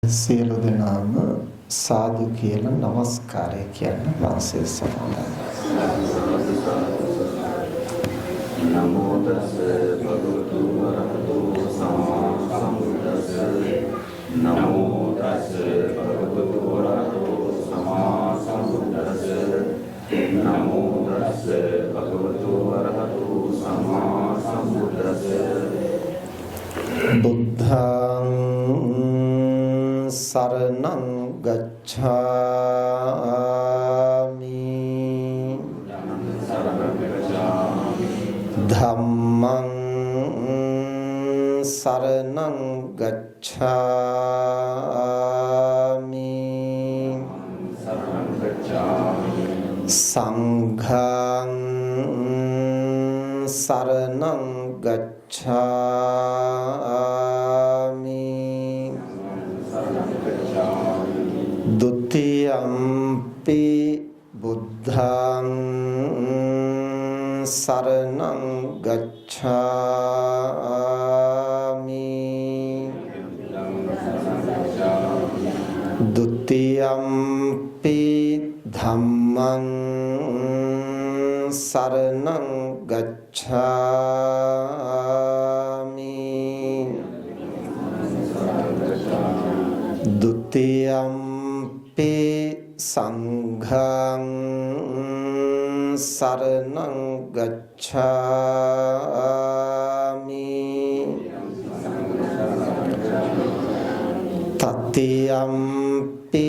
සියලු දෙනාම සාදු කියලා নমස්කාරය කියන වාසය සමාදන්. නමෝ තස් භගවතු වරහතෝ සම්මා සම්බුද්දස්ස. නමෝ තස් භගවතු වරහතෝ සම්මා සම්බුද්දස්ස. නමෝ තස් භගවතු වරහතෝ සම්මා සම්බුද්දස්ස. බුද්ධං සරණං ගච්ඡාමි ධම්මං සරණං ගච්ඡාමි සංඝං සරණං ගච්ඡාමි ဒုတိယံ පි බුද්ධං සරණං ගච්ඡාමි ဒုတိယံ පි ධම්මං සරණං ගච්ඡාමි ဒုတိယံ පි සංඝං සරණං ගච්ඡාමි တတိယံ පි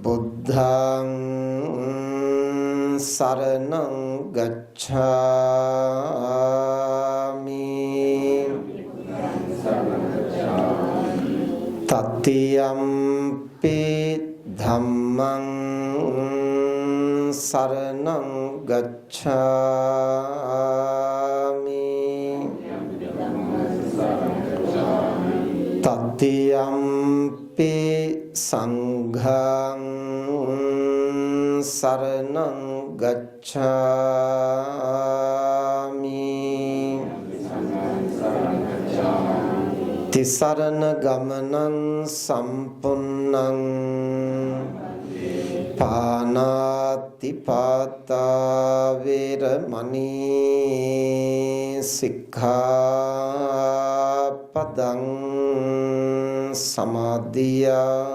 බුද්ධං සරණං ගච්ඡාමි တတိယံ පි ධම්මං සරණං ගච්ඡාමි တတိယံ පි සංඝං සරණං ගච්ඡාමි တိ සරණ ගමනං සම්පුන්නං පානාති පාතා වේරමණී සික්ඛාපදං සමාදියාමි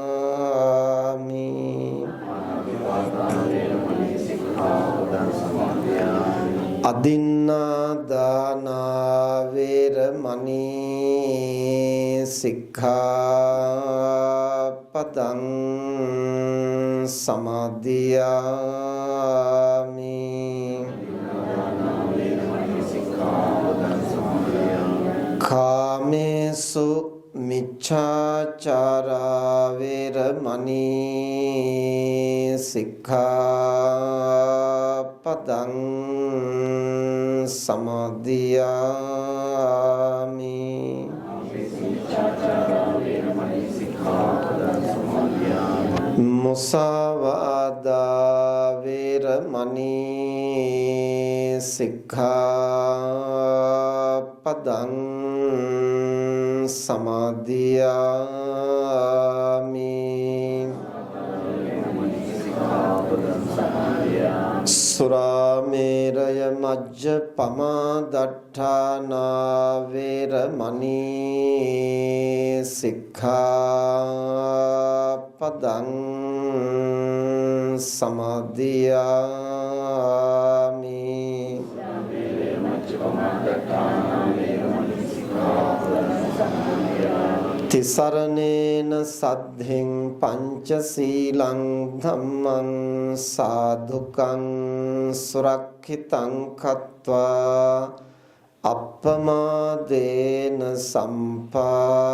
අදින්නා දාන වේරමණී සික්ඛාපදං සමාදියාමි කාමේසු මිච්ඡාචාරා වේරමණී සික්ඛාපදං සමාදියාමි මුසාවාදා වේරමණී සික්ඛාපදං සමාදියාමි සුරාමේරය මජ්ජපමා දට්ඨානා වේරමණී සික්ඛාපදං සමාදියාමි තිසරණේන සද්ධින් පංචශීලං ධම්මං සාධුකං සුරක්ඛිතං කତ୍වා අප්පමාදේන සම්පාදේත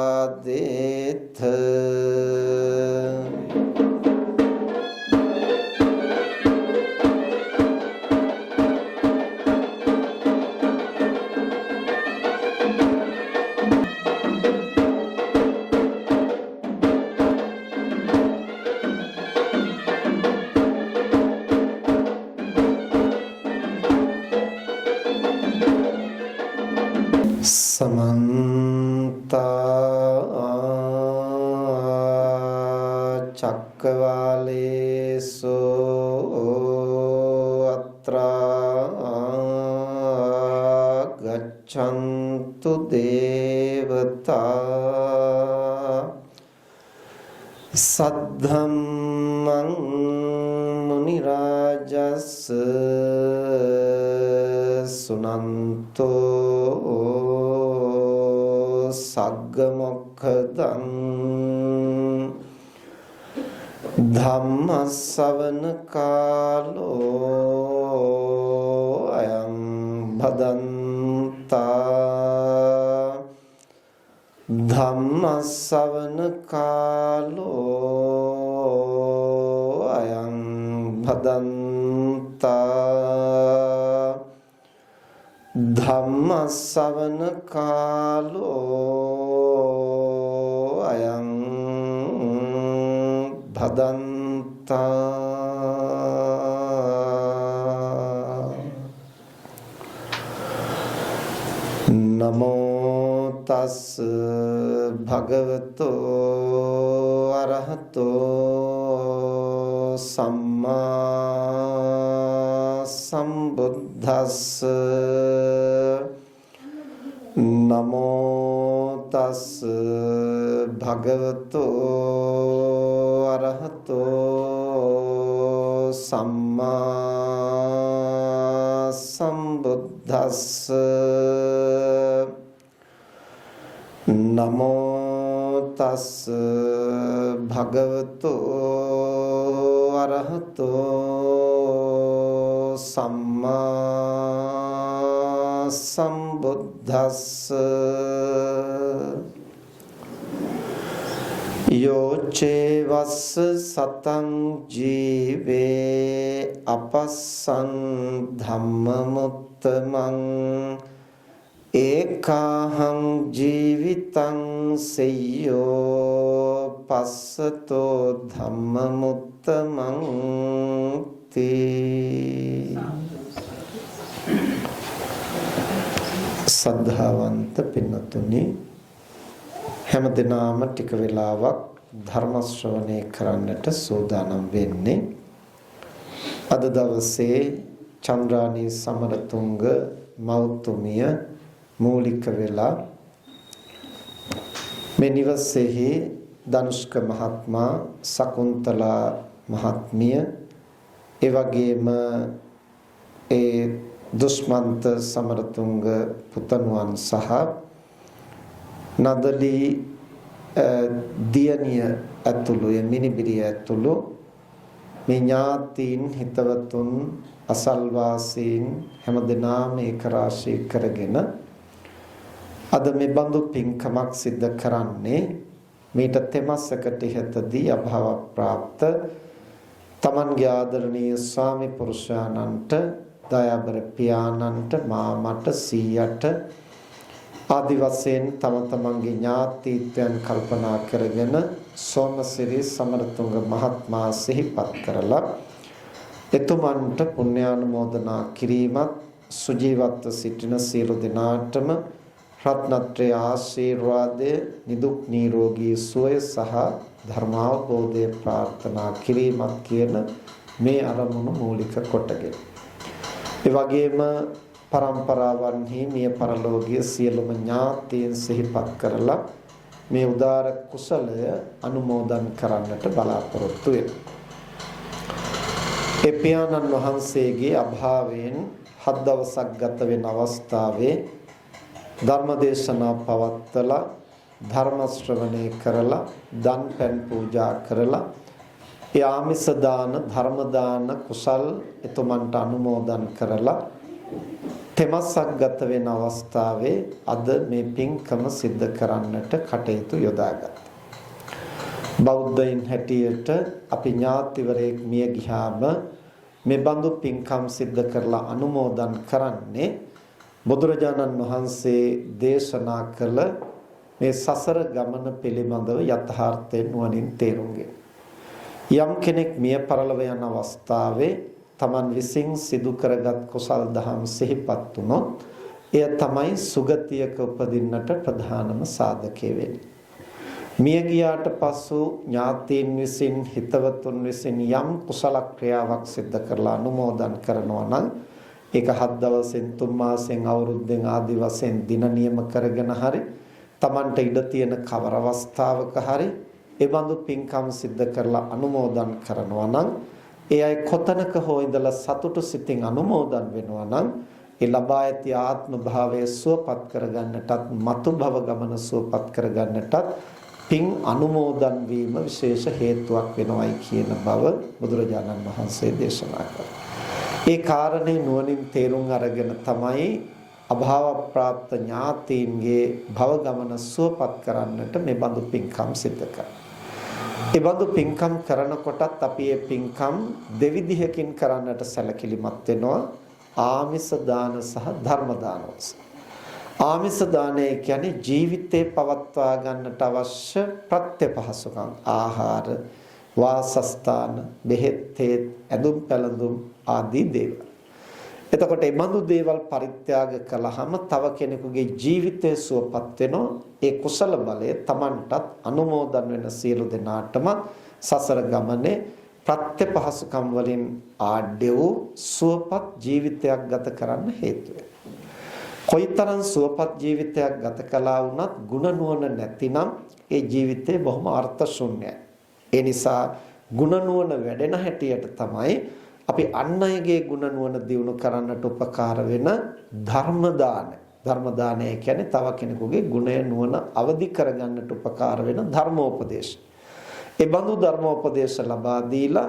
සමන්ත චක්කවාලේසෝ අත්‍රා ගච්ඡන්තු දේවතා සද්ධම්මං මුනි රාජස් සුනන්තෝ සග්ග මොක්ඛදං ධම්ම ශ්‍රවණ කාලෝ අයං භදන්තා ධම්ම ශ්‍රවණ කාලෝ අයං භදන්තා ධම්ම ශ්‍රවණ කාලෝ අයං භදන්තා නමෝ තස් භගවතෝ අරහතෝ සම්මා සම්බුද්දස්ස නමෝ තස් භගවතෝ අරහතෝ සම්මා සම්බුද්දස්ස නමෝ තස් භගවතෝ අරහතෝ සම්මා සම්බුද්දස්ස යෝචේ වස්ස සතං ජීවේ අපස්සං ධම්මමුත්තමං ඒකාහං ජීවිතං සෙය්‍යෝ පස්සතෝ ධම්මමුත්තමං තී සද්ධාවන්ත පින්වත්නි හැම දිනම ටික වෙලාවක් ධර්ම ශ්‍රවණය කරන්නට සූදානම් වෙන්නේ අද දවසේ චන්ද්‍රානී සමරතුංග මෞතුමිය මූලික වෙලා මේ නිවසේහි ධනුෂ්ක මහත්මයා සකුන්තලා මහත්මිය ඒ වගේම ඒ දුෂ්මන්ත සමරතුංග පුතණුවන් සහ නදලි දියණිය ඇතුළු මිනිබිරිය ඇතුළු මේ ඥාතීන් හිතවතුන් අසල්වාසීන් හැමදෙනාම ඒක රාශී කරගෙන අද මේ බඳු පින්කමක් සිද්ධ කරන්නේ මීට තෙමසකට ඉහතදී අභාව ප්‍රාප්ත තමන්ගේ ආදරණීය ස්වාමි පුරුෂයාණන්ට දයාබර පියාණන්ට මාමට සීයට ආදි වශයෙන් තම තමන්ගේ ඥාතීත්වයන් කල්පනා කරගෙන සෝමසිරි සමරතුංග මහත්මයා සිහිපත් කරලා එතුමන්ට පුණ්‍යානුමෝදනා කිරීමත් සුජීවත්ව සිටින සියලු දෙනාටම රත්නත්‍රය ආශිර්වාදය නිදුක් නිරෝගී සුවය සහ ධර්මාවබෝධය ප්‍රාර්ථනා කිරීමත් කියන මේ අරමුණු මූලික කොටගෙන ඒ වගේම පරම්පරාවන්හි මිය පරලෝකීය සියලුම ඥාතීන් සිහිපත් කරලා මේ උදාර කුසලය අනුමෝදන් කරන්නට බලාපොරොත්තු වෙනවා. ඒ පියාණන් වහන්සේගේ අභාවයෙන් 7 දවසක් ගත වෙන අවස්ථාවේ ධර්මදේශනා පවත්වලා ධර්ම ශ්‍රවණය කරලා දන් පැන් පූජා කරලා ඒ ආමිස දාන ධර්ම දාන කුසල් එතුමන්ට අනුමෝදන් කරලා තෙමසක් ගත වෙන අවස්ථාවේ අද මේ පින්කම සිද්ධ කරන්නට කටයුතු යොදාගත්තා. බෞද්ධයින් හැටියට අපි ඥාතිවරයෙක් මිය ගියාම මේ බඳු පින්කම් සිද්ධ කරලා අනුමෝදන් කරන්නේ බුදුරජාණන් වහන්සේ දේශනා කළ මේ සසර ගමන පිළිබඳව යථාර්ථයෙන් නුවණින් තේරුම් ගෙන යම් කෙනෙක් මිය පරලොව යන අවස්ථාවේ තමන් විසින් සිදු කරගත් කුසල් දහම් සිහිපත් වුණොත් එය තමයි සුගතියක උපදින්නට ප්‍රධානම සාධකය වෙන්නේ. මිය ගියාට පසු ඥාතීන් විසින් හිතවතුන් විසින් යම් කුසල ක්‍රියාවක් සිදු කරලා අනුමෝදන් කරනවා නම් ඒක 7 දවසෙන් 3 මාසෙන් අවුරුද්දෙන් ආදි වශයෙන් දින නියම කරගෙන හරි Tamanට ඉඩ තියෙන කවර අවස්ථාවක හරි ඒ බඳු පින්කම් සිදු කරලා අනුමෝදන් කරනවා නම් ඒ අය කොතනක හෝ ඉඳලා සතුටු සිතින් අනුමෝදන් වෙනවා නම් ඒ ලබා ඇති ආත්ම භාවය සුවපත් කරගන්නටත් මතු භව ගමන සුවපත් කරගන්නටත් පින් අනුමෝදන් වීම විශේෂ හේතුවක් වෙනවයි කියන බව බුදුරජාණන් වහන්සේ දේශනා කළා. ඒ කාරණේ නුවණින් තේරුම් අරගෙන තමයි අභාව ප්‍රාප්ත ඥාතීන්ගේ භව ගමන සුවපත් කරන්නට මේ බඳු පින්කම් සිදු කරන්නේ. ඒ බඳු පින්කම් කරනකොටත් අපි මේ පින්කම් දෙවිධයකින් කරන්නට සැලකිලිමත් වෙනවා. ආමිස දාන සහ ධර්ම දාන වශයෙන්. ආමිස දානය කියන්නේ ජීවිතේ පවත්වා ගන්නට අවශ්‍ය ප්‍රත්‍යපහසුකම් ආහාර වාසස්ථාන බෙහෙත් ඇඳුම් පැළඳුම් ආදී දේවල්. එතකොට මේ බඳු දේවල් පරිත්‍යාග කළාම තව කෙනෙකුගේ ජීවිතය සුවපත් වෙනවා. ඒ කුසල බලය Tamanටත් අනුමෝදන් වෙන සියලු දෙනාටම සසර ගමනේ ප්‍රත්‍යපහසුකම් වලින් ආඩ්‍ය වූ සුවපත් ජීවිතයක් ගත කරන්න හේතු වෙනවා. කොයිතරම් සුවපත් ජීවිතයක් ගත කළා වුණත් ಗುಣ නුවණ නැතිනම් ඒ ජීවිතේ බොහොම අර්ථ ශූන්‍යයි. ඒ නිසා ಗುಣ නුවණ වැඩෙන හැටියට තමයි අපි අන් අයගේ ಗುಣ නුවණ දියුණු කරන්නට උපකාර වෙන ධර්ම දාන. ධර්ම දානය කියන්නේ තව කෙනෙකුගේ ගුණය නුවණ අවදි කරගන්නට උපකාර වෙන ධර්මෝපදේශ. ඒ බඳු ධර්මෝපදේශ ලබා දීලා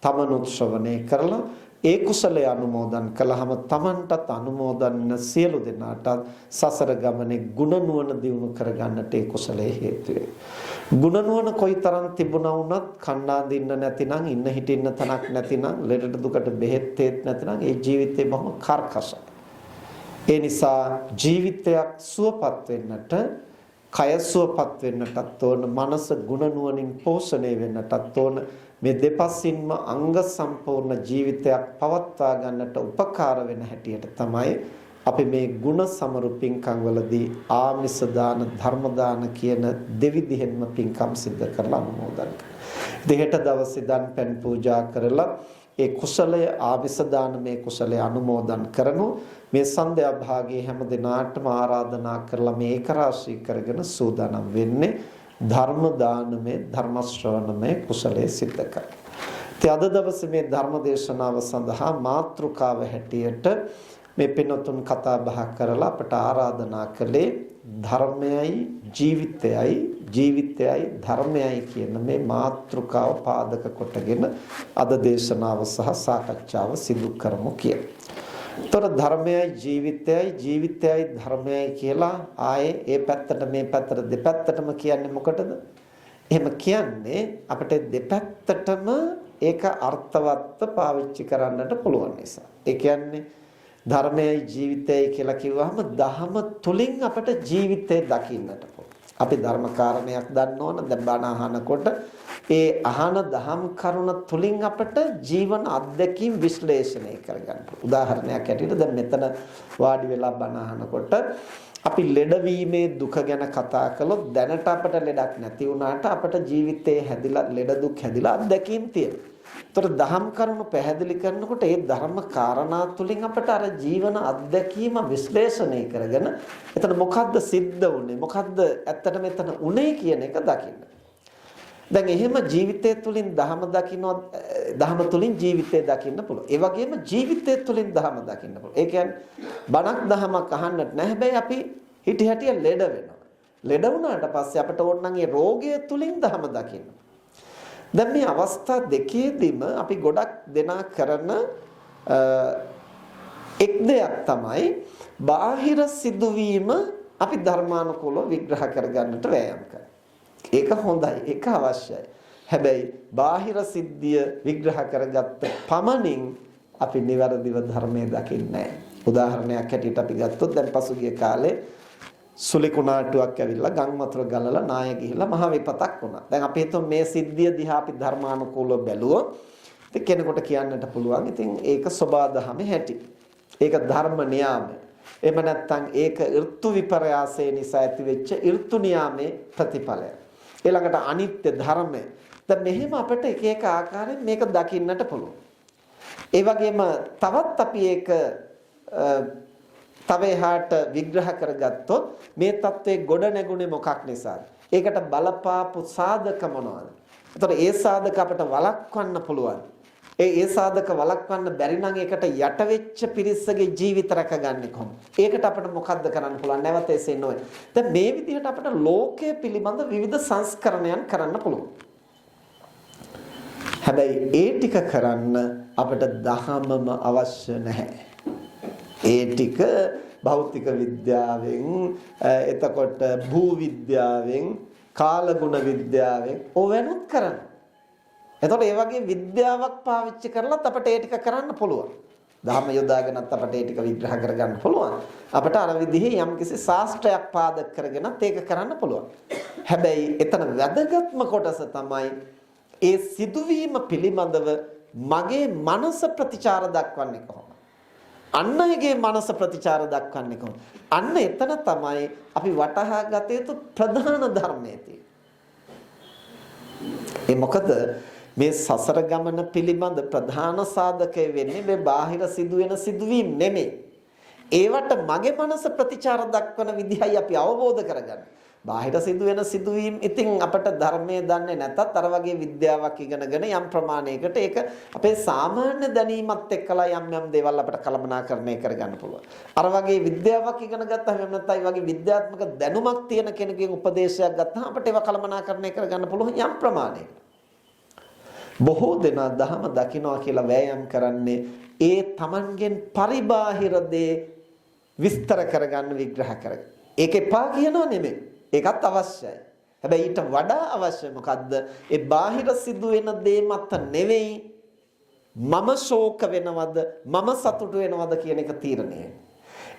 තමනුත් ශ්‍රවණය කරලා ඒ කුසලයේ අනුමෝදන් කළාම Tamanටත් අනුමෝදන් සියලු දෙනාටත් සසර ගමනේ ගුණ නුවණ දියුණු කරගන්නට ඒ කුසලයේ හේතු වෙනවා. ගුණ නුවණ කොයිතරම් තිබුණා වුණත් කන්නා දින්න නැතිනම් ඉන්න හිටින්න තනක් නැතිනම් ලෙඩට දුකට බෙහෙත් තේත් නැතිනම් ඒ ජීවිතේ බොහොම කර්කශයි. ඒ නිසා ජීවිතයක් සුවපත් වෙන්නට කය සුවපත් වෙන්නටත් ඕන මනස ගුණ නුවණින් පෝෂණය වෙන්නටත් ඕන මේ දෙපසින්ම අංග සම්පූර්ණ ජීවිතයක් පවත්වා ගන්නට උපකාර වෙන හැටියට තමයි අපි මේ ගුණ සමරු පින්කම් වලදී ආමිස දාන ධර්ම දාන කියන දෙවිධයෙන්ම පින්කම් සිද්ධ කරලා අනුමෝදන් කරනවා. දෙහෙට දවසේ දන් පැන් පූජා කරලා ඒ කුසලය ආමිස දාන මේ කුසලය අනුමෝදන් කරනු මේ සන්ධ්‍යා භාගයේ හැම දිනාටම ආරාධනා කරලා මේ ඒක රාශී කරගෙන සූදානම් වෙන්නේ ධර්ම දානමේ ධර්ම ශ්‍රවණමේ කුසලයේ සිද්ධ කර. අද දවසේ මේ ධර්ම දේශනාව සඳහා මාතෘකාව හැටියට මේ පින්වතුන් කතා බහ කරලා අපට ආරාධනා කළේ ධර්මයයි ජීවිතයයි ජීවිතයයි ධර්මයයි කියන මේ මාතෘකාව පාදක කොටගෙන අද දේශනාව සහ සාකච්ඡාව සිදු කරමු කියලා. තොර ධර්මයයි ජීවිතයයි ධර්මයයි කියලා ආයේ ඒ පැත්තට මේ පැත්තට දෙපැත්තටම කියන්නේ මොකටද? එහෙම කියන්නේ අපිට දෙපැත්තටම ඒක අර්ථවත්ව පාවිච්චි කරන්නට පුළුවන් නිසා. ඒ කියන්නේ ධර්මයයි ජීවිතයයි කියලා කිව්වහම දහම තුලින් අපිට ජීවිතය දකින්නට පුළුවන්. අපි ධර්ම කාරණයක් දන්න ඕන දැන් බණ අහනකොට ඒ අහන දහම් කරුණ තුලින් අපට ජීවන අත්දැකීම් විශ්ලේෂණය කරගන්න. උදාහරණයක් ඇටියට දැන් මෙතන වාඩි වෙලා බණ අහනකොට අපි ලෙඩවීමේ දුක ගැන කතා කළොත් දැනට අපට ලෙඩක් නැති වුණාට අපට ජීවිතේ හැදිලා ලෙඩ දුක් හැදිලා අත්දැකීම් තියෙනවා. ඒතර දහම් කරුණු පැහැදිලි කරනකොට ඒ ධර්ම කාරණා තුලින් අපට අර ජීවන අත්දැකීම විශ්ලේෂණය කරගෙන එතන මොකද්ද සිද්ධ වුනේ මොකද්ද ඇත්තට මෙතන උනේ කියන එක දකින්න. දැන් එහෙම ජීවිතය තුළින් ධහම දකින්නොත් ධහම තුළින් ජීවිතය දකින්න පුළුවන්. ඒ වගේම ජීවිතය තුළින් ධහම දකින්න පුළුවන්. ඒ කියන්නේ බණක් ධහමක් අහන්නට නෑ. හැබැයි අපි හිටි හැටිය ලෙඩ වෙනවා. ලෙඩ වුණාට පස්සේ අපිට ඕන නම් ඒ රෝගය තුළින් ධහම දකින්න. දැන් මේ අවස්ථා දෙකේදීම අපි ගොඩක් දෙනා කරන එක් දෙයක් තමයි බාහිර සිදුවීම අපි ධර්මානුකූලව විග්‍රහ කරගන්නට වෑයම් කරනවා. ඒක හොඳයි ඒක අවශ්‍යයි. හැබැයි බාහිර සිද්ධිය විග්‍රහ කරගත්ත පමණින් අපි නිවැරදිව ධර්මයේ දකින්නේ නැහැ. උදාහරණයක් හැටියට අපි ගත්තොත් දැන් පසුගිය කාලේ සුලිකුණාටුවක් ඇවිල්ලා ගම් වතුර ගලලා නාය ගිහිල්ලා මහ විපතක් වුණා. දැන් අපි හිතමු මේ සිද්ධිය දිහා අපි ධර්මානුකූලව බැලුවොත් ඉතින් කෙනෙකුට කියන්නට පුළුවන් ඉතින් ඒක සබාධමේ හැටි. ඒක ධර්ම නියාමය. එහෙම නැත්නම් ඒක ඍතු විපර්යාසය නිසා ඇතිවෙච්ච ඍතු නියාමේ ප්‍රතිඵලය. ඊළඟට අනිත්‍ය ධර්මය. දැන් මෙහෙම අපිට එක එක ආකාරයෙන් මේක දකින්නට පුළුවන්. ඒ වගේම තවත් අපි ඒක තව එහාට විග්‍රහ කරගත්තොත් මේ தત્ත්වයේ ගොඩ නැගුණේ මොකක් නිසාද? ඒකට බලපාපු සාධක මොනවාද? එතකොට ඒ සාධක අපිට වළක්වන්න පුළුවන්. ඒ සාධක වළක්වන්න බැරි නම් ඒකට යට වෙච්ච පිරිසගේ ජීවිත රැකගන්නේ කොහොමද? ඒකට අපිට මොකද්ද කරන්න පුළුවන්? නැවත එසේ නොවේ. දැන් මේ විදිහට අපිට ලෝකයේ පිළිබඳ විවිධ සංස්කරණයන් කරන්න පුළුවන්. හැබැයි ඒ ටික කරන්න අපිට දහමම අවශ්‍ය නැහැ. ඒ ටික භෞතික විද්‍යාවෙන් එතකොට භූ විද්‍යාවෙන් කාලගුණ විද්‍යාවෙන් ඕවෙනුත් කරන්න. එතකොට ඒ වගේ විද්‍යාවක් පාවිච්චි කරලත් අපිට ඒ ටික කරන්න පුළුවන්. ධර්ම යොදාගෙනත් අපිට ඒ ටික විග්‍රහ කරගන්න පුළුවන්. අපිට අර විදිහේ යම්කිසි ශාස්ත්‍රයක් පාදක කරගෙනත් ඒක කරන්න පුළුවන්. හැබැයි එතන වැදගත්ම කොටස තමයි ඒ සිදුවීම පිළිබඳව මගේ මනස ප්‍රතිචාර දක්වන්නේ කොහොමද? අන්න ඒගේ මනස ප්‍රතිචාර දක්වන්නේ කොහොමද? අන්න එතන තමයි අපි වටහා ගත යුතු ප්‍රධාන ධර්මයේ තියෙන්නේ. ඒ මොකද මේ සසර ගමන පිළිබඳ ප්‍රධාන සාධකය වෙන්නේ මේ බාහිර සිදුවෙන සිදුවීම් නෙමෙයි. ඒවට මගේ මනස ප්‍රතිචාර දක්වන විදිහයි අපි අවබෝධ කරගන්නේ. බාහිර සිදුවෙන සිදුවීම් ඉතින් අපට ධර්මයේ දන්නේ නැතත් අර වගේ විද්‍යාවක් ඉගෙනගෙන යම් ප්‍රමාණයකට ඒක අපේ සාමාන්‍ය දැනීමත් එක්කලා යම් දේවල් අපිට කළමනාකරණය කරගන්න පුළුවන්. අර වගේ විද්‍යාවක් ඉගෙන ගත්තාම එහෙම නැත්නම් ඒ වගේ විද්‍යාත්මක දැනුමක් තියෙන කෙනෙකුගෙන් උපදේශයක් ගත්තාම අපිට ඒවා කළමනාකරණය කරගන්න පුළුවන් යම් ප්‍රමාණයකට. බොහෝ දෙනා ධහම දකින්නවා කියලා වෑයම් කරන්නේ ඒ Tamanගෙන් පරිබාහිර දේ විස්තර කරගන්න විග්‍රහ කරගන්න. ඒක එපා කියනවා නෙමෙයි. ඒකත් අවශ්‍යයි. හැබැයි ඊට වඩා අවශ්‍ය මොකද්ද? ඒ බාහිර සිදුවෙන දේ මත නෙවෙයි මම ශෝක වෙනවද මම සතුටු වෙනවද කියන එක තීරණය.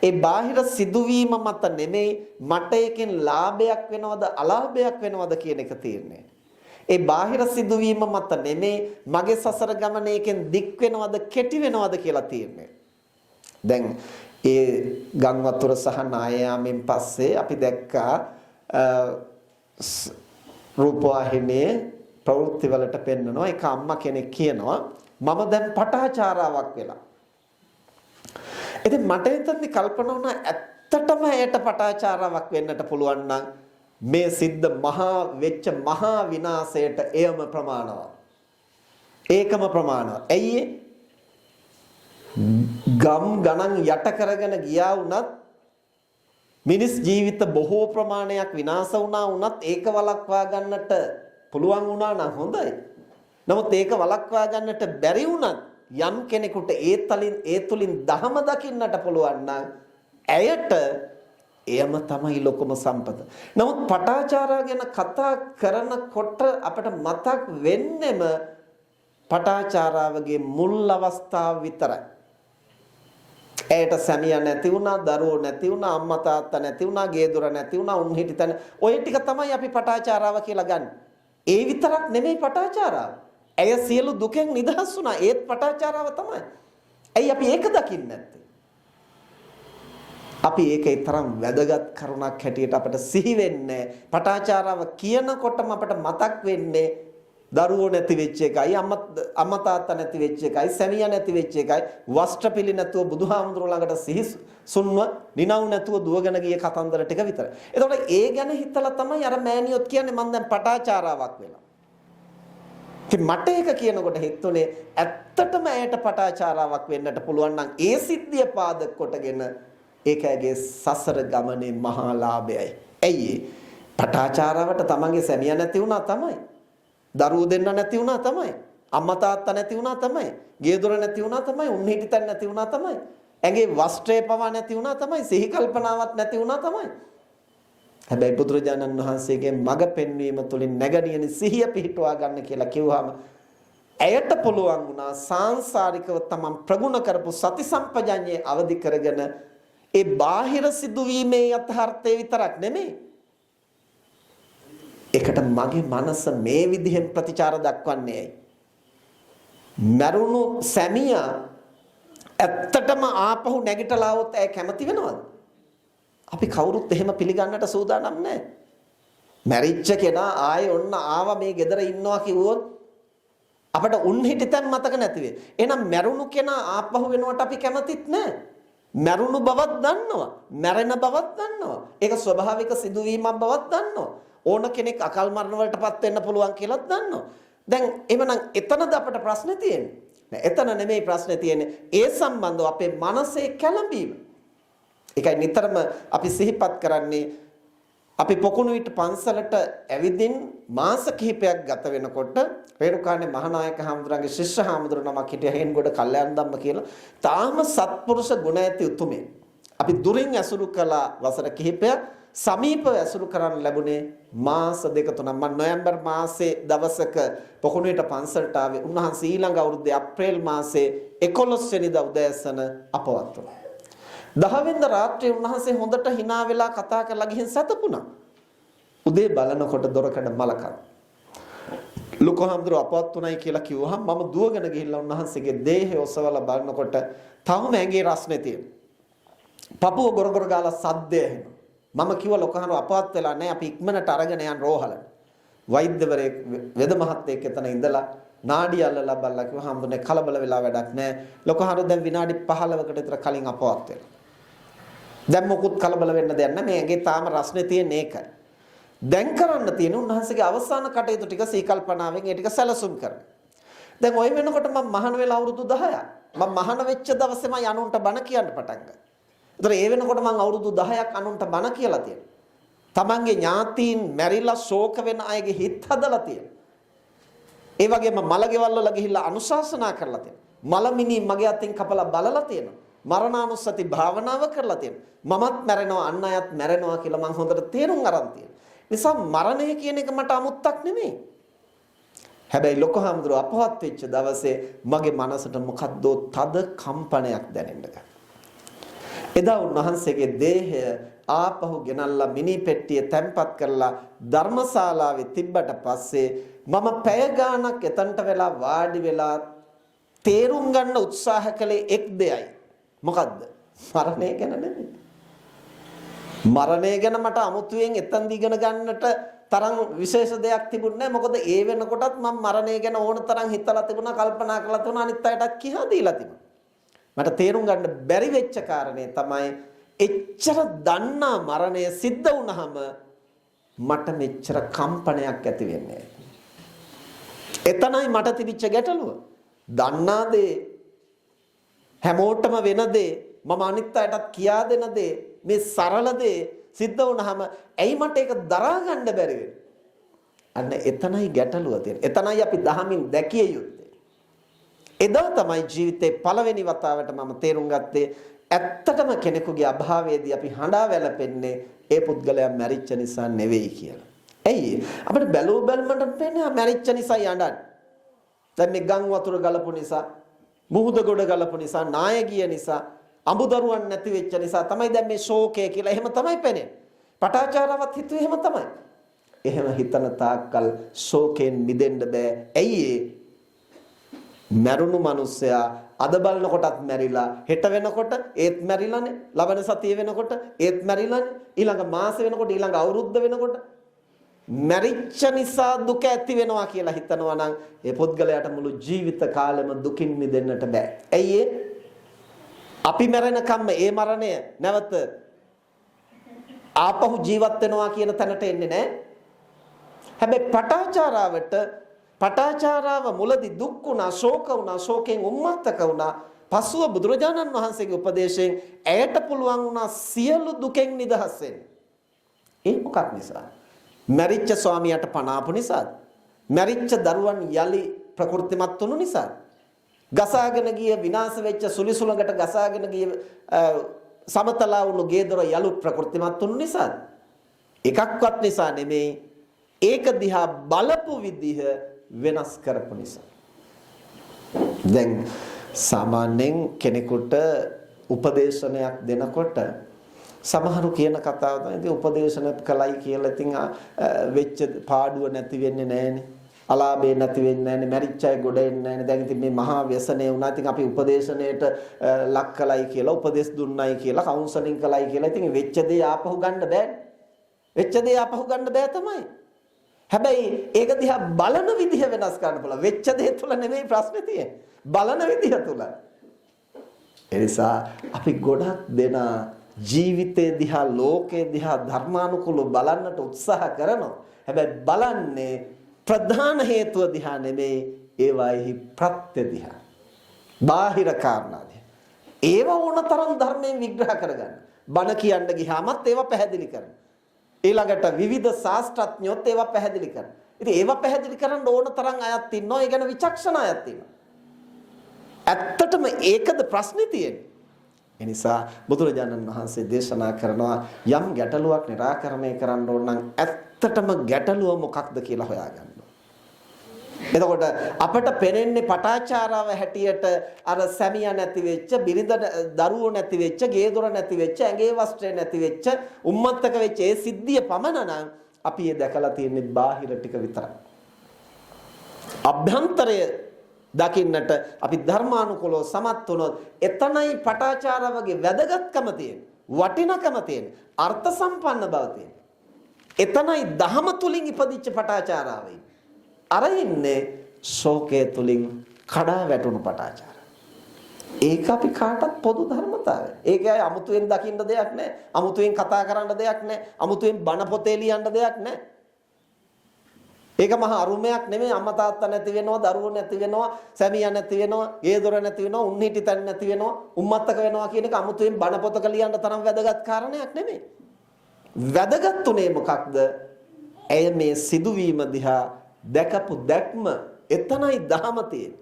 ඒ බාහිර සිදුවීම මත නෙමෙයි මට එකෙන් ලාභයක් වෙනවද අලාභයක් වෙනවද කියන එක තීරණය. ඒ බාහිර සිදුවීම මත නෙමෙයි මගේ සසර ගමන එකෙන් දික් වෙනවද කෙටි වෙනවද කියලා තීරණය. දැන් ඒ ගම් වතුර සහ නායාමෙන් පස්සේ අපි දැක්කා රූපවාහිනියේ ප්‍රවෘත්ති වලට පෙන්නනවා එක අම්මා කෙනෙක් කියනවා මම දැන් පටාචාරාවක් වෙලා. ඉතින් මට එතනදි කල්පනා වුණා ඇත්තටම ඇයට පටාචාරාවක් වෙන්නට පුළුවන් නම් මේ සිද්ධ මහා වෙච්ච මහා විනාශයට එයම ප්‍රමාණවත්. ඒකම ප්‍රමාණවත්. ඇයි ගම් ගණන් යට කරගෙන ගියා වුණත් මිනිස් ජීවිත බොහෝ ප්‍රමාණයක් විනාශ වුණා වුණත් ඒක වළක්වා ගන්නට පුළුවන් වුණා නම් හොඳයි. නමුත් ඒක වළක්වා ගන්නට බැරි වුණත් යම් කෙනෙකුට ඒ තුලින් ධහම දකින්නට පුළුවන් නම් ඇයට එයම තමයි ලොකුම සම්පත. නමුත් පටාචාරා ගැන කතා කරනකොට අපට මතක් වෙන්නෙම පටාචාරාවගේ මුල් අවස්ථාව විතරයි. ඇයට සැමියා නැති වුණා, දරුවෝ නැති වුණා, අම්මා තාත්තා නැති වුණා, ගේ දොර නැති වුණා, උන් හිටි තැන. ඔය ටික තමයි අපි පටාචාරාව කියලා ගන්න. ඒ විතරක් නෙමෙයි පටාචාරාව. ඇය සියලු දුකෙන් නිදහස් වුණා. ඒත් පටාචාරාව තමයි. ඇයි අපි ඒක දකින්නේ නැත්තේ? අපි ඒකේ තරම් වැදගත් කරුණක් හැටියට අපිට සිහි වෙන්නේ පටාචාරාව කියනකොටම අපිට මතක් වෙන්නේ දරුවෝ නැති වෙච්ච එකයි අම්මා තාත්තා නැති වෙච්ච එකයි සැමියා නැති වෙච්ච එකයි වස්ත්‍රපිලි නැතුව බුදුහාමුදුරුවෝ ළඟට සිහිසුන්ව නිනව් නැතුව දුවගෙන ගිය කතන්දර ටික විතරයි. එතකොට ඒ ගැන හිතලා තමයි අර මෑණියොත් කියන්නේ මම දැන් පටාචාරාවක් වෙලා. ඉතින් මට ඒක කියනකොට හිතුනේ ඇත්තටම ඇයට පටාචාරාවක් වෙන්නට පුළුවන් නම් ඒ සිද්ධිය පාදක කොටගෙන ඒකගේ සසර ගමනේ මහා ලාභයයි. ඇයි පටාචාරාවට තමන්ගේ සැමියා නැති වුණා තමයි. දරුවෝ දෙන්න නැති වුණා තමයි. අම්මා තාත්තා නැති වුණා තමයි. ගේ දොර නැති වුණා තමයි. උන් හිටිතන් නැති වුණා තමයි. ඇඟේ වස්ත්‍රය පවා නැති වුණා තමයි. සිහි කල්පනාවක් නැති වුණා තමයි. හැබැයි බුදුරජාණන් වහන්සේගේ මඟ පෙන්වීම තුළින් නැගණියනි සිහිය පිහිටුවා ගන්න කියලා කිව්වහම ඇයට පුළුවන් වුණා සාංශාරිකව තමන් ප්‍රගුණ කරපු සති සම්පජඤ්ඤේ අවදි කරගෙන ඒ බාහිර සිදුවීමේ යථාර්ථය විතරක් නෙමෙයි. ඒකට මගේ මනස මේ විදිහෙන් ප්‍රතිචාර දක්වන්නේ ඇයි? මරුණු සැමියා ඇත්තටම ආපහු නැගිටලා આવොත් ඇය කැමති වෙනවද? අපි කවුරුත් එහෙම පිළිගන්නට සූදානම් නැහැ. මැරිච්ච කෙනා ආයේ ඔන්න ආවා මේ ගෙදර ඉන්නවා කිව්වොත් අපට උන් හිටිතන් මතක නැති වෙයි. එහෙනම් මැරුණු කෙනා ආපහු වෙනවට අපි කැමතිත් නැහැ. මැරුණු බවක් දන්නවා. මැරෙන බවක් දන්නවා. ඒක ස්වභාවික සිදුවීමක් බවක් දන්නවා. ඕන කෙනෙක් අකල් මරණ වලටපත් වෙන්න පුළුවන් කියලාත් දන්නවා. දැන් එවනම් එතනද අපට ප්‍රශ්නේ තියෙන්නේ. නෑ එතන නෙමෙයි ප්‍රශ්නේ තියෙන්නේ. ඒ සම්බන්ධව අපේ මනසේ කැළඹීම. ඒකයි නිතරම අපි සිහිපත් කරන්නේ අපි පොකුණුවිට පන්සලට ඇවිදින් මාස කිහිපයක් ගත වෙනකොට රේරුකාණේ මහානායක හාමුදුරන්ගේ ශිෂ්‍ය හාමුදුර නමක් හිටියා හේන්ගොඩ කල්යාණ ධම්ම කියලා. තාම සත්පුරුෂ ගුණ ඇති උතුමේ. අපි දුරින් ඇසුරු කළ වසර කිහිපයක් සමීපව ඇසුරු කරන්න ලැබුණේ මාස දෙක තුනක්. මම නොවැම්බර් මාසේ දවසක පොකුණුවිට පන්සලට ආවේ. උන්වහන්සේ ඊළඟ අවුරුද්දේ අප්‍රේල් මාසේ 11 වෙනිදා උදෑසන අපවත් වුණා. 10 වෙනිදා රාත්‍රියේ උන්වහන්සේ හොඳට hina වෙලා කතා කරලා ගිහින් සතපුණා. උදේ බලනකොට දොරකඩ මලකම්. ලොකු හාමුදුරුවෝ අපවත් උනායි කියලා කිව්වහම මම දුවගෙන ගිහිල්ලා උන්වහන්සේගේ දේහය ඔසවලා බලනකොට තවම ඇඟේ රස්නේ තියෙනවා. පපුව ගොරගොර ගාලා සද්දය ඇහෙනවා. මම කිව්වා ලොකු හාමුදුරුවෝ අපවත් වෙලා නැහැ අපි ඉක්මනට අරගෙන යන් රෝහලට. වෛද්‍යවරයෙක් වෙද මහත්තයෙක් එතන ඉඳලා නාඩි අල්ලලා බලලා කිව්වා හාමුදුරනේ කලබල වෙලා වැඩක් නැහැ. ලොකු හාමුදුරුවෝ දැන් විනාඩි 15කට විතර කලින් අපවත් වෙලා. දැන් මොකුත් කලබල වෙන්න දෙයක් නැහැ. මේ ඇඟේ තාම රස්නේ තියෙන එකයි. දැන් කරන්න තියෙන උන්වහන්සේගේ අවසාන කටයුතු ටික සීකල්පනාවෙන් ඒ ටික සැලසුම් කරන. දැන් ওই වෙනකොට මම මහාන වෙලා අවුරුදු 10ක්. මම මහාන වෙච්ච දවසේම යනුන්ට බණ කියන්න පටන් ගත්තා. ඒතර ඒ වෙනකොට මම අවුරුදු 10ක් අනුන්ට බණ කියලා තියෙනවා. තමන්ගේ ඥාතීන් මැරිලා ශෝක වෙන අයගේ හිත හදලා තියෙනවා. ඒ වගේම මලගෙවල් වල ගිහිල්ලා අනුශාසනා කරලා තියෙනවා. මලමිනි මගේ අතින් කපලා බලලා තියෙනවා. මරණානුස්සති භාවනාව කරලා තියෙනවා. මමත් මැරෙනවා අන් අයත් මැරෙනවා කියලා මම හොඳට තේරුම් අරන් තියෙනවා. නිසා මරණය කියන එක මට අමුත්තක් නෙමෙයි. හැබැයි ලොකු හාමුදුරුවෝ අපවත් වෙච්ච දවසේ මගේ මනසට මොකද්ද තද කම්පනයක් දැනෙන්න ගත්තා. එදා උන්වහන්සේගේ දේහය ආපහු ගෙනල්ලා මිනි පෙට්ටියේ තැන්පත් කරලා ධර්මශාලාවේ තිබ්බට පස්සේ මම පැය ගාණක් එතනට වෙලා වාඩි වෙලා තේරුම් ගන්න උත්සාහ කළේ එක් දෙයයි. මොකද්ද? මරණය ගැන නෙමෙයි. මරණය ගැන මට අමුතුවෙන් එතනදී ඉගෙන ගන්නට තරම් විශේෂ දෙයක් තිබුණේ නැහැ. මොකද ඒ වෙනකොටත් මම මරණය ගැන ඕන තරම් හිතලා තිබුණා, කල්පනා කරලා තිබුණා, අනිත් අයටත් කියා දීලා තිබුණා. මට තේරුම් ගන්න බැරි වෙච්ච කාරණේ තමයි එච්චර දන්නා මරණය සිද්ධ වුණාම මට මෙච්චර කම්පනයක් ඇති වෙන්නේ. එතනයි මට තිබිච්ච ගැටලුව. දන්නා දේ හැමෝටම වෙන දේ මම අනිත් අයටත් කියා දෙන දේ මේ සරල දේ සිද්ධ වුණාම ඇයි මට ඒක දරා ගන්න බැරි වෙන්නේ? අන්න එතනයි ගැටලුව තියෙන්නේ. එතනයි අපි දහමින් දැකිය යුත්තේ. එදා තමයි ජීවිතේ පළවෙනි වතාවට මම තේරුම් ගත්තේ ඇත්තටම කෙනෙකුගේ අභාවයේදී අපි හඬා වැළපෙන්නේ ඒ පුද්ගලයා මැරිච්ච නිසා නෙවෙයි කියලා. ඇයි? අපිට බැලුව බැලමට පේන්නේ මැරිච්ච නිසා යඬන්නේ. දැන් මේ ගම් වතුර ගලපු නිසා, මුහුද ගොඩ ගලපු නිසා, නාය ගිය නිසා, අඹදරුවන් නැති වෙච්ච නිසා තමයි දැන් මේ ශෝකය කියලා එහෙම තමයි පේන්නේ. පටාචාරවත් හිතුවේ එහෙම තමයි. එහෙම හිතන තාක්කල් ශෝකයෙන් මිදෙන්න බෑ. ඇයි මරුණු මිනිස්සයා අද බලනකොටත් මැරිලා, හෙට වෙනකොට ඒත් මැරිලානේ, ලබන සතිය වෙනකොට ඒත් මැරිලානේ, ඊළඟ මාස වෙනකොට, ඊළඟ අවුරුද්ද වෙනකොට මැරිච්ච නිසා දුක ඇති වෙනවා කියලා හිතනවා නම් ඒ පුද්ගලයාට මුළු ජීවිත කාලෙම දුකින් මිදෙන්නට බෑ. ඇයි අපි මැරෙනකම්ම ඒ මරණය නැවත ආපහු ජීවත් වෙනවා කියන තැනට එන්නේ නැහැ. හැබැයි පටාචාරාව මුලදී දුක් වුණා, ශෝක වුණා, ශෝකයෙන් උම්මත්තක වුණා. පසුව බුදුරජාණන් වහන්සේගේ උපදේශයෙන් ඇයට පුළුවන් වුණා සියලු දුකෙන් නිදහස් වෙන්න. ඒ මොකක් නිසා? මැරිච්ච ස්වාමියාට පනාපු නිසාද? මැරිච්ච දරුවන් යලි ප්‍රකෘතිමත් වුණු නිසාද? ගසාගෙන ගිය විනාශ වෙච්ච සුලිසුලඟට ගසාගෙන ගිය සමතලා වුණු ගේ දොර යලු ප්‍රකෘතිමත් වුණු නිසාද? එකක්වත් නිසා නෙමෙයි. ඒක දිහා බලපු විදිහ වෙනස් කරපු නිසා. දැන් සාමාන්‍යයෙන් කෙනෙකුට උපදේශනයක් දෙනකොට සමහරු කියන කතාව තමයි ඉතින් උපදේශන කළයි කියලා ඉතින් වෙච්ච පාඩුව නැති වෙන්නේ නැහනේ. අලාභේ නැති වෙන්නේ නැහනේ. මැරිච්ච අය ගොඩ එන්නේ නැහනේ. දැන් ඉතින් මේ මහා ව්‍යසනය වුණා. ඉතින් අපි උපදේශනයට ලක් කළයි කියලා, උපදේශ දුන්නයි කියලා, කවුන්සලින් කළයි කියලා ඉතින් වෙච්ච දේ ආපහු ගන්න බෑනේ. වෙච්ච දේ අපහු ගන්න බෑ තමයි. හැබැයි ඒක දිහා බලන විදිහ වෙනස් කරන්න පුළුවන්. වෙච්ච දේ තුල නෙමෙයි ප්‍රශ්නේ තියෙන්නේ. බලන විදිහ තුල. ඒ නිසා අපි ගොඩක් දෙනා ජීවිතේ දිහා ලෝකේ දිහා ධර්මානුකූලව බලන්නට උත්සාහ කරනවා. හැබැයි බලන්නේ ප්‍රධාන හේතුව දිහා නෙමෙයි ඒවාෙහි ප්‍රත්‍ය දිහා. බාහිර කාරණා දිහා. ඒව ඕනතරම් ධර්මයෙන් විග්‍රහ කරගන්න. බණ කියන්න ගියාමත් ඒවා පැහැදිලි කරනවා. ඊළඟට විවිධ ශාස්ත්‍රඥයෝත් ඒවා පැහැදිලි කරනවා. ඉතින් ඒවා පැහැදිලි කරන්න ඕන තරම් අයත් ඉන්නවා. ඒ ගැන විචක්ෂණ අයත් ඉන්නවා. ඇත්තටම ඒකද ප්‍රශ්නේ තියෙන්නේ. ඒ නිසා බුදුරජාණන් වහන්සේ දේශනා කරනවා යම් ගැටලුවක් निराකරණය කරන්න ඕන නම් ඇත්තටම ගැටලුව මොකක්ද කියලා හොයාගන්න. එතකොට අපට පෙනෙන්නේ පටාචාරාව හැටියට අර සැමියා නැති වෙච්ච, බිරිඳ දරුවෝ නැති වෙච්ච, ගේ දොර නැති වෙච්ච, ඇඟේ වස්ත්‍රය නැති වෙච්ච, උම්මත්තක වෙච්ච ඒ සිද්ධිය පමණ නම් අපි ඒ දැකලා තියෙන්නේ බාහිර ටික විතරයි. අභ්‍යන්තරය දකින්නට අපි ධර්මානුකූලව සමත් වුණොත් එතනයි පටාචාරාවගේ වැදගත්කම තියෙන්නේ, වටිනකම තියෙන්නේ, අර්ථ සම්පන්න බව තියෙන්නේ. එතනයි දහම තුලින් ඉපදිච්ච පටාචාරාවයි. අර ඉන්නේ ශෝකයේ තුලින් කඩා වැටුණු පටාචාර. ඒක අපි කාටත් පොදු ධර්මතාවය. ඒකයි අමුතුවෙන් දකින්න දෙයක් නැහැ. අමුතුවෙන් කතා කරන්න දෙයක් නැහැ. අමුතුවෙන් බණ පොතේ ලියන්න දෙයක් නැහැ. ඒක මහා අරුමයක් නෙමෙයි. අම්මා තාත්තා නැති වෙනවා, දරුවෝ නැති වෙනවා, සැමියා නැති වෙනවා, ගේ දොර නැති වෙනවා, උන්හිටි තැන් නැති වෙනවා, උම්මත්තක වෙනවා කියන එක අමුතුවෙන් බණ පොතක ලියන්න තරම් වැදගත් කාරණයක් නෙමෙයි. වැදගත් උනේ මොකක්ද? ඇය මේ සිදුවීම දිහා දැකපු දැක්ම එතනයි දහම තියෙන්නේ.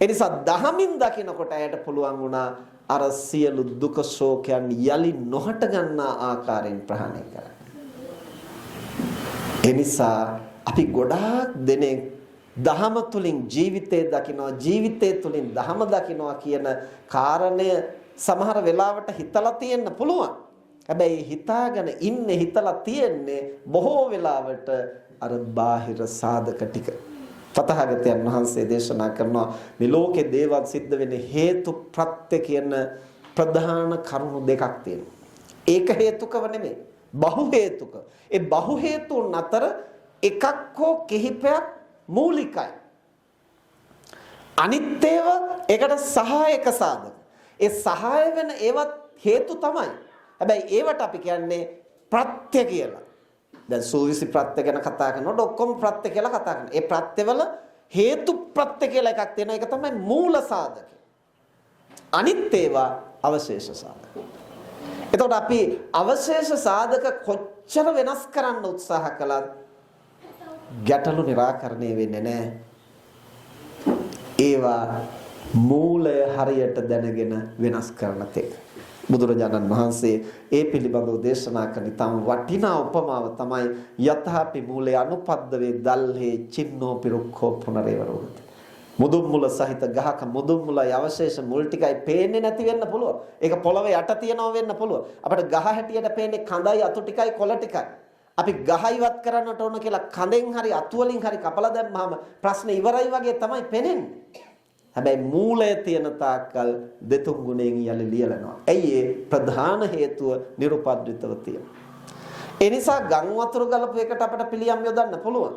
ඒ නිසා දහමින් දකිනකොට ඇයට පුළුවන් වුණා අර සියලු දුක ශෝකයන් යලි නොහට ගන්නා ආකාරයෙන් ප්‍රහාණය කරන්න. ඒ නිසා අපි ගොඩාක් දෙනෙක් දහම තුලින් ජීවිතේ දකිනවා, ජීවිතේ තුලින් දහම දකිනවා කියන කාරණය සමහර වෙලාවට හිතලා තියෙන්න පුළුවන්. හැබැයි හිතාගෙන ඉන්නේ, හිතලා තියෙන්නේ බොහෝ වෙලාවට අර බාහිර සාධක ටික. තථාගතයන් වහන්සේ දේශනා කරනවා මේ ලෝකේ දේවල් සිද්ධ වෙන්නේ හේතු ප්‍රත්‍ය කියන ප්‍රධාන කරුණු දෙකක් තියෙනවා. ඒක හේතුකව නෙමෙයි, බහු හේතුක. ඒ බහු හේතුන් අතර එකක් හෝ කිහිපයක් මූලිකයි. අනිත් ඒවා ඒකට සහායක සාධක. ඒ සහාය වෙන ඒවත් හේතු තමයි. හැබැයි ඒවට අපි කියන්නේ ප්‍රත්‍ය කියලා. දැන් සූවිසි ප්‍රත්‍ය ගැන කතා කරනකොට ඔක්කොම ප්‍රත්‍ය කියලා කතා කරනවා. ඒ ප්‍රත්‍යවල හේතු ප්‍රත්‍ය කියලා එකක් තියෙනවා. ඒක තමයි මූල සාධකය. අනිත් ඒවා අවශේෂ සාධක. එතකොට අපි අවශේෂ සාධක කොච්චර වෙනස් කරන්න උත්සාහ කළත් ගැටලු निराකරණය වෙන්නේ නැහැ. ඒවා මූලය හරියට දැනගෙන වෙනස් කරන තෙක්. බුදුරජාණන් වහන්සේ ඒ පිළිබඳව දේශනා කරන තම වටිනා උපමාව තමයි යතහපි මූලේ අනුපද්දවේ දල්හේ චින්නෝ පිරුක්ඛෝ පුනරේවරෝති. මුදුන් මුල සහිත ගහක මුදුන් මුලයි අවශේෂ මුල් ටිකයි පේන්නේ නැති වෙන්න පුළුවන්. ඒක පොළවේ යට තියනවා වෙන්න පුළුවන්. අපිට ගහ හැටියට පේන්නේ කඳයි අතු ටිකයි කොළ ටිකයි. අපි ගහ ඉවත් කරන්නට ඕන කියලා කඳෙන් හරි අතු වලින් හරි කපලා දැම්මම ප්‍රශ්නේ ඉවරයි වගේ තමයි පේන්නේ. හැබැයි මූලය තියෙන තාක්කල් දෙතුන් ගුණයෙන් යලි ලියලනවා. ඇයි ඒ ප්‍රධාන හේතුව නිරුපද්‍රිතව තියෙනවා. ඒ නිසා ගම් වතුර ගලපු එකට අපිට පිළියම් යොදන්න පුළුවන්.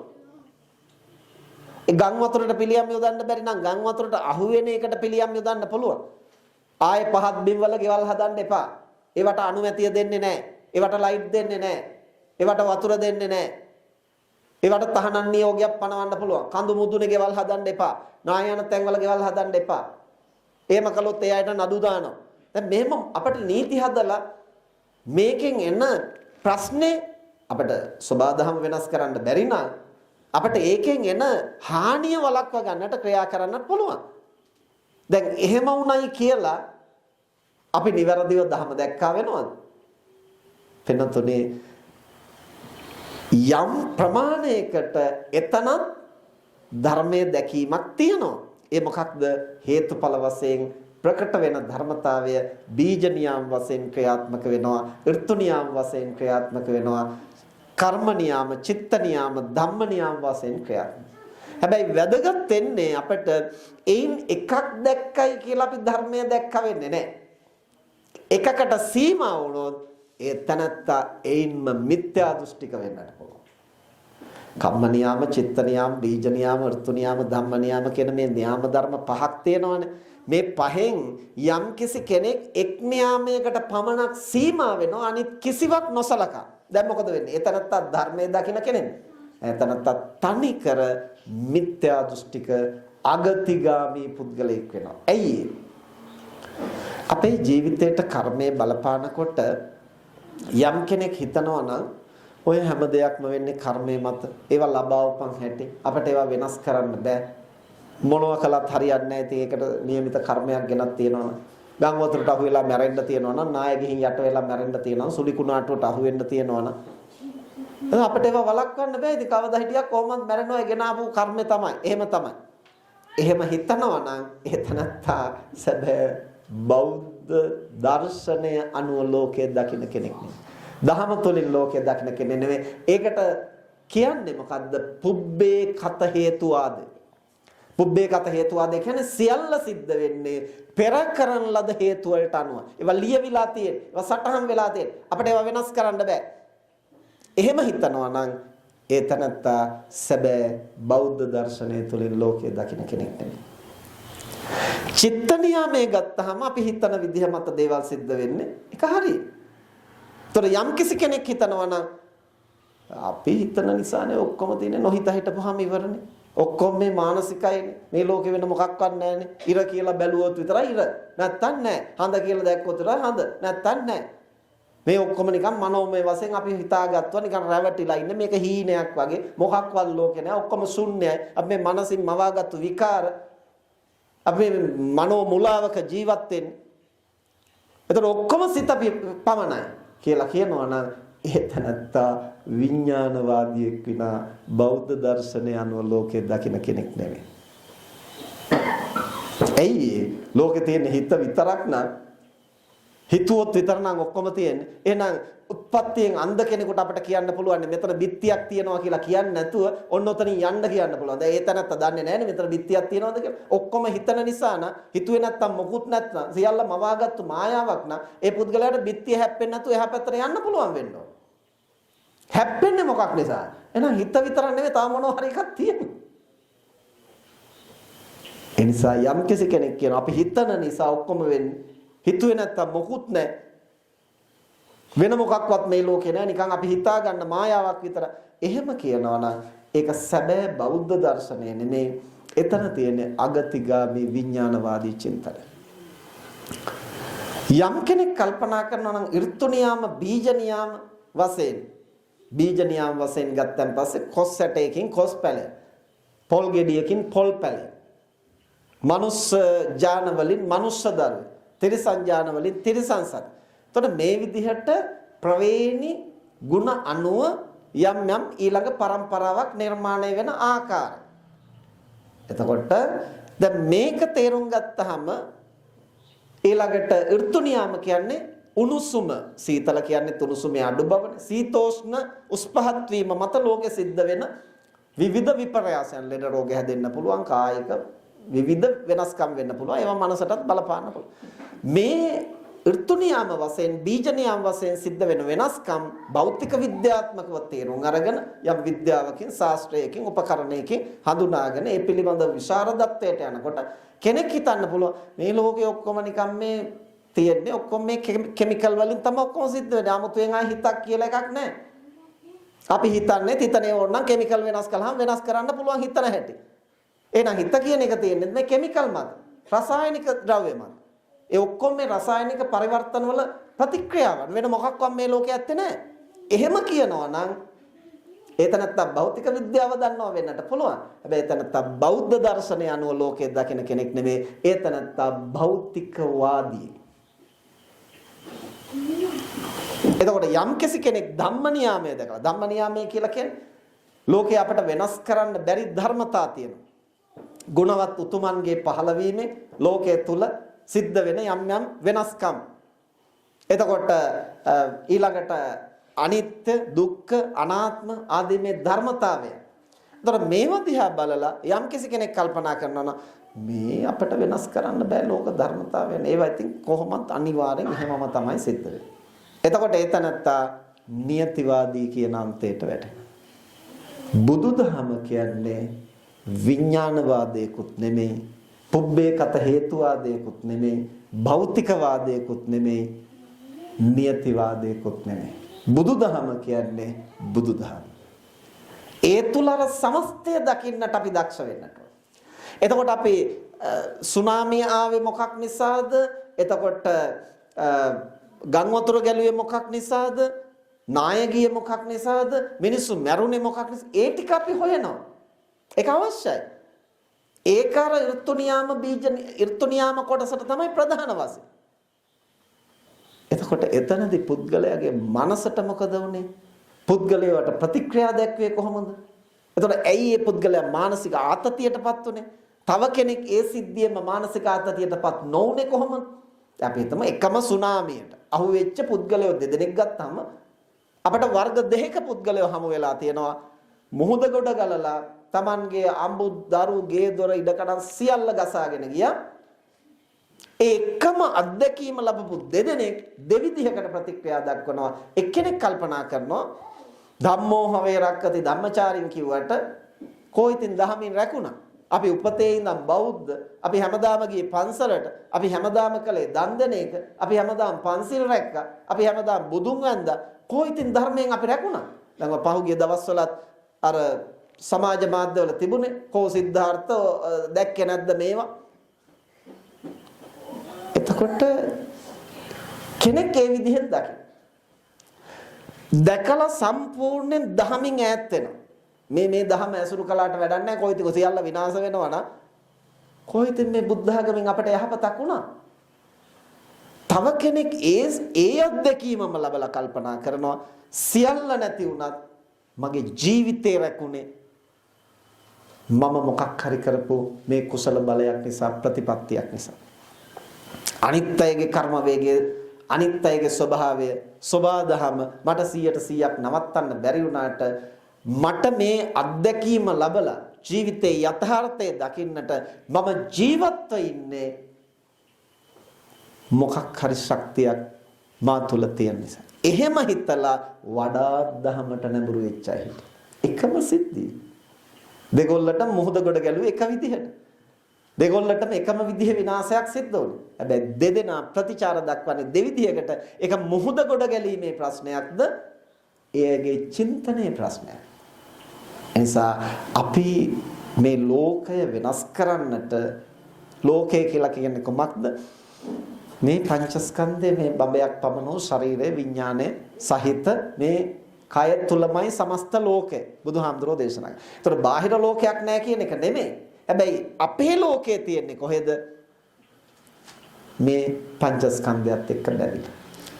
ඒ ගම් වතුරට පිළියම් යොදන්න බැරි නම් ගම් වතුරට අහු වෙන එකට පිළියම් යොදන්න පුළුවන්. ආයේ පහත් බිම් වල ගෙවල් හදන්න එපා. ඒවට අනුමැතිය දෙන්නේ නැහැ. ඒවට ලයිට් දෙන්නේ නැහැ. ඒවට වතුර දෙන්නේ නැහැ. ඒවට තහනම් නියෝගයක් පනවන්න පුළුවන්. කඳු මුදුනේ ගෙවල් හදන්න එපා. නායන තැන්වල ගෙවල් හදන්න එපා. එහෙම කළොත් ඒ අයට නඩු දානවා. දැන් මෙහෙම අපිට නීති හදලා මේකෙන් එන ප්‍රශ්නේ අපිට සබාධම වෙනස් කරන්න බැරි නම් අපිට ඒකෙන් එන හානිය වළක්වා ගන්නට ක්‍රියා කරන්නත් පුළුවන්. දැන් එහෙම වුණයි කියලා අපි නිවැරදිව ධර්ම දැක්කා වෙනවද? වෙනතුනේ යම් ප්‍රමාණයකට එතන ධර්මයේ දැකීමක් තියෙනවා. ඒ මොකක්ද? හේතුඵල වශයෙන් ප්‍රකට වෙන ධර්මතාවය බීජ නියම් වශයෙන් ක්‍රියාත්මක වෙනවා, ඍතු නියම් වශයෙන් ක්‍රියාත්මක වෙනවා, කර්ම නියම, චිත්ත නියම, ධම්ම නියම් වශයෙන් ක්‍රියාත්මක. හැබැයි වැදගත් වෙන්නේ අපිට ඒන් එකක් දැක්කයි කියලා අපි ධර්මය දැක්ක වෙන්නේ නැහැ. එකකට සීමා වුණොත් ඒ තනත්තා ඒන්ම මිත්‍යා දෘෂ්ටික වෙන්නට පුළුවන්. කම්ම නියාම, චිත්ත නියාම, බීජ නියාම, ඍතු නියාම, ධම්ම නියාම කියන මේ නියාම ධර්ම පහක් තියෙනවානේ. මේ පහෙන් යම්කිසි කෙනෙක් එක් නියාමයකට පමණක් සීමා වෙනවා, අනිත් කිසිවක් නොසලකා. දැන් මොකද වෙන්නේ? එතනත්තා ධර්මයේ දකින්න කෙනෙක්. එතනත්තා තනිකර මිත්‍යා දෘෂ්ටික අගතිගාමී පුද්ගලයෙක් වෙනවා. ඇයි අපේ ජීවිතේට කර්මය බලපානකොට යම් කෙනෙක් හිතනවා නම් ඔය හැම දෙයක්ම වෙන්නේ කර්මය මත. ඒවා ලබා උපන් හැටි. අපිට ඒවා වෙනස් කරන්න බෑ. මොනවා කළත් හරියන්නේ නැහැ. ඉතින් ඒකට નિયમિત කර්මයක් ගෙනත් තියෙනවනේ. ගම් වතුරට අහු වෙලා මැරෙන්න තියෙනවනම්, නාය ගිහින් යට වෙලා මැරෙන්න තියෙනවනම්, සුලි කුණාටුවට අහු වෙන්න තියෙනවනම් අපිට ඒවා වළක්වන්න බෑ. ඉතින් කවදා හිටියක් කොහොමද මැරෙනවා? ඒ ගෙන ආපු කර්මය තමයි. එහෙම තමයි. එහෙම හිතනවා නම් එතනත්තා සැබෑ බෞද්ධ දර්ශනය අනුව ලෝකයේ දකින්න කෙනෙක් නෙවෙයි. දහම තුලින් ලෝකයේ දකින්න කෙනෙක් නෙවෙයි. ඒකට කියන්නේ මොකද්ද? පුබ්බේ කත හේතුවාද. පුබ්බේ කත හේතුවාද කියන්නේ සියල්ල සිද්ධ වෙන්නේ පෙර කරන ලද හේතු වලට අනුව. ඒවා ලියවිලා තියෙන, ඒවා සටහන් වෙලා තියෙන. අපිට ඒවා වෙනස් කරන්න බෑ. එහෙම හිතනවා නම් ඒතනත්තා සැබෑ බෞද්ධ දර්ශනය තුලින් ලෝකය දකින්න කෙනෙක් නෙමෙයි. චිත්ත නියාමයේ ගත්තාම අපි හිතන විදිහ මත දේවල් සිද්ධ වෙන්නේ ඒක හරියි. ඒතර යම් කිසි කෙනෙක් හිතනවා නම් අපි හිතන නිසානේ ඔක්කොම තියෙන්නේ, නොහිත හිටපුවාම ඉවරනේ. ඔක්කොම මේ මානසිකයිනේ. මේ ලෝකෙ වෙන මොකක්වත් නැහැනේ. ඉර කියලා බැලුවොත් විතරයි ඉර. නැත්තම් නැහැ. හඳ කියලා දැක්කොත් විතරයි හඳ. නැත්තම් නැහැ. මේ ඔක්කොම නිකන් මනෝමය වශයෙන් අපි හිතාගත්තා නිකන් රැවටිලා ඉන්නේ. මේක හීනයක් වගේ. මොකක්වත් ලෝකේ නැහැ. ඔක්කොම ශුන්‍යයි. අපි මේ මනසින් මවාගත්තු විකාර, අපි මනෝ මුලාවක ජීවත් වෙන්නේ. ඒතර ඔක්කොම සිත පමණයි කියලා කියනවා නම් එතනත්තා විඥානවාදියෙක් විනා බෞද්ධ දර්ශනය අනුව ලෝකේ දකින්න කෙනෙක් නෙවෙයි. ඇයි ලෝකේ තියෙන හිත විතරක් නම්, හිතුවොත් විතර නම් ඔක්කොම තියෙන්නේ. එහෙනම් උත්පත්තියෙන් අන්ධ කෙනෙකුට අපිට කියන්න පුළුවන් මෙතන බිත්තියක් තියෙනවා කියලා කියන්නේ නැතුව ඔන්න ඔතනින් යන්න කියන්න පුළුවන්. දැන් ඒ තැනත්තා දන්නේ නැහැ නේ මෙතන බිත්තියක් තියෙනවද කියලා. ඔක්කොම හිතන නිසා නම්, හිතුවේ නැත්තම් මොකුත් නැත්නම් සියල්ල මවාගත්තු මායාවක් නම් ඒ පුද්ගලයාට බිත්තිය හැප්පෙන්නේ නැතුව එහා පැත්තට යන්න පුළුවන් වෙන්න ඕන. හැප්පෙන්නේ මොකක් නිසා? එහෙනම් හිත විතර නෙවෙයි තව මොනවා හරි එකක් තියෙනවා. ඒ නිසා යම් කෙනෙක් කියනවා අපි හිතන නිසා ඔක්කොම වෙන්නේ. හිතුවේ නැත්තම් මොකුත් නැහැ. වෙන මොකක්වත් මේ ලෝකේ නැහැ. නිකන් අපි හිතා ගන්න මායාවක් විතර. එහෙම කියනවා නම් ඒක සැබෑ බෞද්ධ දර්ශනය නෙමෙයි. එතන තියෙන අගතිගාමී විඥානවාදී චින්තනය. යම් කෙනෙක් කල්පනා කරනවා නම් ඍතු නියාම, බීජ නියාම වශයෙන්, බීජ නියාම වශයෙන් ගත්තන් පස්සේ කොස් සැටයකින් කොස් පැලය, පොල් ගෙඩියකින් පොල් පැලය, මනුස්ස ජාන වලින් මනුස්ස දරුවෝ, තිරිසන් ජාන වලින් තිරිසන් සත්. එතකොට මේ විදිහට ප්‍රවේණි ගුණ අනුව යම් යම් ඊළඟ પરම්පරාවක් නිර්මාණය වෙන ආකාරය. එතකොට දැන් මේක තේරුම් ගත්තාම ඊළඟට ඍතු නියාම කියන්නේ උණුසුම, සීතල කියන්නේ උණුසුමේ අඩු බවනේ. සීතෝෂ්ණ උස් පහත් වීම මත ලෝකෙ සිද්ධ වෙන විවිධ විපර්යාසයන්, ලෙඩ රෝග හැදෙන්න පුළුවන්, කායික විවිධ වෙනස්කම් වෙන්න පුළුවන්. ඒවා මනසටත් බලපාන්න පුළුවන්. මේ ඍතු නියාම වශයෙන්, බීජ නියාම වශයෙන් සිද්ධ වෙන වෙනස්කම් භෞතික විද්‍යාත්මකව තේරුම් අරගෙන යම් විද්‍යාවකින්, ශාස්ත්‍රයකින්, උපකරණයකින් හඳුනාගෙන ඒ පිළිබඳව විශාරදත්වයට යනකොට කෙනෙක් හිතන්න පුළුවන් මේ ලෝකේ ඔක්කොම නිකන් මේ තියෙන්නේ ඔක්කොම මේ කිමිකල් වලින් තමයි ඔක්කොම සිද්ධ වෙන්නේ. 아무තෙන් ආයි හිතක් කියලා එකක් නැහැ. අපි හිතන්නේ හිතනේ ඕනනම් කිමිකල් වෙනස් කළාම වෙනස් කරන්න පුළුවන් හිතන හැටි. එහෙනම් හිත කියන එක තියෙන්නේ මේ කිමිකල් මත, රසායනික ද්‍රව්‍ය මත. ඒ ඔක්කොම මේ රසායනික පරිවර්තන වල ප්‍රතික්‍රියාවන්, වෙන මොකක්වත් මේ ලෝකේ ඇත්තේ නැහැ. එහෙම කියනවා නම් ඒතනත්තා භෞතික විද්‍යාව දන්නවා වෙන්නට පුළුවන්. හැබැයි ඒතනත්තා බෞද්ධ දර්ශනය අනුව ලෝකේ දකින කෙනෙක් නෙමෙයි. ඒතනත්තා භෞතිකවාදී. එතකොට යම් කෙනෙක් ධම්ම නියාමය දැකලා, ධම්ම නියාමය කියලා කියන්නේ ලෝකේ අපට වෙනස් කරන්න බැරි ධර්මතා තියෙනවා. ගුණවත් උතුමන්ගේ පහළවීමෙන් ලෝකයේ තුල සිද්ධ වෙන යම් යම් වෙනස්කම්. එතකොට ඊළඟට අනිත්‍ය, දුක්ඛ, අනාත්ම ආදී මේ ධර්මතාවය. එතකොට මේව දිහා බලලා යම් කෙනෙක් කල්පනා කරනවා නම් මේ අපට වෙනස් කරන්න බෑ ලෝක ධර්මතාවයන්. ඒවා ඉතින් කොහොමත් අනිවාර්යෙන් එහෙමම තමයි සිද්ධ වෙන්නේ. එතකොට ඒතනත්තා නියතිවාදී කියන අන්තයට වැටෙනවා. බුදුදහම කියන්නේ විඥානවාදයකුත් නෙමෙයි, පුබ්බේකත හේතුවාදයකුත් නෙමෙයි, භෞතිකවාදයකුත් නෙමෙයි, නියතිවාදයකුත් නෙමෙයි. බුදුදහම කියන්නේ බුදුදහම. ඒ තුල අර සමස්තය දකින්නට අපි දක්ෂ වෙන්නට ඕන. එතකොට අපි සුනාමිය ආවේ මොකක් නිසාද? එතකොට ගම් වතුර ගැලුවේ මොකක් නිසාද? නායකීය මොකක් නිසාද? මිනිස්සු මැරුණේ මොකක් නිසාද? ඒ ටික අපි හොයනවා. ඒක අවශ්‍යයි. ඒක අර ඍතු නියාම කොටසට තමයි ප්‍රධාන වශයෙන්. එතකොට එතනදී පුද්ගලයාගේ මනසට මොකද වුනේ? පුද්ගලයාට ප්‍රතික්‍රියා දැක්වේ කොහොමද? එතකොට ඇයි මේ පුද්ගලයා මානසික ආතතියටපත් උනේ? තව කෙනෙක් ඒ සිද්ධියෙම මානසික ආතතියටපත් නොවුනේ කොහොමද? අපි හිතමු එකම සුනාමියට අහුවෙච්ච පුද්ගලයෝ දෙදෙනෙක් ගත්තාම අපට වර්ග දෙකක පුද්ගලයෝ හමු වෙලා තියෙනවා. මුහුද ගොඩ ගලලා Tamanගේ අඹු දරු ගේ දොර ඉඩකඩම් සියල්ල ගසාගෙන ගියා. ඒකම අත්දැකීම ලැබපු දෙදෙනෙක් දෙවිධයකට ප්‍රතික්‍රියා දක්වනවා. එක්කෙනෙක් කල්පනා කරනවා ධම්මෝ හවේ රක්කති ධම්මචාරින් කිව්වට කොයිතින් දහමින් රැකුණා. අපි උපතේ ඉඳන් බෞද්ධ, අපි හැමදාම ගියේ පන්සලට, අපි හැමදාම කළේ දන් දෙන එක, අපි හැමදාම පන්සිල් රැක්කා, අපි හැමදාම බුදුන් වැන්දා. කොයිතින් ධර්මයෙන් අපි රැකුණා. දැන් පහුගිය දවස්වලත් අර සමාජ මාධ්‍යවල තිබුණේ කෝ සිද්ධාර්ථ දැක්කේ නැද්ද මේවා? එතකොට කෙනෙක් ඒ විදිහෙන් දකින. දැකලා සම්පූර්ණයෙන් දහමින් ඈත් වෙනවා. මේ දහම ඇසුරු කළාට වැඩක් නැහැ. කොයිතික සියල්ල විනාශ වෙනවා නම් කොයිතින් මේ බුද්ධ ධර්මයෙන් අපට යහපතක් වුණා? තව කෙනෙක් ඒ අත්දැකීමම ලබලා කල්පනා කරනවා සියල්ල නැති වුණත් මගේ ජීවිතේ රැකුනේ මම මොකක් හරි කරපු මේ කුසල බලයක් නිසා, ප්‍රතිපත්තියක් නිසා. අනිත් අයගේ කර්ම වේගය, අනිත් අයගේ ස්වභාවය, සබාධම මට 100% නවත්තන්න බැරි වුණාට මට මේ අත්දැකීම ලැබලා ජීවිතේ යථාර්ථය දකින්නට මම ජීවත්ව ඉන්නේ මොකක් හරි ශක්තියක් මා තුළ තියෙන නිසා. එහෙම හිතලා වඩාත් දහමට නැඹුරු වෙච්ච අය හිටියා. එකම සිද්ධිය. දෙගොල්ලට මුහුද ගොඩ ගැලුවේ එක විදිහට. දෙගොල්ලටම එකම විදිහේ විනාශයක් සිද්ධ වුණා. හැබැයි දෙදෙනා ප්‍රතිචාර දක්වන්නේ දෙවිදිහකට. ඒක මුහුද ගොඩ ගැලීමේ ප්‍රශ්නයක්ද? එයගේ චින්තනයේ ප්‍රශ්නයක්. එනිසා අපි මේ ලෝකය වෙනස් කරන්නට, ලෝකය කියලා කියන්නේ කොමක්ද? මේ පංචස්කන්ධය, මේ බඹයක් පමණ වූ ශරීරය, විඥානය සහිත මේ කය තුලමයි සමස්ත ලෝකය බුදුහාමුදුරෝ දේශනා කළා. ඒතර බාහිර ලෝකයක් නැහැ කියන එක නෙමෙයි. හැබැයි අපේ ලෝකයේ තියෙන්නේ කොහෙද? මේ පංචස්කන්ධයත් එක්ක බැඳිලා.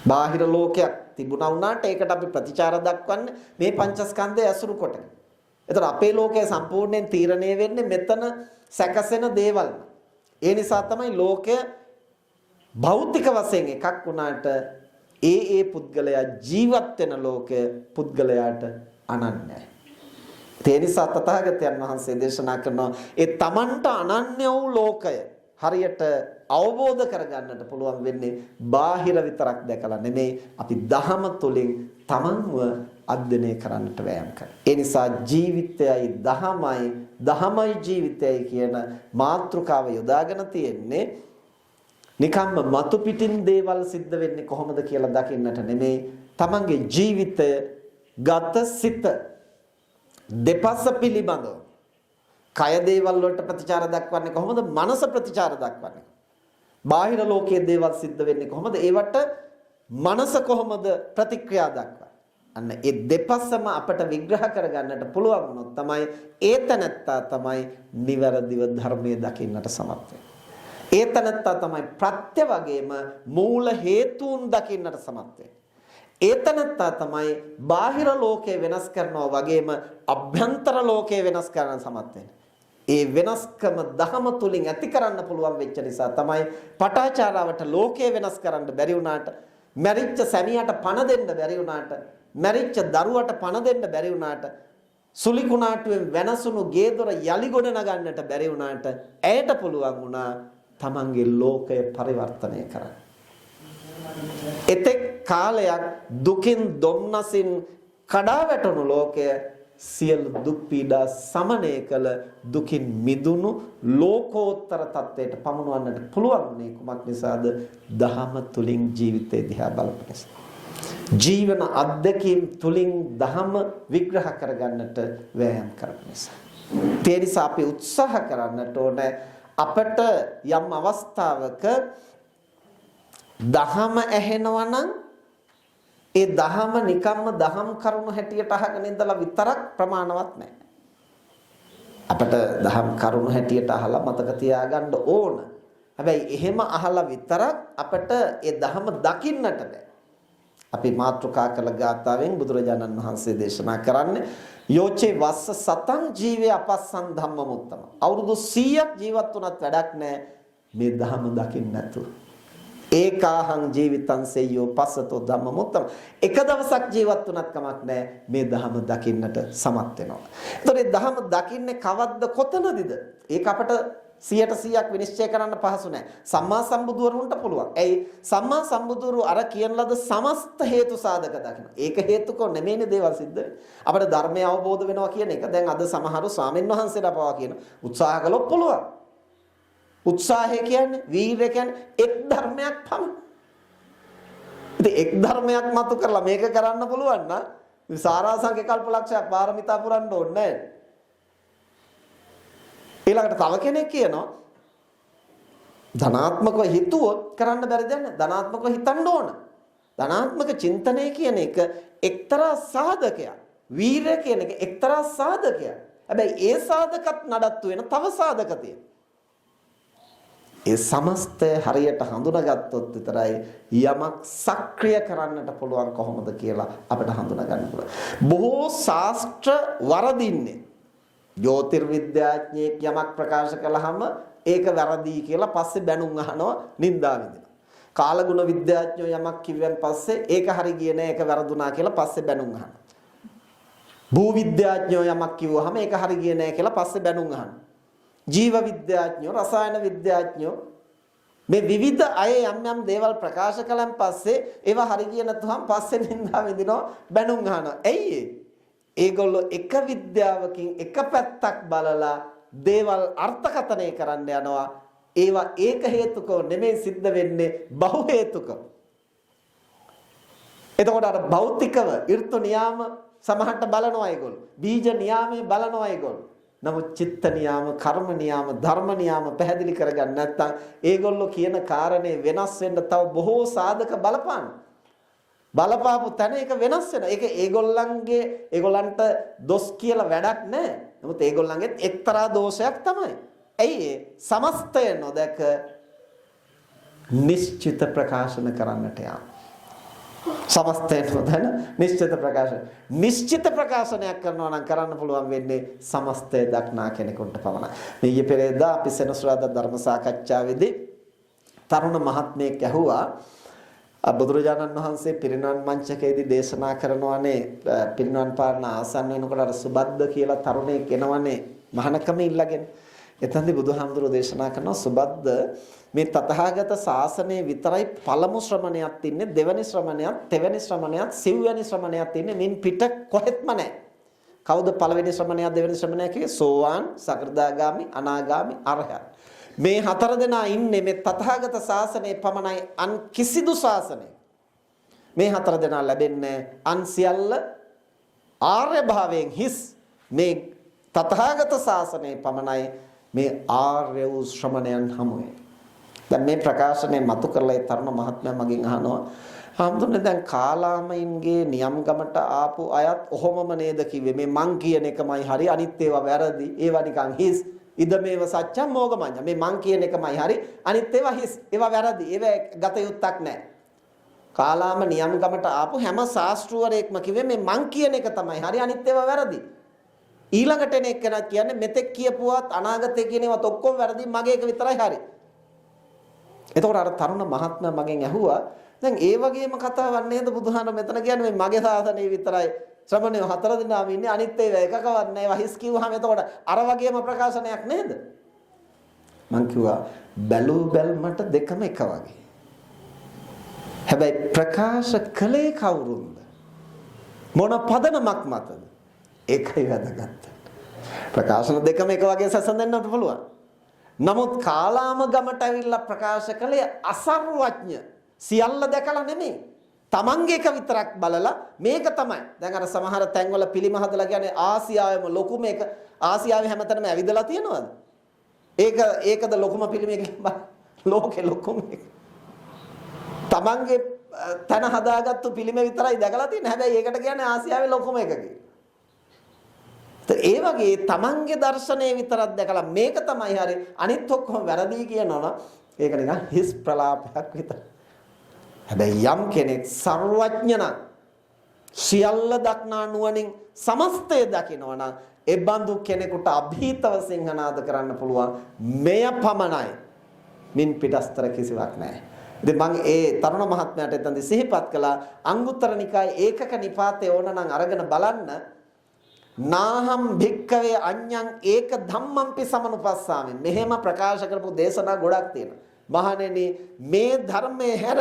බාහිර ලෝකයක් තිබුණා වුණාට ඒකට අපි ප්‍රතිචාර දක්වන්නේ මේ පංචස්කන්ධය ඇසුරු කොටගෙන. ඒතර අපේ ලෝකය සම්පූර්ණයෙන් තීරණය වෙන්නේ මෙතන සැකසෙන දේවල්. ඒ නිසා තමයි ලෝකය භෞතික වශයෙන් එකක් වුණාට ඒ පුද්ගලයා ජීවත් වෙන ලෝකය පුද්ගලයාට අනන්‍යයි. ඒ නිසා තථාගතයන් වහන්සේ දේශනා කරනවා ඒ තමන්ට අනන්‍ය වූ ලෝකය හරියට අවබෝධ කරගන්නට පුළුවන් වෙන්නේ බාහිර විතරක් දැකලා නෙමෙයි, අපි දහම තුලින් තමන්ව අධ්‍යයනය කරන්නට වෑයම් කරනවා. ඒ නිසා ජීවිතයයි දහමයි, දහමයි ජීවිතයයි කියන මාතෘකාව යොදාගෙන තියෙන්නේ නිකම්ම මතු පිටින් දේවල් සිද්ධ වෙන්නේ කොහොමද කියලා දකින්නට නෙමෙයි, තමන්ගේ ජීවිතය ගත සිත දෙපස පිළිබඳව. කය දේවල් වලට ප්‍රතිචාර දක්වන්නේ කොහොමද? මනස ප්‍රතිචාර දක්වන්නේ. බාහිර ලෝකයේ දේවල් සිද්ධ වෙන්නේ කොහොමද? ඒවට මනස කොහොමද ප්‍රතික්‍රියා දක්වන්නේ? අන්න ඒ දෙපසම අපට විග්‍රහ කරගන්නට පුළුවන් වුණොත් තමයි ඒතනත්තා තමයි නිවැරදිව ධර්මයේ දකින්නට සමත් වෙන්නේ. ඒතනත්තා තමයි ප්‍රත්‍ය වගේම මූල හේතුන් දකින්නට සමත් වෙන්නේ. ඒතනත්තා තමයි බාහිර ලෝකය වෙනස් කරනවා වගේම අභ්‍යන්තර ලෝකය වෙනස් කරන්න සමත් වෙන්නේ. ඒ වෙනස්කම දහම තුලින් ඇති කරන්න පුළුවන් වෙච්ච නිසා තමයි පටාචාරාවට ලෝකය වෙනස් කරන්න බැරි වුණාට, මැරිච්ච සැමියාට පණ දෙන්න බැරි වුණාට, මැරිච්ච දරුවට පණ දෙන්න බැරි වුණාට, සුලි කුණාටුවෙන් වෙනසුණු ගේ දොර යලි ගොඩ නගන්නට බැරි වුණාට ඇයට පුළුවන් වුණා තමන්ගේ ලෝකය පරිවර්තනය කරන්න. එතෙක් කාලයක් දුකින් දුම්නසින් කඩා වැටුණු ලෝකය සියලු දුක් පීඩා සමනය කළ දුකින් මිදුණු ලෝකෝත්තර තත්ත්වයට පමුණවන්නට පුළුවන් මේ කුමක් නිසාද? දහම තුලින් ජීවිතය දිහා බලපු නිසා. ජීවන අත්දැකීම් තුලින් දහම විග්‍රහ කරගන්නට වෑයම් කරපු නිසා. ඒ නිසා අපි උත්සාහ කරන්නට ඕනේ අපට යම් අවස්ථාවක දහම ඇහෙනවා නම් ඒ දහම නිකම්ම දහම් කරුණු හැටියට අහගෙන ඉඳලා විතරක් ප්‍රමාණවත් නැහැ. අපිට දහම් කරුණු හැටියට අහලා මතක තියාගන්න ඕන. හැබැයි එහෙම අහලා විතරක් අපිට ඒ දහම දකින්නට බෑ. අපි මාතෘකා කළ ගාථාවෙන් බුදුරජාණන් වහන්සේ දේශනා කරන්නේ යෝචේ වස්ස සතං ජීවේ අපස්සන් ධම්මමුත්තම. අවුරුදු 100ක් ජීවත් වුණත් වැඩක් නැහැ මේ දහම දකින්න නැතුව. ඒකාහං ජීවිතං සෙය්‍යෝ පස්සතෝ ධම්මමුත්තම. එක දවසක් ජීවත් වුණත් කමක් නැහැ මේ දහම දකින්නට සමත් වෙනවා. එතකොට මේ දහම දකින්නේ කවද්ද කොතනදද? ඒක අපට 100% විනිශ්චය කරන්න පහසු නැහැ. සම්මා සම්බුදුවරුන්ට පුළුවන්. ඇයි සම්මා සම්බුදුවරු අර කියන ලද සමස්ත හේතු සාධක දකින්න. ඒක හේතුකෝ නෙමෙයිනේ දේවල් සිද්ධ වෙන්නේ. අපිට ධර්මය අවබෝධ වෙනවා කියන එක දැන් අද සමහරු ස්වාමීන් වහන්සේලා පවා කියන උත්සාහ කළොත් පුළුවන්. උත්සාහය කියන්නේ වීරය කියන්නේ එක් ධර්මයක් පමණ. ඉතින් එක් ධර්මයක් මතු කරලා මේක කරන්න පුළුවන් නම් සාරාංශක කල්පලක්ෂයක් පාරමිතා පුරන්න ඕනේ නැහැ. ඊළඟට තව කෙනෙක් කියනවා ධනාත්මකව හිතුවොත් කරන්න බැරි දෙයක් නෑ. ධනාත්මකව හිතන්න ඕන. ධනාත්මක චින්තනය කියන එක එක්තරා සාධකයක්. වීරය කියන එක එක්තරා සාධකයක්. හැබැයි ඒ සාධකත් නඩත්තු වෙන තව සාධක තියෙනවා. ඒ සමස්තය හරියට හඳුනාගත්තොත් විතරයි යමක් සක්‍රිය කරන්නට පුළුවන් කොහොමද කියලා අපිට හඳුනා ගන්න පුළුවන්. බොහෝ ශාස්ත්‍ර වරදින්නේ ජ්‍යොතිර්විද්‍යාඥයෙක් යමක් ප්‍රකාශ කළාම ඒක වැරදි කියලා පස්සේ බැනුම් අහනවා නින්දා විඳිනවා. කාලගුණ විද්‍යාඥයෝ යමක් කිව්වන් පස්සේ ඒක හරි ගියේ නෑ ඒක වැරදුනා කියලා පස්සේ බැනුම් අහනවා. භූ විද්‍යාඥයෝ යමක් කිව්වහම ඒක හරි ගියේ නෑ කියලා පස්සේ බැනුම් අහනවා. ජීව විද්‍යාඥයෝ රසායන විද්‍යාඥයෝ මේ විවිධ අය යම් යම් දේවල් ප්‍රකාශ කළන් පස්සේ ඒවා හරි ගියේ නැතුවම පස්සේ නින්දා විඳිනවා බැනුම් අහනවා. ඇයි ඒගොල්ලෝ එක විද්‍යාවකින් එක පැත්තක් බලලා දේවල් අර්ථකථනය කරන්න යනවා. ඒවා ඒක හේතුකව නෙමෙයි සිද්ධ වෙන්නේ බහු හේතුකව. එතකොට අර භෞතිකව ඍතු නියාම සමහරට බලනවා ඒගොල්ලෝ. බීජ නියාමයේ බලනවා ඒගොල්ලෝ. නමුත් චිත්ත නියාම, කර්ම නියාම, ධර්ම නියාම පැහැදිලි කරගන්න නැත්නම් ඒගොල්ලෝ කියන කාරණේ වෙනස් වෙන්න තව බොහෝ සාධක බලපාන. බලපාපු තැන ඒක වෙනස් වෙනවා. ඒක ඒගොල්ලන්ට දොස් කියලා වැඩක් නැහැ. නමුත් ඒගොල්ලන්ගෙත් එක්තරා දෝෂයක් තමයි. ඇයි ඒ සමස්තය නොදක නිශ්චිත ප්‍රකාශන කරන්නට යා. සමස්තය නොදැන නිශ්චිත ප්‍රකාශනයක් කරනවා නම් කරන්න පුළුවන් වෙන්නේ සමස්තය දක්නා කෙනෙකුට පමණයි. මේ ඊයේ පෙරේදා අපි සෙනසුරාදා ධර්ම සාකච්ඡාවේදී තරුණ මහත්මයෙක් ඇහුවා බුදුරජාණන් වහන්සේ පිරිනවන් මංචකයේදී දේශනා කරනවානේ පිරිනවන් පාරණ ආසන්න වෙනකොට අර සුබද්ද කියලා තරුණයෙක් එනවනේ මහානකම ඉල්ලගෙන. එතනදී බුදුහාමුදුරෝ දේශනා කරනවා සුබද්ද මේ තථාගත ශාසනයේ විතරයි පළමු ශ්‍රමණයක් තින්නේ, දෙවෙනි ශ්‍රමණයක්, තෙවෙනි ශ්‍රමණයක්, සිව්වෙනි ශ්‍රමණයක් තින්නේ. මින් පිට කොහෙත්ම නැහැ. කවුද පළවෙනි ශ්‍රමණයා, දෙවෙනි ශ්‍රමණයා කියේ? සෝවාන්, සකෘදාගාමි, අනාගාමි, අරහත්. මේ හතර දෙනා ඉන්නේ මේ තථාගත ශාසනයේ පමණයි. අන් කිසිදු ශාසනයක මේ හතර දෙනා ලැබෙන්නේ අන් සියල්ල ආර්ය භාවයෙන් හිස්. මේ තථාගත ශාසනයේ පමණයි මේ ආර්ය වූ ශ්‍රමණයන් හමුවේ. දැන් මේ ප්‍රකාශනය මතු කරලා ඒ තරුණ මහත්මයා මගෙන් අහනවා හාමුදුරනේ දැන් කාලාමයින්ගේ නියම් ගමට ආපු අයත් ඔහොමම නේද කිව්වේ මේ මං කියන එකමයි හරි අනිත් ඒවා වැරදි ඒවා නිකන් හිස් ඉදමේව සත්‍යම් මොගමඤ්ඤ මේ මං කියන එකමයි හරි අනිත් ඒවා හිස් ඒවා වැරදි ඒවා ගත යුත්තක් නැහැ. කාලාම නියම් ගමට ආපු හැම ශාස්ත්‍රවරයෙක්ම කිව්වේ මේ මං කියන එක තමයි හරි අනිත් ඒවා වැරදි. ඊළඟට එන එක්කෙනා කියන්නේ මෙතෙක් කියපුවත් අනාගතේ කියන ඒවාත් ඔක්කොම වැරදි මගේ එක විතරයි හරි. එතකොට අර තරුණ මහත්මයා මගෙන් ඇහුවා දැන් ඒ වගේම කතාවක් නේද බුදුහාම මෙතන කියන්නේ මේ මගේ සාසනය විතරයි ශ්‍රමණයෝ හතර දෙනාම ඉන්නේ අනිත් ඒවා එකකවත් නැහැ ඒවා හිස් කිව්වහම එතකොට අර වගේම ප්‍රකාශනයක් නේද? මං කිව්වා බැලූ බැල්මට දෙකම එක වගේ. හැබැයි ප්‍රකාශ කළේ කවුරුන්ද? මොන පදනමක් මතද? ඒකයි වැදගත්. ප්‍රකාශන දෙකම එක වගේ සැසඳෙන්නත් පුළුවන්. නමුත් කාලාම ගමට ඇවිල්ලා ප්‍රකාශ කළේ අසර්වඥ සියල්ල දැකලා නෙමෙයි. තමන්ගේ එක විතරක් බලලා මේක තමයි. දැන් අර සමහර තැන්වල පිළිම හදලා කියන්නේ ආසියාවේම ලොකුම එක. ආසියාවේ හැමතැනම ඇවිදලා තියෙනවද? ඒකද ලොකුම පිළිමය කියලා ලෝකේ ලොකුම එක. තමන්ගේ තන හදාගත්තු පිළිම විතරයි දැකලා තියෙන්නේ. හැබැයි ඒකට කියන්නේ ආසියාවේ ලොකුම එක කියලා. ඒ වගේ තමන්ගේ දර්ශනය විතරක් දැකලා මේක තමයි හරි අනිත් ඔක්කොම වැරදි කියනවනම් ඒක නිකන් හිස් ප්‍රලාපයක් විතරයි. හැබැයි යම් කෙනෙක් සර්වඥ නම් සියල්ල දක්නා නුවණින් සමස්තය දකිනවනම් ඒ බඳු කෙනෙකුට අභීතව සිංහනාද කරන්න පුළුවන් මෙය පමණයි. මින් පිටස්තර කිසිවක් නැහැ. ඉතින් මම ඒ තරුණ මහත්මයාට එතනදි සිහිපත් කළා අංගුත්තර නිකායේ ඒකක නිපාතේ ඕනනම් අරගෙන බලන්න. නාහම් භික්කවේ අඤ්ඤං ඒක ධම්මම්පි සමනුපස්සාමි. මෙහෙම ප්‍රකාශ කරපු දේශනා ගොඩක් තියෙනවා. මහණෙනි මේ ධර්මයේ හැර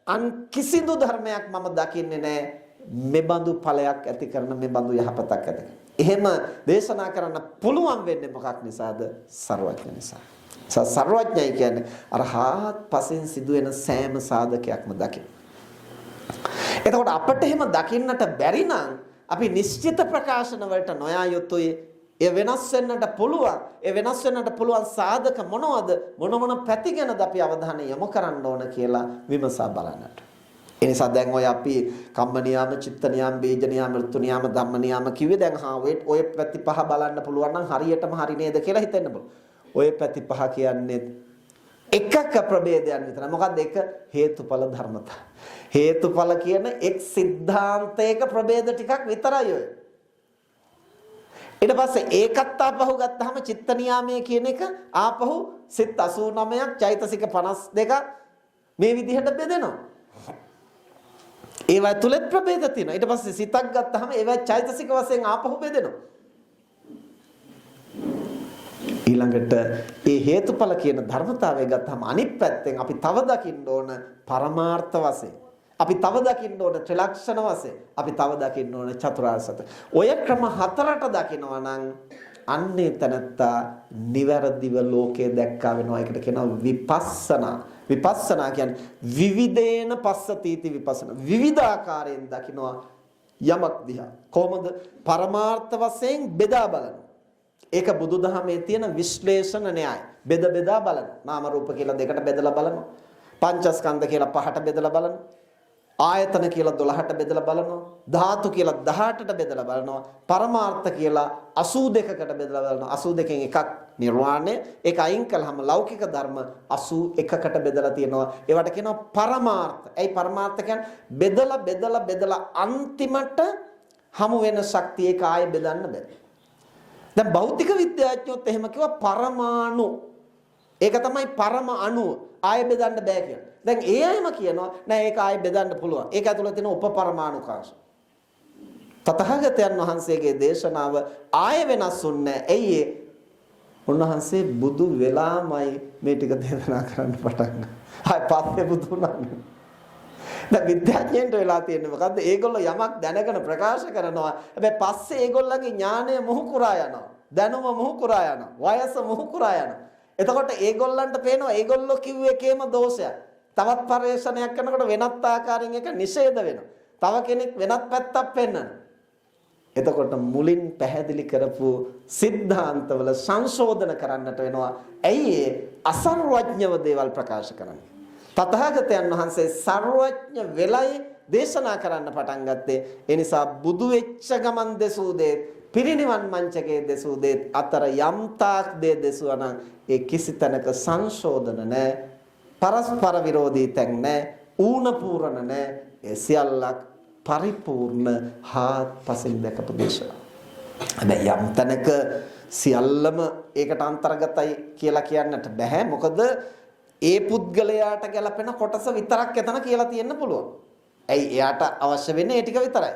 අන් කිසිදු ධර්මයක් මම දකින්නේ නැහැ. මෙබඳු ඵලයක් ඇති කරන මෙබඳු යහපතක් ඇති කරන. එහෙම දේශනා කරන්න පුළුවන් වෙන්නේ මොකක් නිසාද? සර්වඥ නිසා. සර්වඥයි කියන්නේ අර හාත්පසින් සිදුවෙන සෑම සාධකයක්ම දකින. එතකොට අපිට එහෙම දකින්නට බැරි නම් අපි නිශ්චිත ප්‍රකාශන වලට නොයා යුතුයි. ඒ වෙනස් වෙන්නට පුළුවන්. ඒ වෙනස් වෙන්නට පුළුවන් සාධක මොනවද? මොන පැති ගැනද අපි අවධානය යොමු කරන්න ඕන කියලා විමසා බලන්නට. ඒ නිසා දැන් ඔය අපි කම්ම නියාම, චිත්ත නියාම, බීජ නියාම, ඍතු නියාම, ධම්ම නියාම කිව්වේ දැන් ඔය පැති පහ බලන්න පුළුවන් නම් හරියටම හරි නේද කියලා හිතෙන්න පුළුවන්. ඔය පැති පහ කියන්නේ එකක ප්‍රභේදයන් විතරයි. මොකද්ද? එක හේතුඵල ධර්මතා. හේතුඵල කියන එක් සිද්ධාන්තයක ප්‍රභේද ටිකක් විතරයි ඔය. ඊට පස්සේ ඒකත් ආපහු ගත්තාම චිත්ත නියාමයේ කියන එක ආපහු සිත් 89ක් චෛතසික 52ක් මේ විදිහට බෙදෙනවා. ඒවා තුලත් ප්‍රභේද තියෙනවා. ඊට පස්සේ සිතක් ගත්තාම ඒවා චෛතසික වශයෙන් ආපහු බෙදෙනවා. ඊළඟට ඒ හේතුඵල කියන ධර්මතාවය ගත්තාම අනිත් පැත්තෙන් අපි තව දකින්න ඕන පරමාර්ථ වශයෙන්. අපි තව දකින්න ඕන ත්‍රිලක්ෂණ වශයෙන්. අපි තව දකින්න ඕන චතුරාර්ය සත්‍ය. ඔය ක්‍රම හතරට දකිනවා නම් අන්නේ තනත්තා නිවැරදිව ලෝකයේ දැක්කා වෙනවා. ඒකට කියනවා විපස්සනා. විපස්සනා කියන්නේ විවිධේන පස්සතිති විපස්සනා. විවිධාකාරයෙන් දකිනවා යමක් දිහා. කොහොමද? පරමාර්ථ වශයෙන් බෙදා බලනවා. ඒක බුදුදහමේ තියෙන විශ්ලේෂණ න්‍යාය. බෙද බෙදා බලනවා. නාම රූප කියලා දෙකට බෙදලා බලනවා. පංචස්කන්ධ කියලා පහට බෙදලා බලනවා. ආයතන කියලා 12ට බෙදලා බලනවා. ධාතු කියලා 18ට බෙදලා බලනවා. පරමාර්ථ කියලා 82කට බෙදලා බලනවා. 82කින් එකක් නිර්වාණය. ඒක අයින් කළාම ලෞකික ධර්ම 81කට බෙදලා තියෙනවා. ඒවට කියනවා පරමාර්ථ. ඒයි පරමාර්ථ කියන්නේ බෙදලා අන්තිමට හමු වෙන ශක්තිය ඒක ආයෙ බෙදන්න බෑ. දැන් භෞතික විද්‍යාඥයොත් එහෙම කිව්වා පරමාණු. ඒක තමයි පරම අණුව. ආයෙ බෙදන්න බෑ කියලා. දැන් ඒ අයම කියනවා නෑ ඒක ආයෙ බෙදන්න පුළුවන්. ඒක ඇතුළේ තියෙන උපපරමාණු කාංශ. තථාගතයන් වහන්සේගේ දේශනාව ආයෙ වෙනස් වුන්නේ නෑ. ඇයි උන්වහන්සේ බුදු වෙලාමයි මේ ටික දේශනා කරන්න පටන් ගන්නේ. ආයෙ පස්සේ බුදු වුණා. දැන් විද්‍යාඥයන්ට වෙලා තියෙන්නේ මොකද්ද? ඒගොල්ලෝ යමක් දැනගෙන ප්‍රකාශ කරනවා. හැබැයි පස්සේ ඒගොල්ලන්ගේ ඥාණය මොහු කුරා යනවා. දැනුම මොහු කුරා යනවා. වයස මොහු kuraa යනවා. එතකොට ඒගොල්ලන්ට පේනවා ඒගොල්ලෝ කිව්ව එකේම දෝෂයක්. තවත් පරිශ්‍රණයක් කරනකොට වෙනත් ආකාරයෙන් එක නිෂේධ වෙනවා. තව කෙනෙක් වෙනත් පැත්තක් පෙන්වනවා. එතකොට මුලින් පැහැදිලි කරපු સિદ્ધාන්තවල සංශෝධන කරන්නට වෙනවා. ඇයි අසර්වඥව දේවල් ප්‍රකාශ කරන්නේ? තථාගතයන් වහන්සේ සර්වඥ වෙලයි දේශනා කරන්න පටන් ගත්තේ. ඒ නිසා බුදු වෙච්ච ගමන් දෙසූ දේ පිරිනිවන් මංචකයේ දෙසූ දේ අතර යම් තාක් දේ දෙසුවා නම් ඒ කිසි තැනක සංශෝධන නැහැ. පරස්පර විරෝධී තැන් නැහැ. ඌන පූර්ණ නැහැ. ඒ සියල්ලක් පරිපූර්ණ හාත්පසින් දැකපු දේශනා. හැබැයි යම් තැනක සියල්ලම ඒකට අන්තර්ගතයි කියලා කියන්නට බෑ. මොකද ඒ පුද්ගලයාට ගැලපෙන කොටස විතරක් එතන කියලා තියෙන්න පුළුවන්. ඇයි එයාට අවශ්‍ය වෙන්නේ ඒ ටික විතරයි.